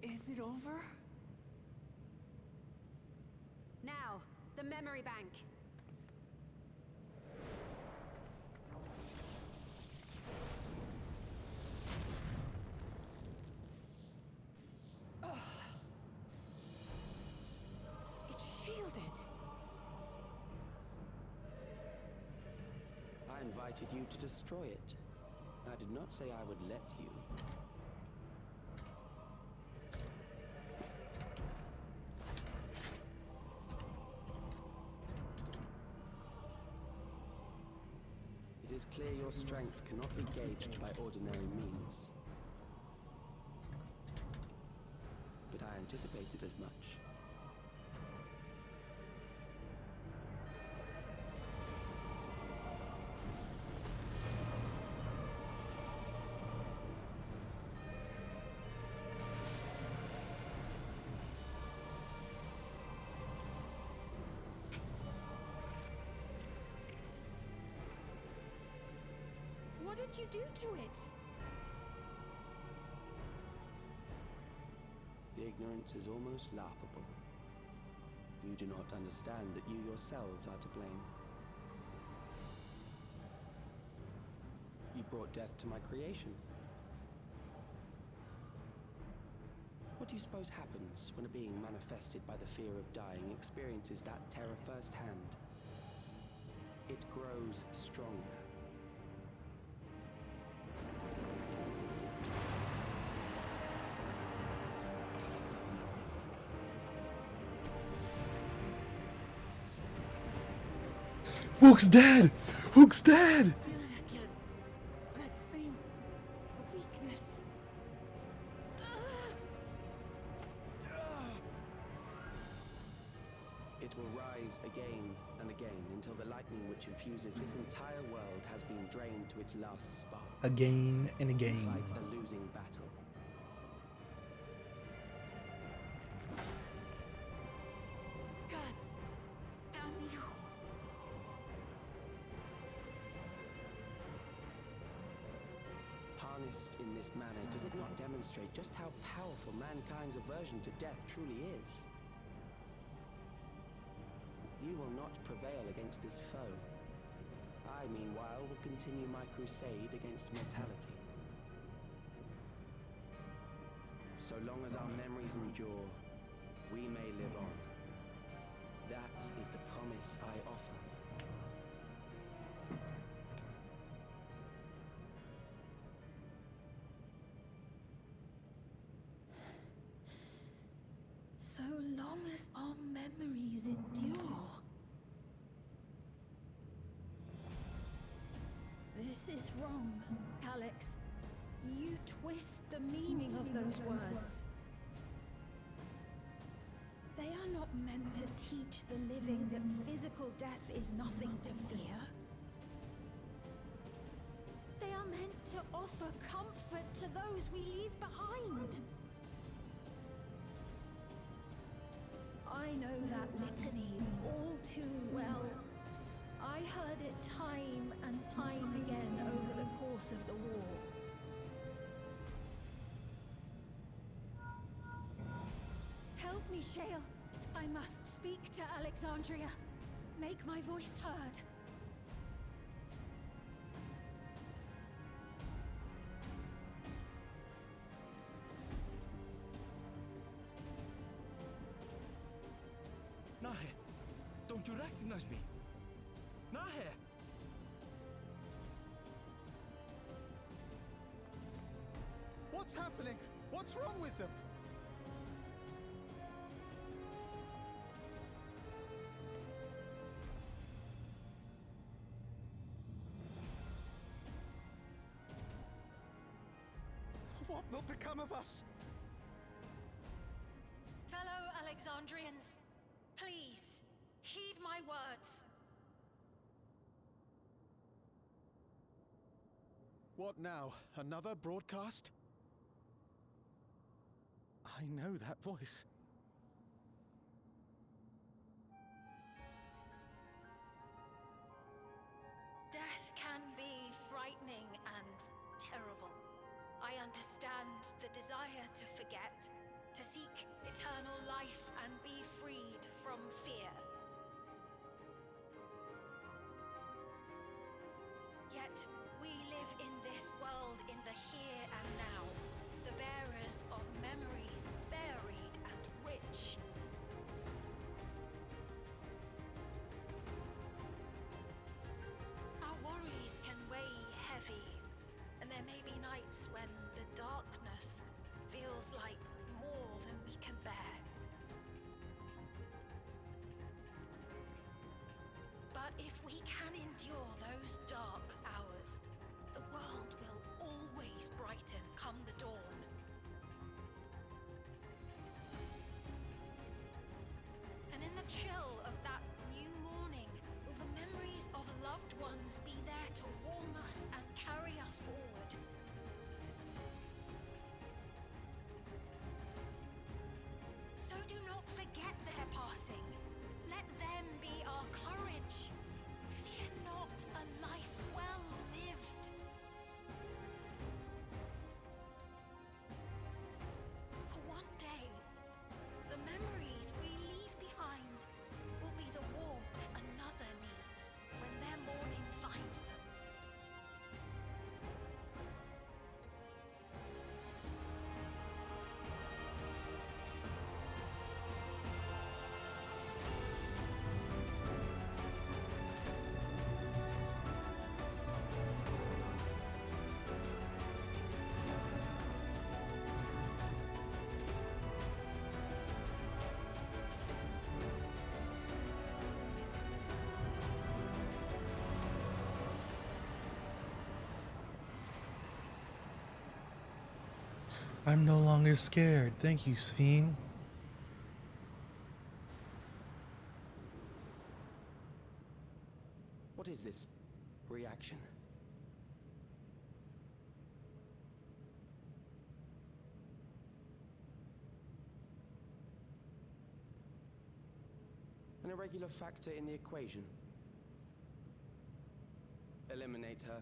Is it over? Now, the memory bank. It's shielded. I invited you to destroy it. I did not say I would let you. It is clear your strength cannot be gauged by ordinary means. But I anticipated as much. What did you do to it? The ignorance is almost laughable. You do not understand that you yourselves are to blame. You brought death to my creation. What do you suppose happens when a being manifested by the fear of dying experiences that terror firsthand? It grows stronger. Hook's dead! Hook's dead! Feeling again. That same weakness. It will rise again and again until the lightning which infuses this entire world has been drained to its last spark. Again and again. Fight a losing battle. God damn you. Harnessed in this manner, does it not demonstrate just how powerful mankind's aversion to death truly is? You will not prevail against this foe. I, meanwhile, will continue my crusade against mortality. So long as our memories endure, we may live on. That is the promise I offer. So long as our memories endure. This is wrong, Alex. You twist the meaning of those words. They are not meant to teach the living that physical death is nothing to fear. They are meant to offer comfort to those we leave behind. I know that litany all too well. I heard it time and time again over the course of the war. Help me, Shale. I must speak to Alexandria. Make my voice heard. Nahe, don't you recognize me? Nahe! What's happening? What's wrong with them? What will become of us? Fellow Alexandrians, please, heed my words. What now? Another broadcast? I know that voice. Death can be frightening and terrible. I understand the desire to forget, to seek eternal life and be freed from fear. Yet, we live in this world in the here and now, the bearers of memories varied and rich. Our worries can weigh heavy, and there may be nights when the darkness feels like more than we can bear. But if we can endure those dark hours, the world will always brighten come the dawn. And in the chill of that new morning, will the memories of loved ones be there to warm us and carry us forward? I'm no longer scared. Thank you, Sphene. What is this reaction? An irregular factor in the equation. Eliminate her.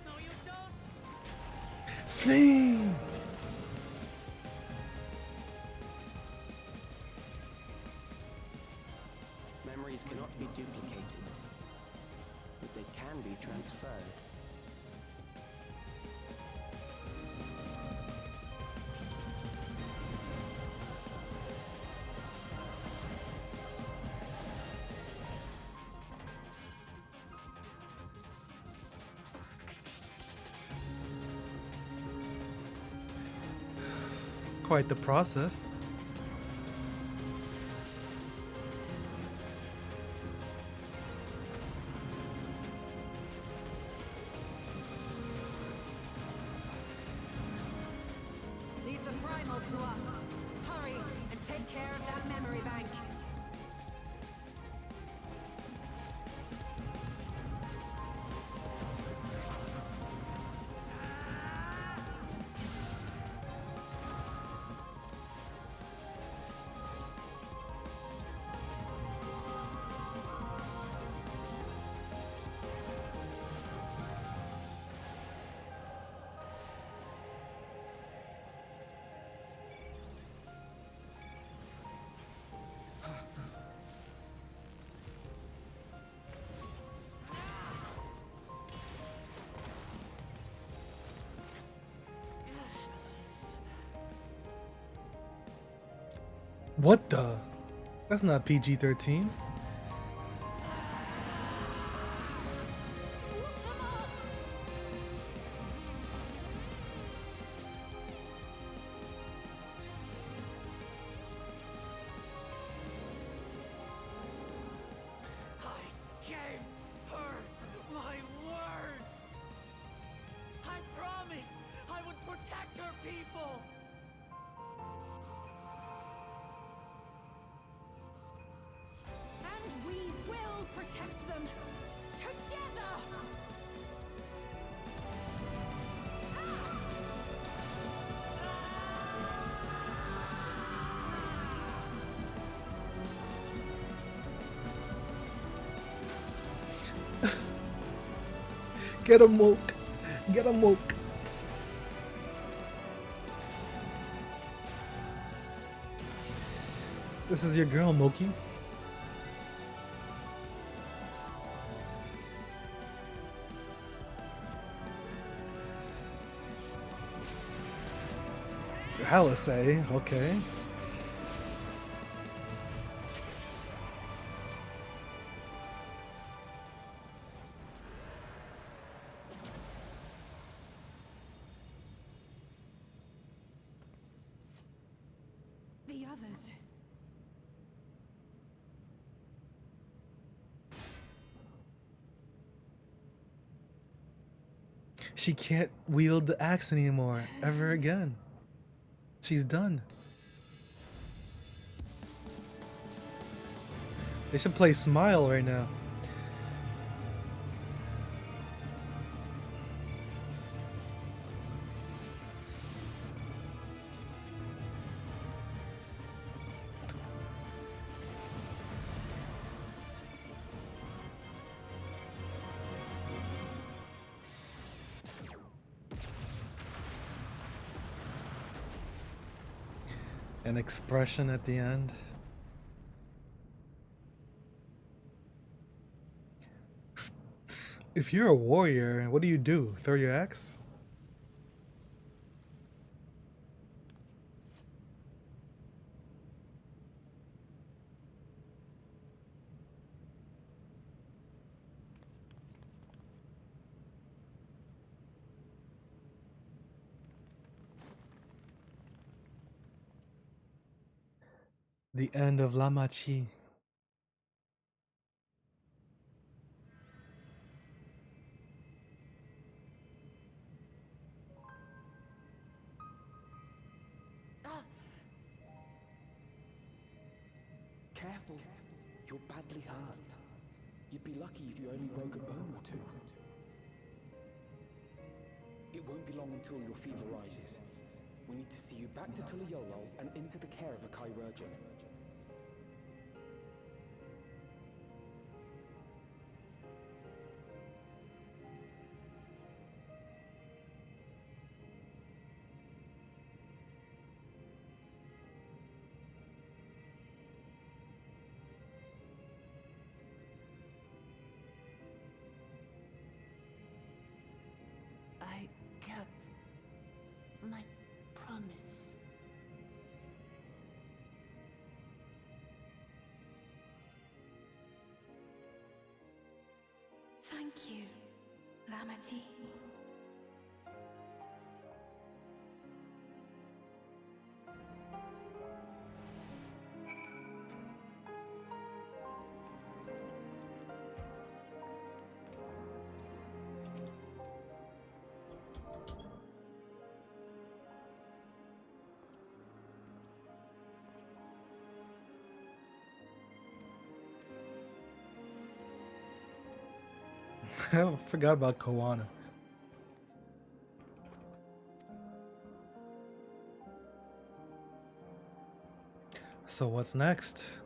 No, you don't! Sphene! Memories cannot be duplicated, but they can be transferred. It's quite the process. Leave the primal to us. Hurry and take care of that memory bank. What the? That's not PG-13. I gave her my word! I promised I would protect her people! And we will protect them together! Get him, Moke. Get him, Moke. This is your girl, Moki. Alisay, okay. The others. She can't wield the axe anymore, ever again. She's done. They should play Smile right now. An expression at the end. If you're a warrior, what do? Throw your axe? The end of Lamachi. Careful. You're badly hurt. You'd be lucky if you only broke a bone or two. It won't be long until your fever rises. We need to see you back to Tulayolo and into the care of a chirurgeon. I kept my promise. Thank you, Lamati. I forgot about Koana. So what's next?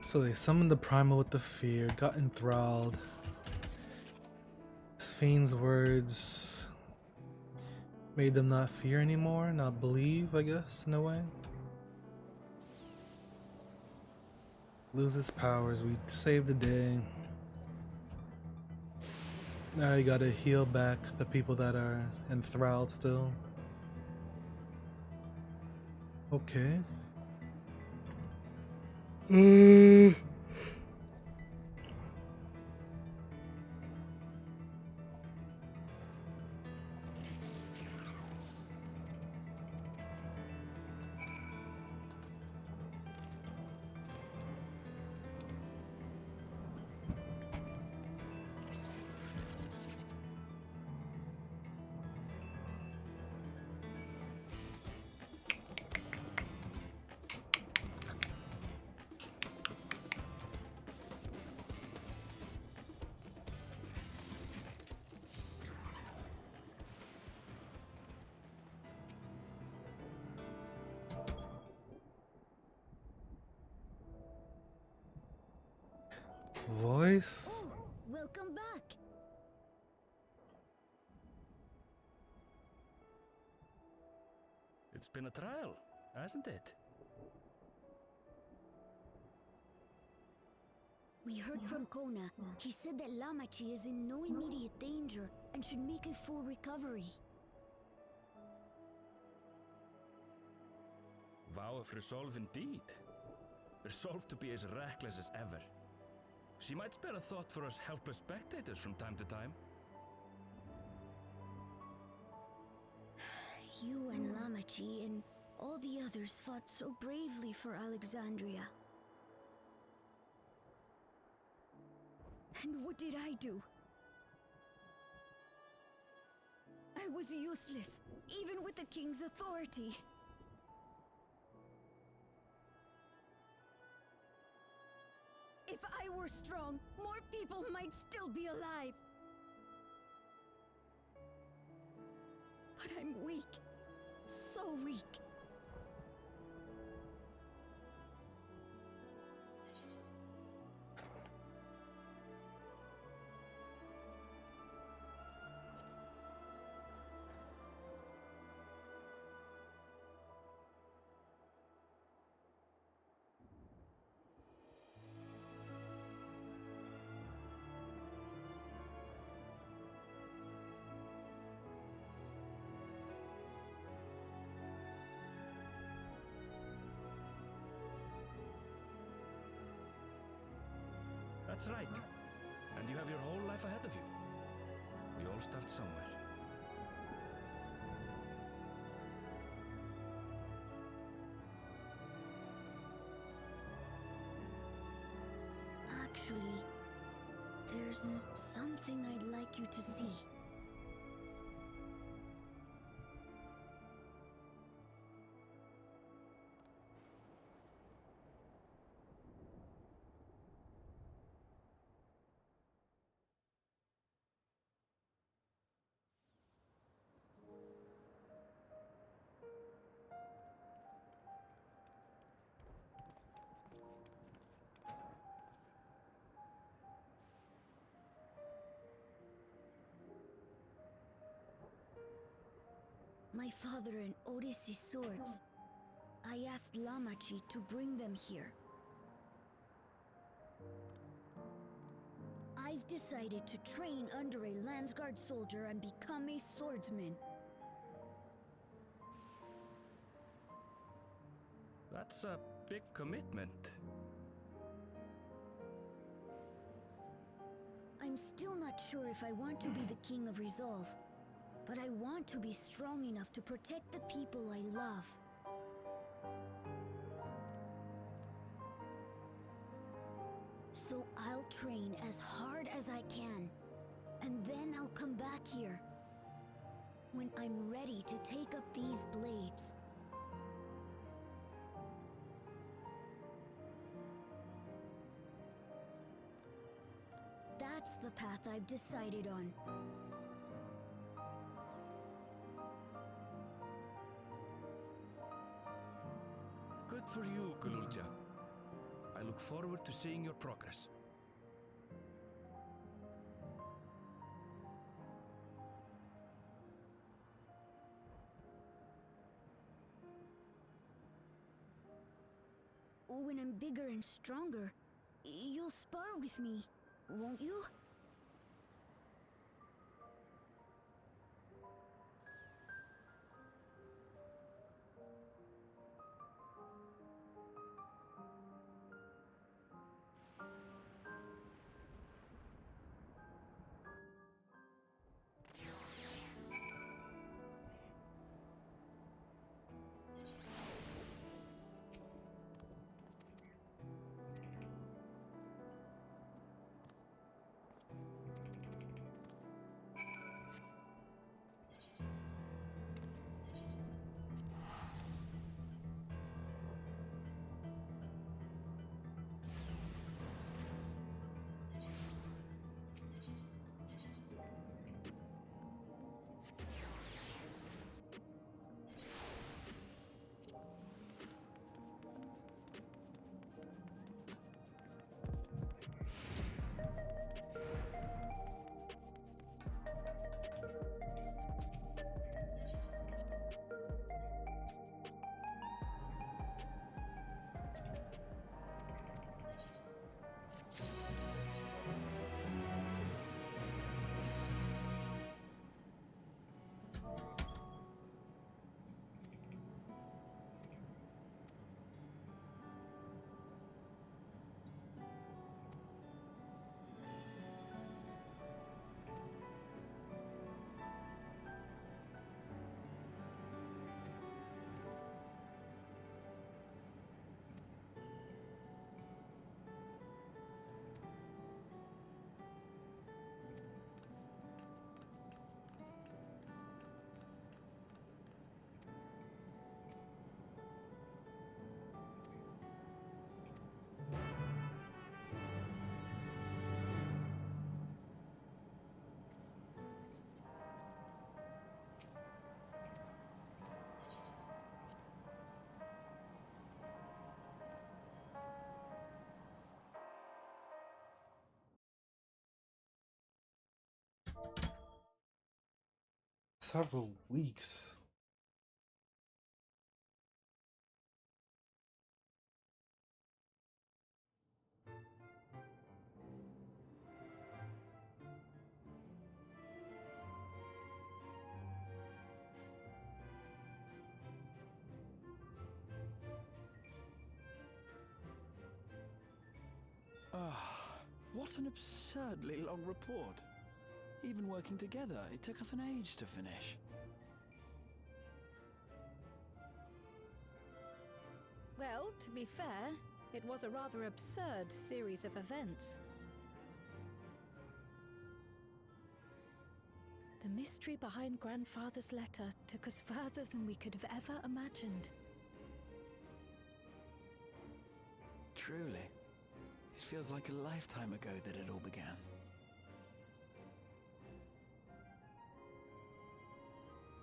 So they summoned the primal with the fear, got enthralled. Fiend's words made them not fear anymore, not believe, I guess, in a way. Loses powers, we saved the day. Now you gotta heal back the people that are enthralled still. Okay. guys. Welcome back. It's been a trial, hasn't it? We heard from Kona. He said that Lamachi is in no immediate danger and should make a full recovery. Vow of resolve indeed. Resolved to be as reckless as ever. She might spare a thought for us helpless spectators from time to time. You and Lamachi and all the others fought so bravely for Alexandria. And what did I do? I was useless, even with the king's authority. If I were strong, more people might still be alive. But I'm weak. So weak. That's right. And you have your whole life ahead of you. We all start somewhere. Actually, there's something I'd like you to see. My father and Odyssey's swords. I asked Lamachi to bring them here. I've decided to train under a Landsguard soldier and become a swordsman. That's a big commitment. I'm still not sure if I want to be the King of Resolve, but I want to be strong enough to protect the people I love. So I'll train as hard as I can, and then I'll come back here when I'm ready to take up these blades. That's the path I've decided on. Good for you, Kululja. I look forward to seeing your progress. When I'm bigger and stronger, you'll spar with me, won't you? several weeks. Ah, what an absurdly long report. Even working together, it took us an age to finish. Well, to be fair, it was a rather absurd series of events. The mystery behind Grandfather's letter took us further than we could have ever imagined. Truly. It feels like a lifetime ago that it all began.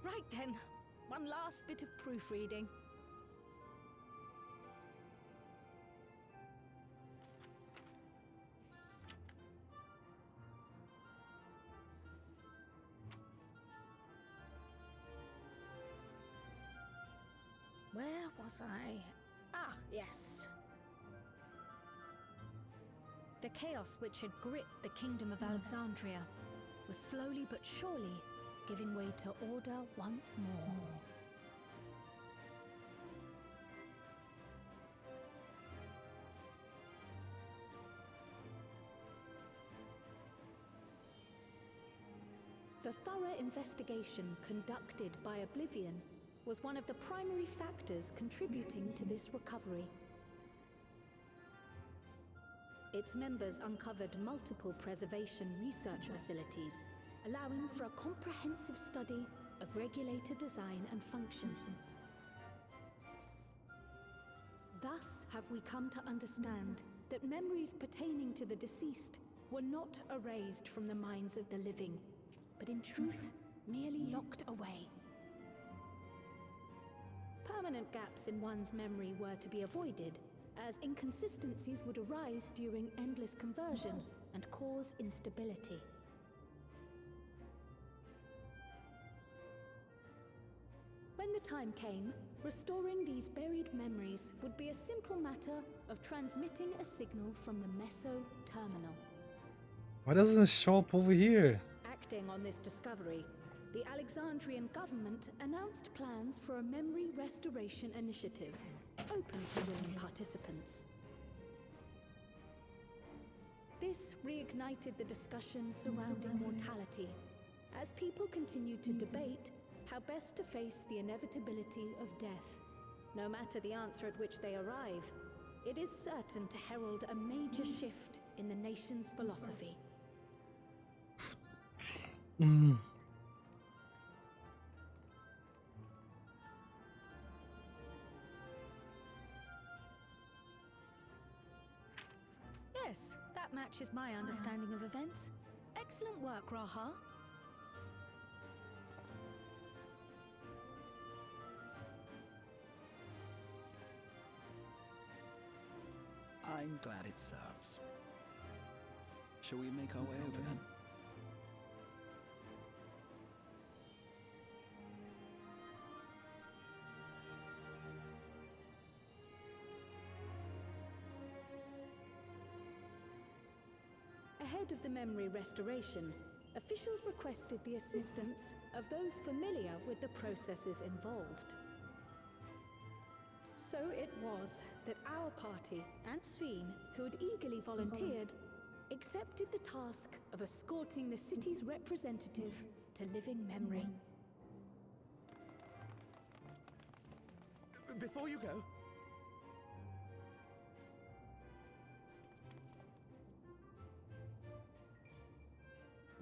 Right then, one last bit of proofreading. Where was I? Ah, yes. The chaos which had gripped the Kingdom of Alexandria was slowly but surely giving way to order once more. The thorough investigation conducted by Oblivion was one of the primary factors contributing to this recovery. Its members uncovered multiple preservation research facilities, allowing for a comprehensive study of regulator design and function. Thus have we come to understand that memories pertaining to the deceased were not erased from the minds of the living, but in truth, merely locked away. Permanent gaps in one's memory were to be avoided, as inconsistencies would arise during endless conversion and cause instability. When the time came, restoring these buried memories would be a simple matter of transmitting a signal from the Meso terminal. Why doesn't it show up over here? Acting on this discovery, the Alexandrian government announced plans for a memory restoration initiative, open to willing participants. This reignited the discussion surrounding mortality, as people continued to debate how best to face the inevitability of death. No matter the answer at which they arrive, it is certain to herald a major shift in the nation's philosophy. Yes, that matches my understanding of events. Excellent work, Raha. I'm glad it serves. Shall we make our way over then? Ahead of the memory restoration, officials requested the assistance of those familiar with the processes involved. So it was that our party and Sveen, who had eagerly volunteered, accepted the task of escorting the city's representative to living memory. Before you go,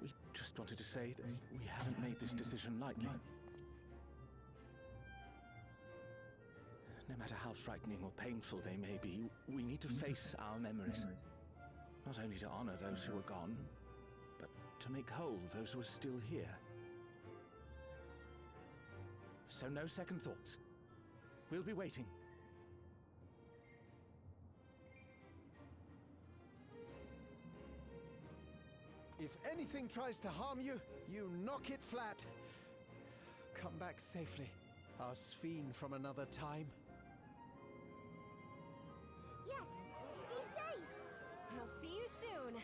we just wanted to say that we haven't made this decision lightly. No matter how frightening or painful they may be, we need to face our memories. Not only to honor those who are gone, but to make whole those who are still here. So no second thoughts. We'll be waiting. If anything tries to harm you, you knock it flat. come back safely, our Sphene from another time? Yes! Be safe! I'll see you soon.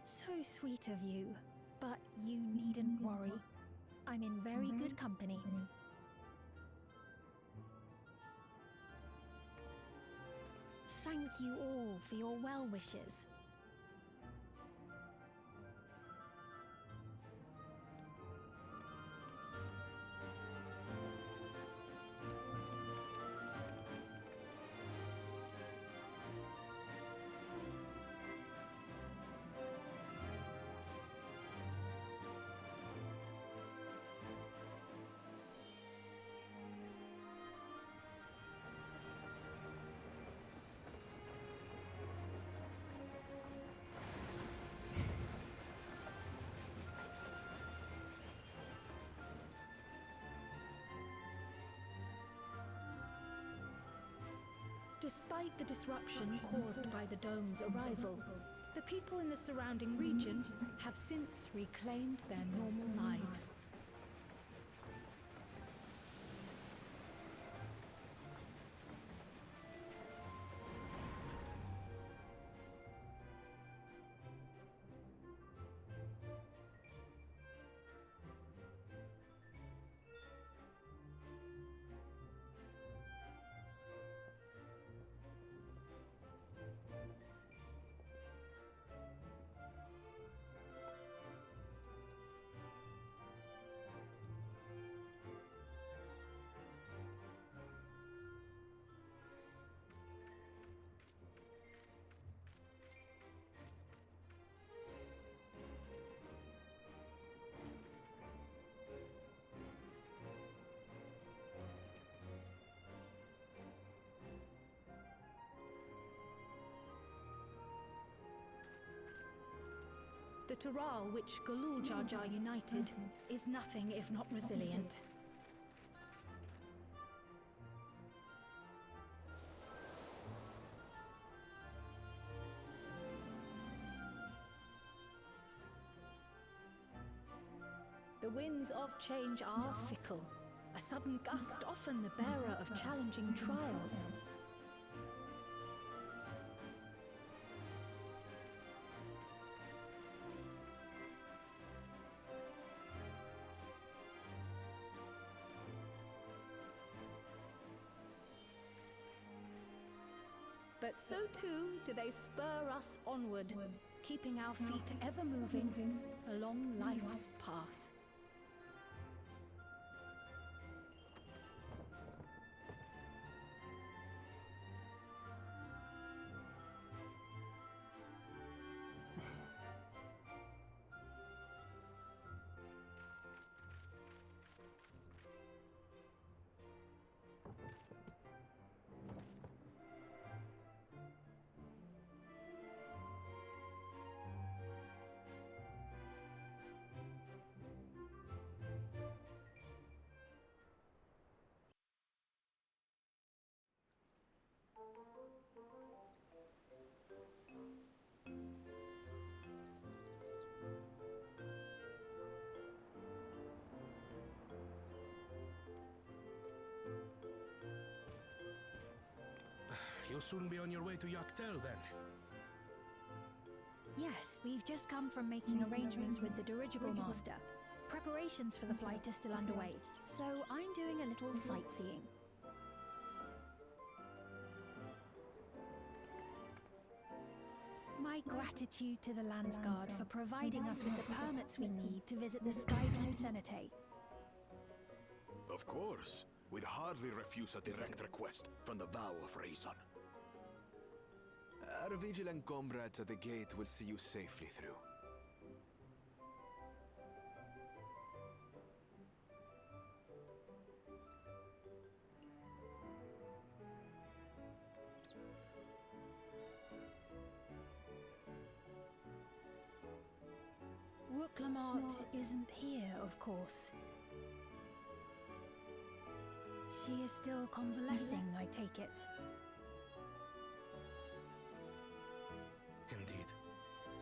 So sweet of you, but you needn't worry. I'm in very good company. Thank you all for your well wishes. Despite the disruption caused by the dome's arrival, the people in the surrounding region have since reclaimed their normal lives. The Tural which Galul Jar Jar united is nothing if not resilient. The winds of change are fickle. A sudden gust often the bearer of challenging trials. But so too do they spur us onward, keeping our feet ever moving along life's path. You'll soon be on your way to Yaktel, then. Yes, we've just come from making arrangements with the dirigible master. Preparations for the flight are still underway, so I'm doing a little sightseeing. My gratitude to the Landsguard for providing us with the permits we need to visit the Skydeep Cenotaph. Of course. We'd hardly refuse a direct request from the Vow of Reason. Our vigilant comrades at the gate will see you safely through. Wooklamart isn't here, of course. She is still convalescing, I take it. Indeed.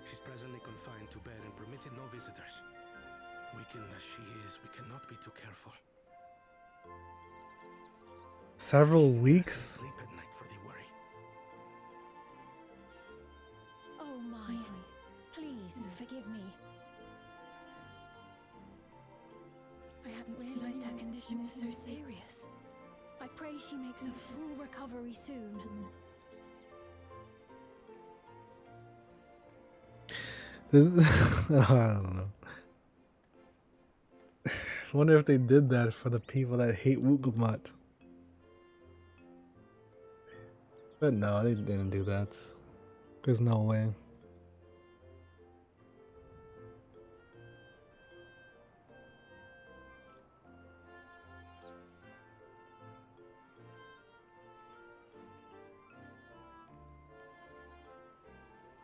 She's presently confined to bed and permitted no visitors. Weakened as she is, we cannot be too careful. Several weeks? Sleep at night for the worry. Oh my. Please forgive me. I hadn't realized her condition was so serious. I pray she makes a full recovery soon. I don't know. I wonder if they did that for the people that hate Wugelmat. But no, they didn't do that. There's no way.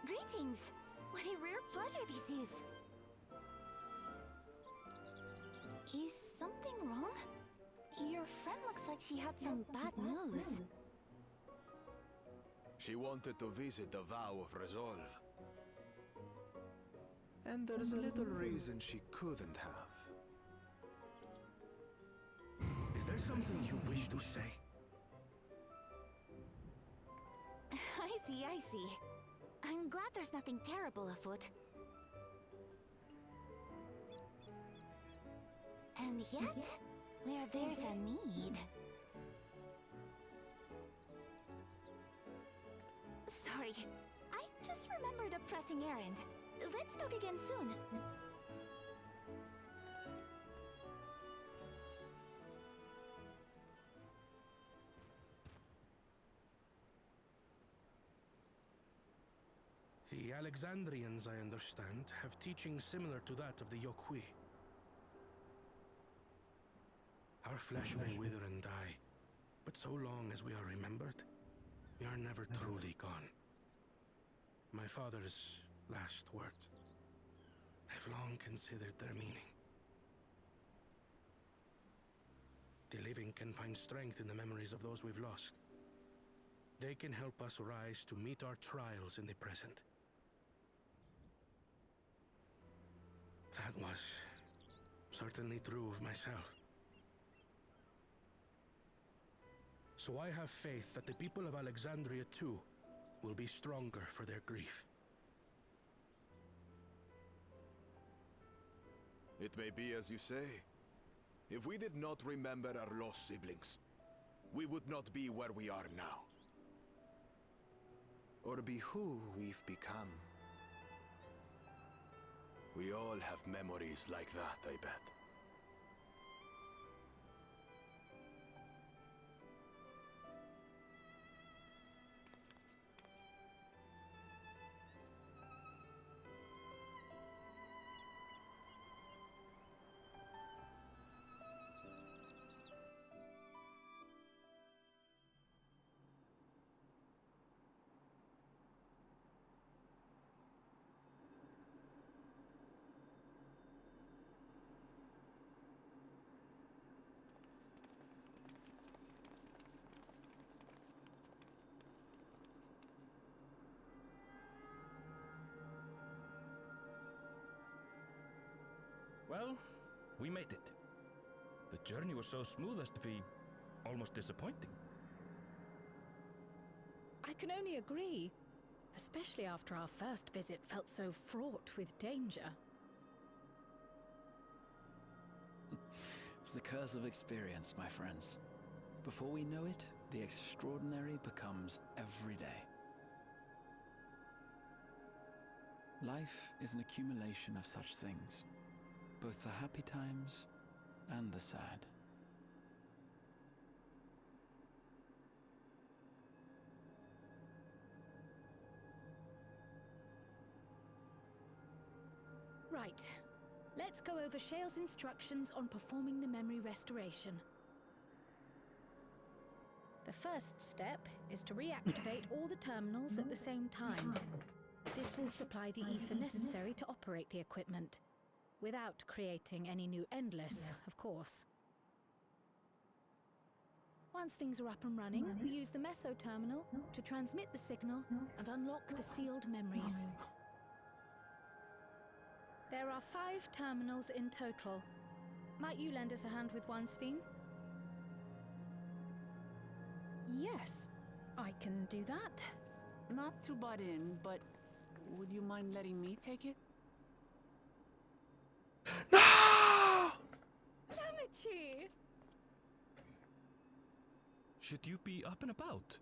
Greetings! What a rare pleasure this is! Is something wrong? Your friend looks like she had some bad news. She wanted to visit the Vow of Resolve. And there's a little reason she couldn't have. Is there something you wish to say? I see. I'm glad there's nothing terrible afoot. And yet, where there's a need... Sorry, I just remembered a pressing errand. Let's talk again soon. The Alexandrians, I understand, have teachings similar to that of the Yokui. Our flesh may wither and die, but so long as we are remembered, we are never truly gone. My father's last words, I've long considered their meaning. The living can find strength in the memories of those we've lost. They can help us rise to meet our trials in the present. That was certainly true of myself. So I have faith that the people of Alexandria too will be stronger for their grief. It may be as you say. If we did not remember our lost siblings, we would not be where we are now. Or be who we've become. We all have memories like that, I bet. Well, we made it. The journey was so smooth as to be almost disappointing. I can only agree, especially after our first visit felt so fraught with danger. It's the curse of experience, my friends. Before we know it, the extraordinary becomes every day. Life is an accumulation of such things, both the happy times and the sad. Right. Let's go over Shale's instructions on performing the memory restoration. The first step is to reactivate all the terminals at the same time. This will supply the ether necessary to operate the equipment, without creating any new endless, of course. Once things are up and running, we use the meso terminal to transmit the signal and unlock the sealed memories. There are 5 terminals in total. Might you lend us a hand with one, Sveen? Yes, I can do that. Not to butt in, but would you mind letting me take it? Damachi! Should you be up and about?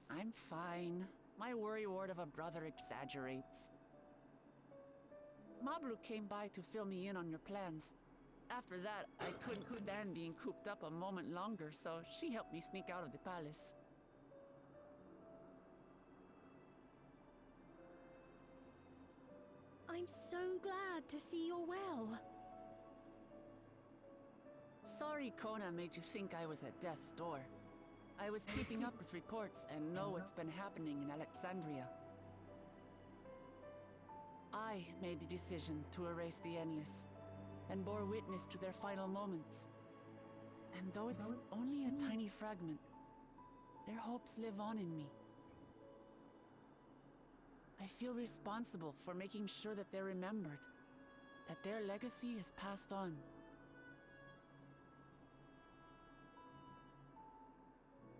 I'm fine. My worrywart of a brother exaggerates. Mablu came by to fill me in on your plans. After that, I couldn't stand being cooped up a moment longer, so she helped me sneak out of the palace. I'm so glad to see you're well. Sorry Kona made you think I was at death's door. I was keeping up with reports and know what's been happening in Alexandria. I made the decision to erase the Endless, and bore witness to their final moments. And though it's only a tiny fragment, their hopes live on in me. I feel responsible for making sure that they're remembered, that their legacy is passed on.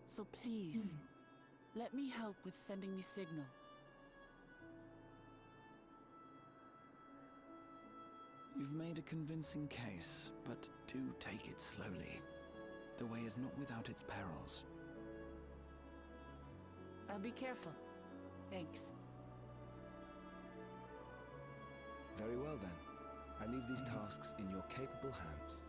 So please, let me help with sending the signal. You've made a convincing case, but do take it slowly. The way is not without its perils. I'll be careful. Thanks. Very well then. I leave these tasks in your capable hands.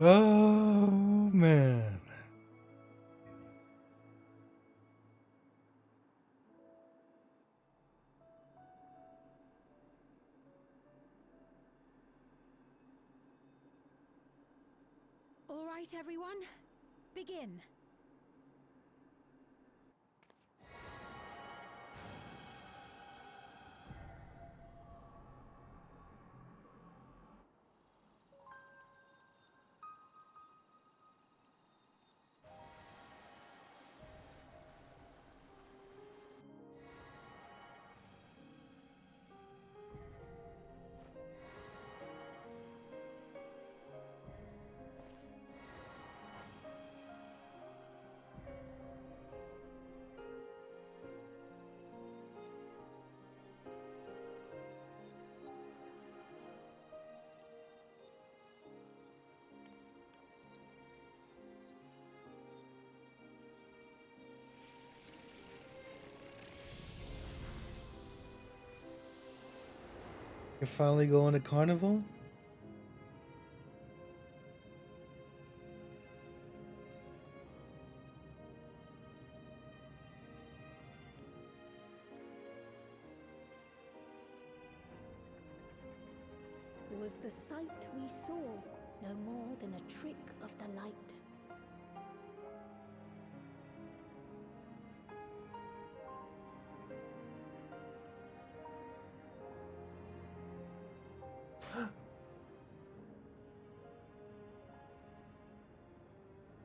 Oh man. All right, everyone, begin. You're finally going to carnival? Was the sight we saw no more than a trick of the light?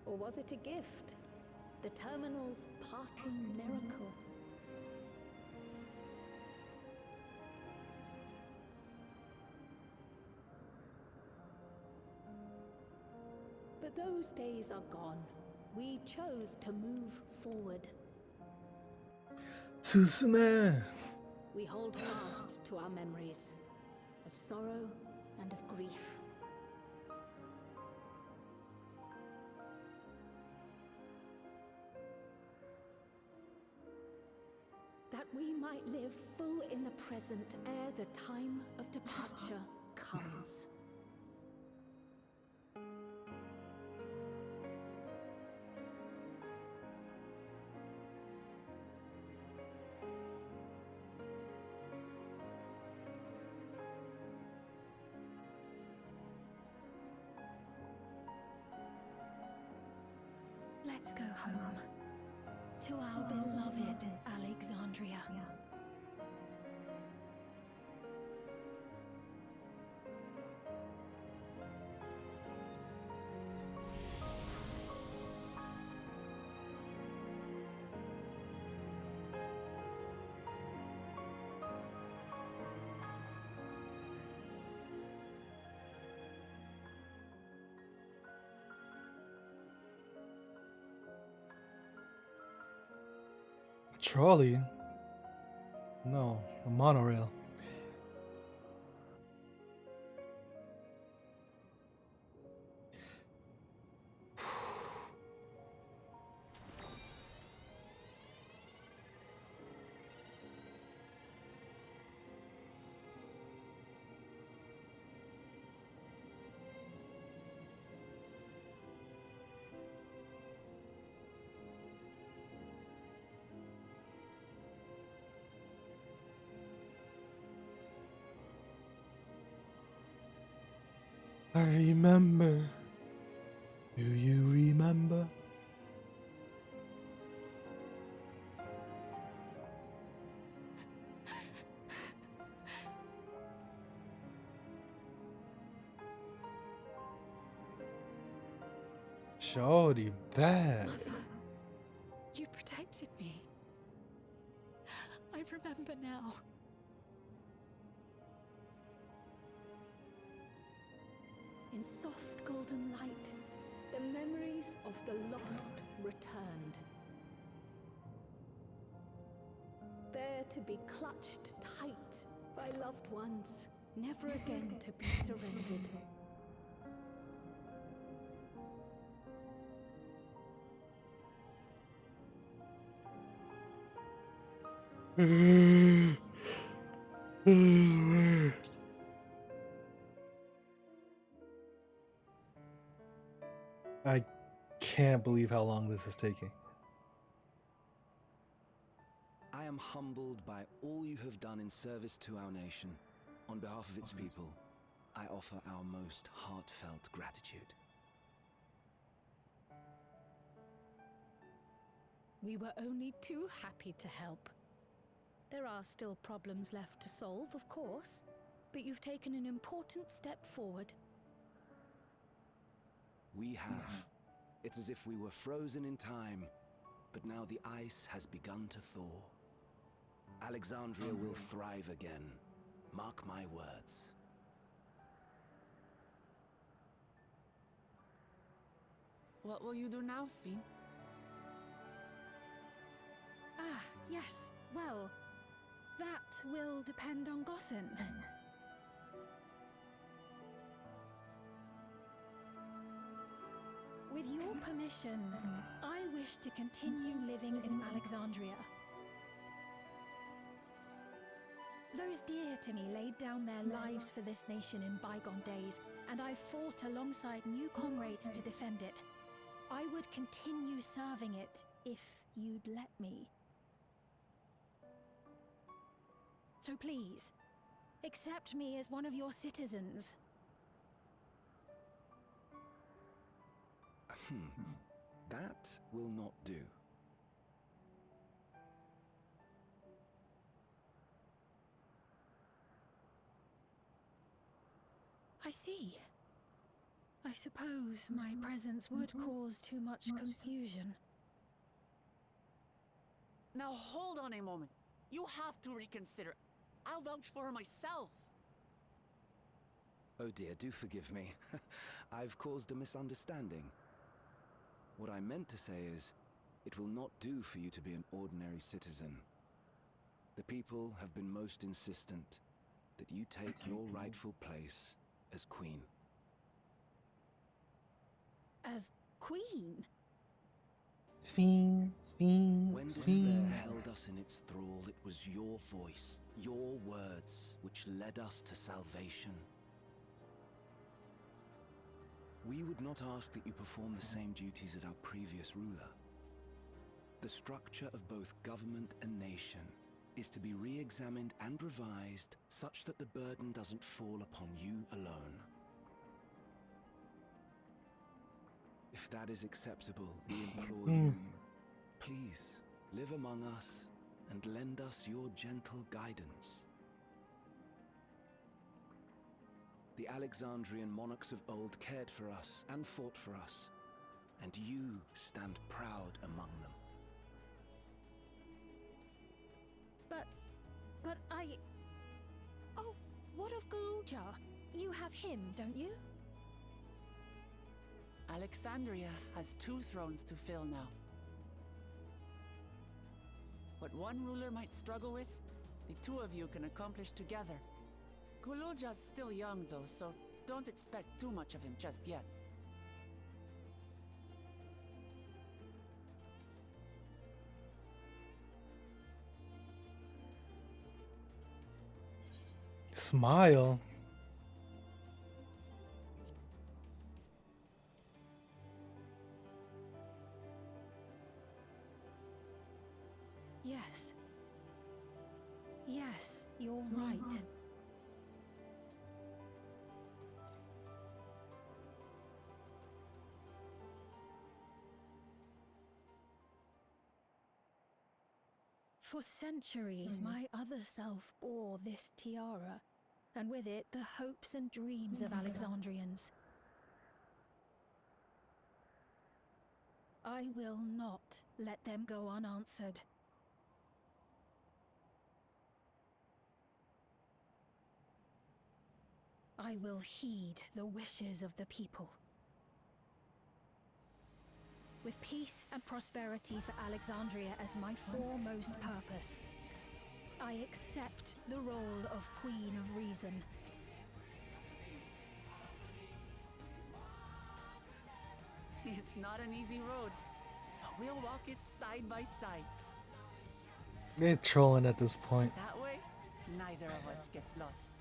Or was it a gift? The terminal's parting miracle? But those days are gone. We chose to move forward. Susume! We hold fast to our memories of sorrow and of grief. That that we might live full in the present ere the time of departure comes. Let's go home. To our beloved Alexandria. Trolley? No, a monorail. I remember. Do you remember? Shorty bad. Mother, you protected me. I remember now. In soft golden light, the memories of the lost returned. There to be clutched tight by loved ones, never again to be surrendered. I can't believe how long this is taking. I am humbled by all you have done in service to our nation. On behalf of its people, I offer our most heartfelt gratitude. We were only too happy to help. There are still problems left to solve, of course, but you've taken an important step forward. We have. It's as if we were frozen in time, but now the ice has begun to thaw. Alexandria will thrive again. Mark my words. What will you do now, Sven? Ah, yes. Well, that will depend on Gossin. With your permission, I wish to continue living in Alexandria. Those dear to me laid down their lives for this nation in bygone days, and I fought alongside new comrades to defend it. I would continue serving it if you'd let me. So please, accept me as one of your citizens. That will not do. I see. I suppose my presence would cause too much confusion. Now hold on a moment. You have to reconsider. I'll vouch for her myself. Oh dear, do forgive me. I've caused a misunderstanding. What I meant to say is, it will not do for you to be an ordinary citizen. The people have been most insistent that you take your rightful place as queen. As queen? When despair held us in its thrall, it was your voice, your words, which led us to salvation. We would not ask that you perform the same duties as our previous ruler. The structure of both government and nation is to be re-examined and revised such that the burden doesn't fall upon you alone. If that is acceptable, we implore you, please live among us and lend us your gentle guidance. The Alexandrian monarchs of old cared for us and fought for us, and you stand proud among them. But I... Oh, what of Galulja? You have him, don't you? Alexandria has 2 thrones to fill now. What one ruler might struggle with, the 2 of you can accomplish together. Galulja's still young though, so don't expect too much of him just yet. Smile. Yes. Yes, you're right. For centuries, my other self bore this tiara, and with it the hopes and dreams of Alexandrians. I will not let them go unanswered. I will heed the wishes of the people. With peace and prosperity for Alexandria as my foremost purpose, I accept the role of Queen of Reason. It's not an easy road, but we'll walk it side by side. They're trolling at this point. That way, neither of us gets lost.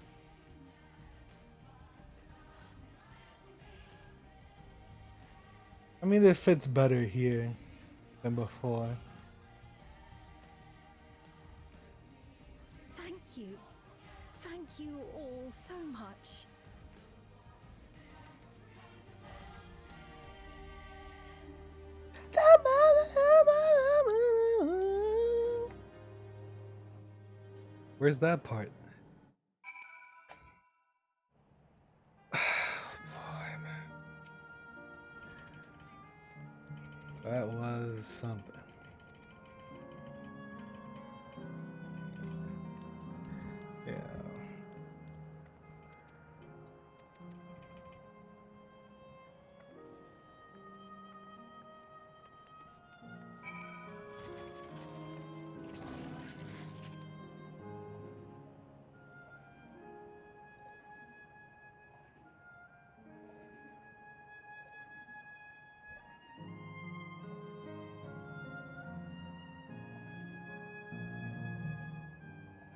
I mean, it fits better here than before. Thank you. Thank you all so much. Where's that part? That was something. Yeah.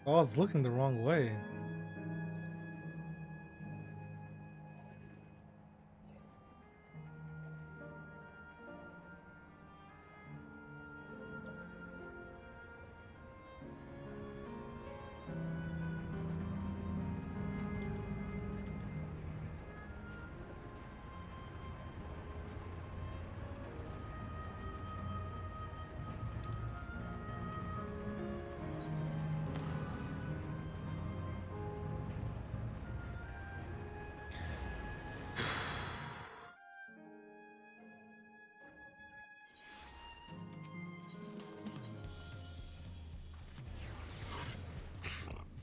Oh, I was looking the wrong way.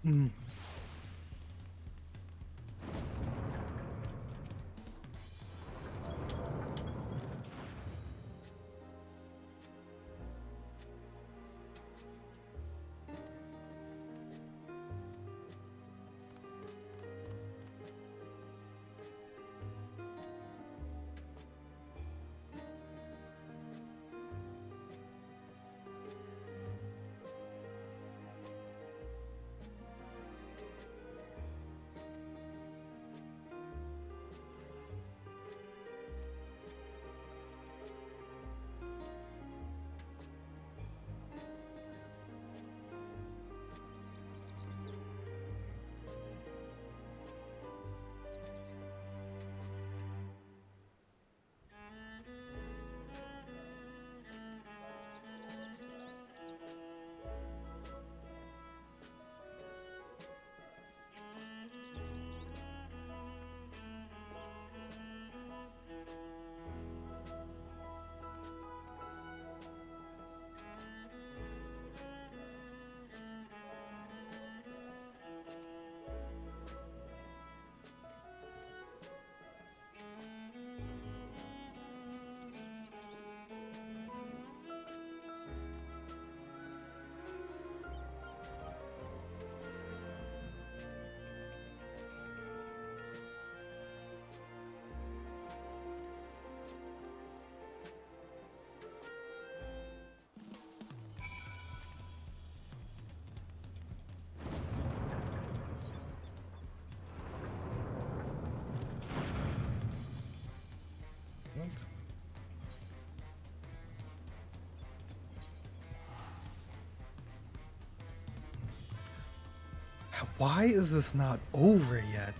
Mm. Why is this not over yet?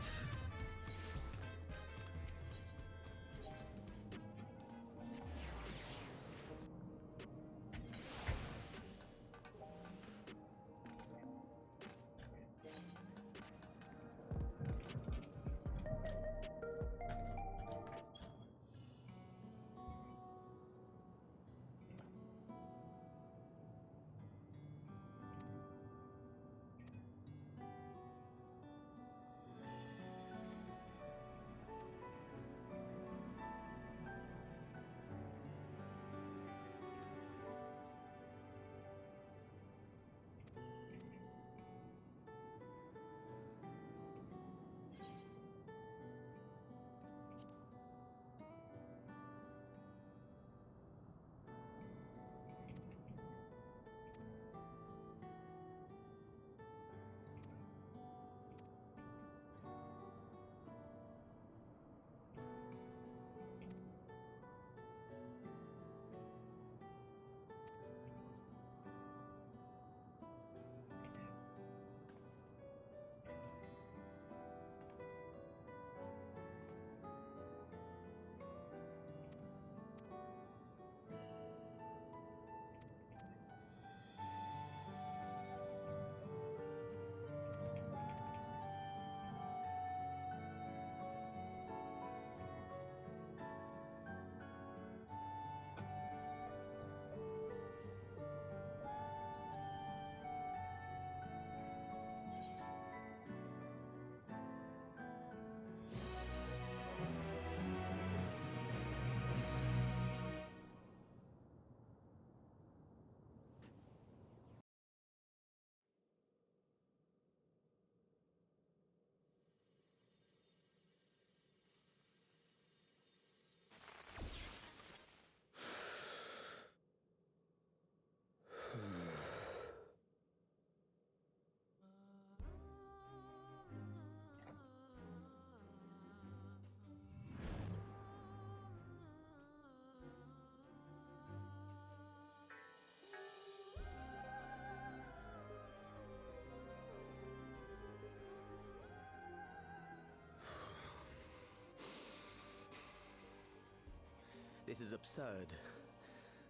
This is absurd.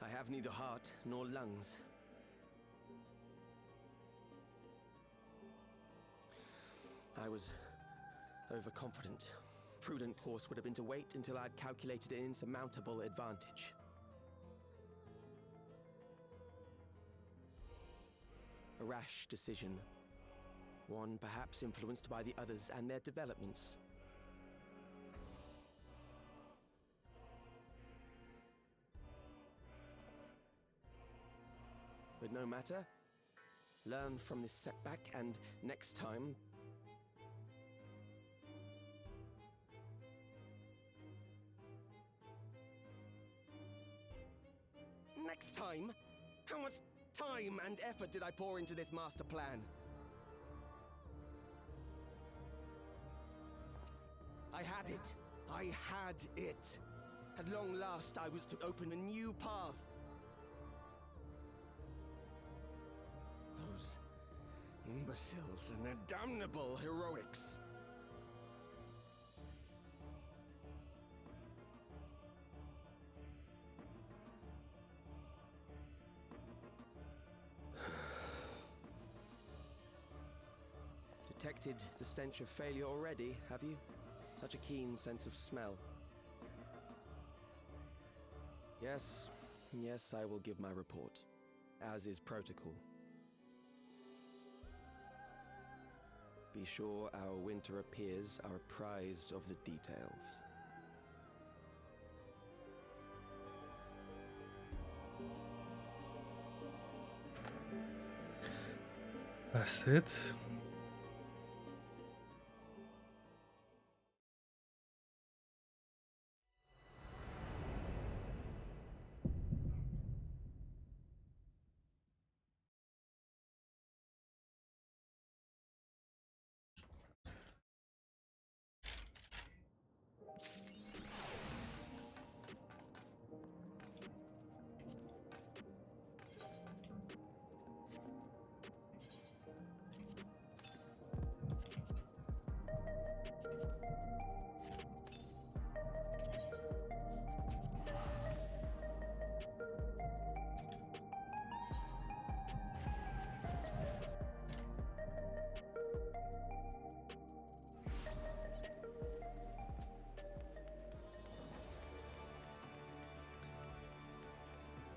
I have neither heart nor lungs. I was overconfident. Prudent course would have been to wait until I'd calculated an insurmountable advantage. A rash decision. One perhaps influenced by the others and their developments. But no matter. Learn from this setback, and next time... Next time? How much time and effort did I pour into this master plan? I had it. I had it. At long last, I was to open a new path. Those imbeciles and their damnable heroics. Detected the stench of failure already, have you? Such a keen sense of smell. Yes, I will give my report, as is protocol. Be sure our winter peers are apprised of the details. That's it.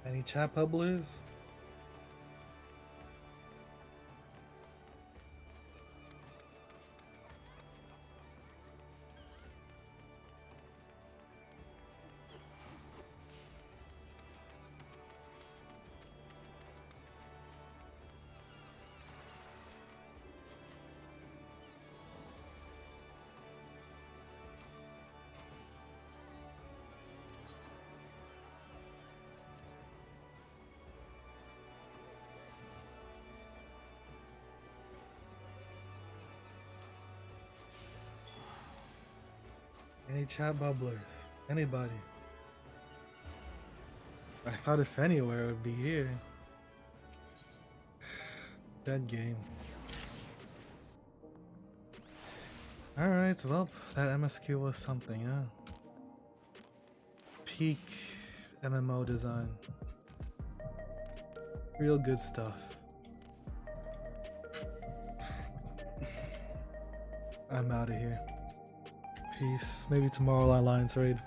Any chat bubblers? Any chat bubblers? Anybody? I thought if anywhere it would be here. Dead game. Alright, well, that MSQ was something, huh? Peak MMO design. Real good stuff. I'm out of here. Peace. Maybe tomorrow Alliance raid.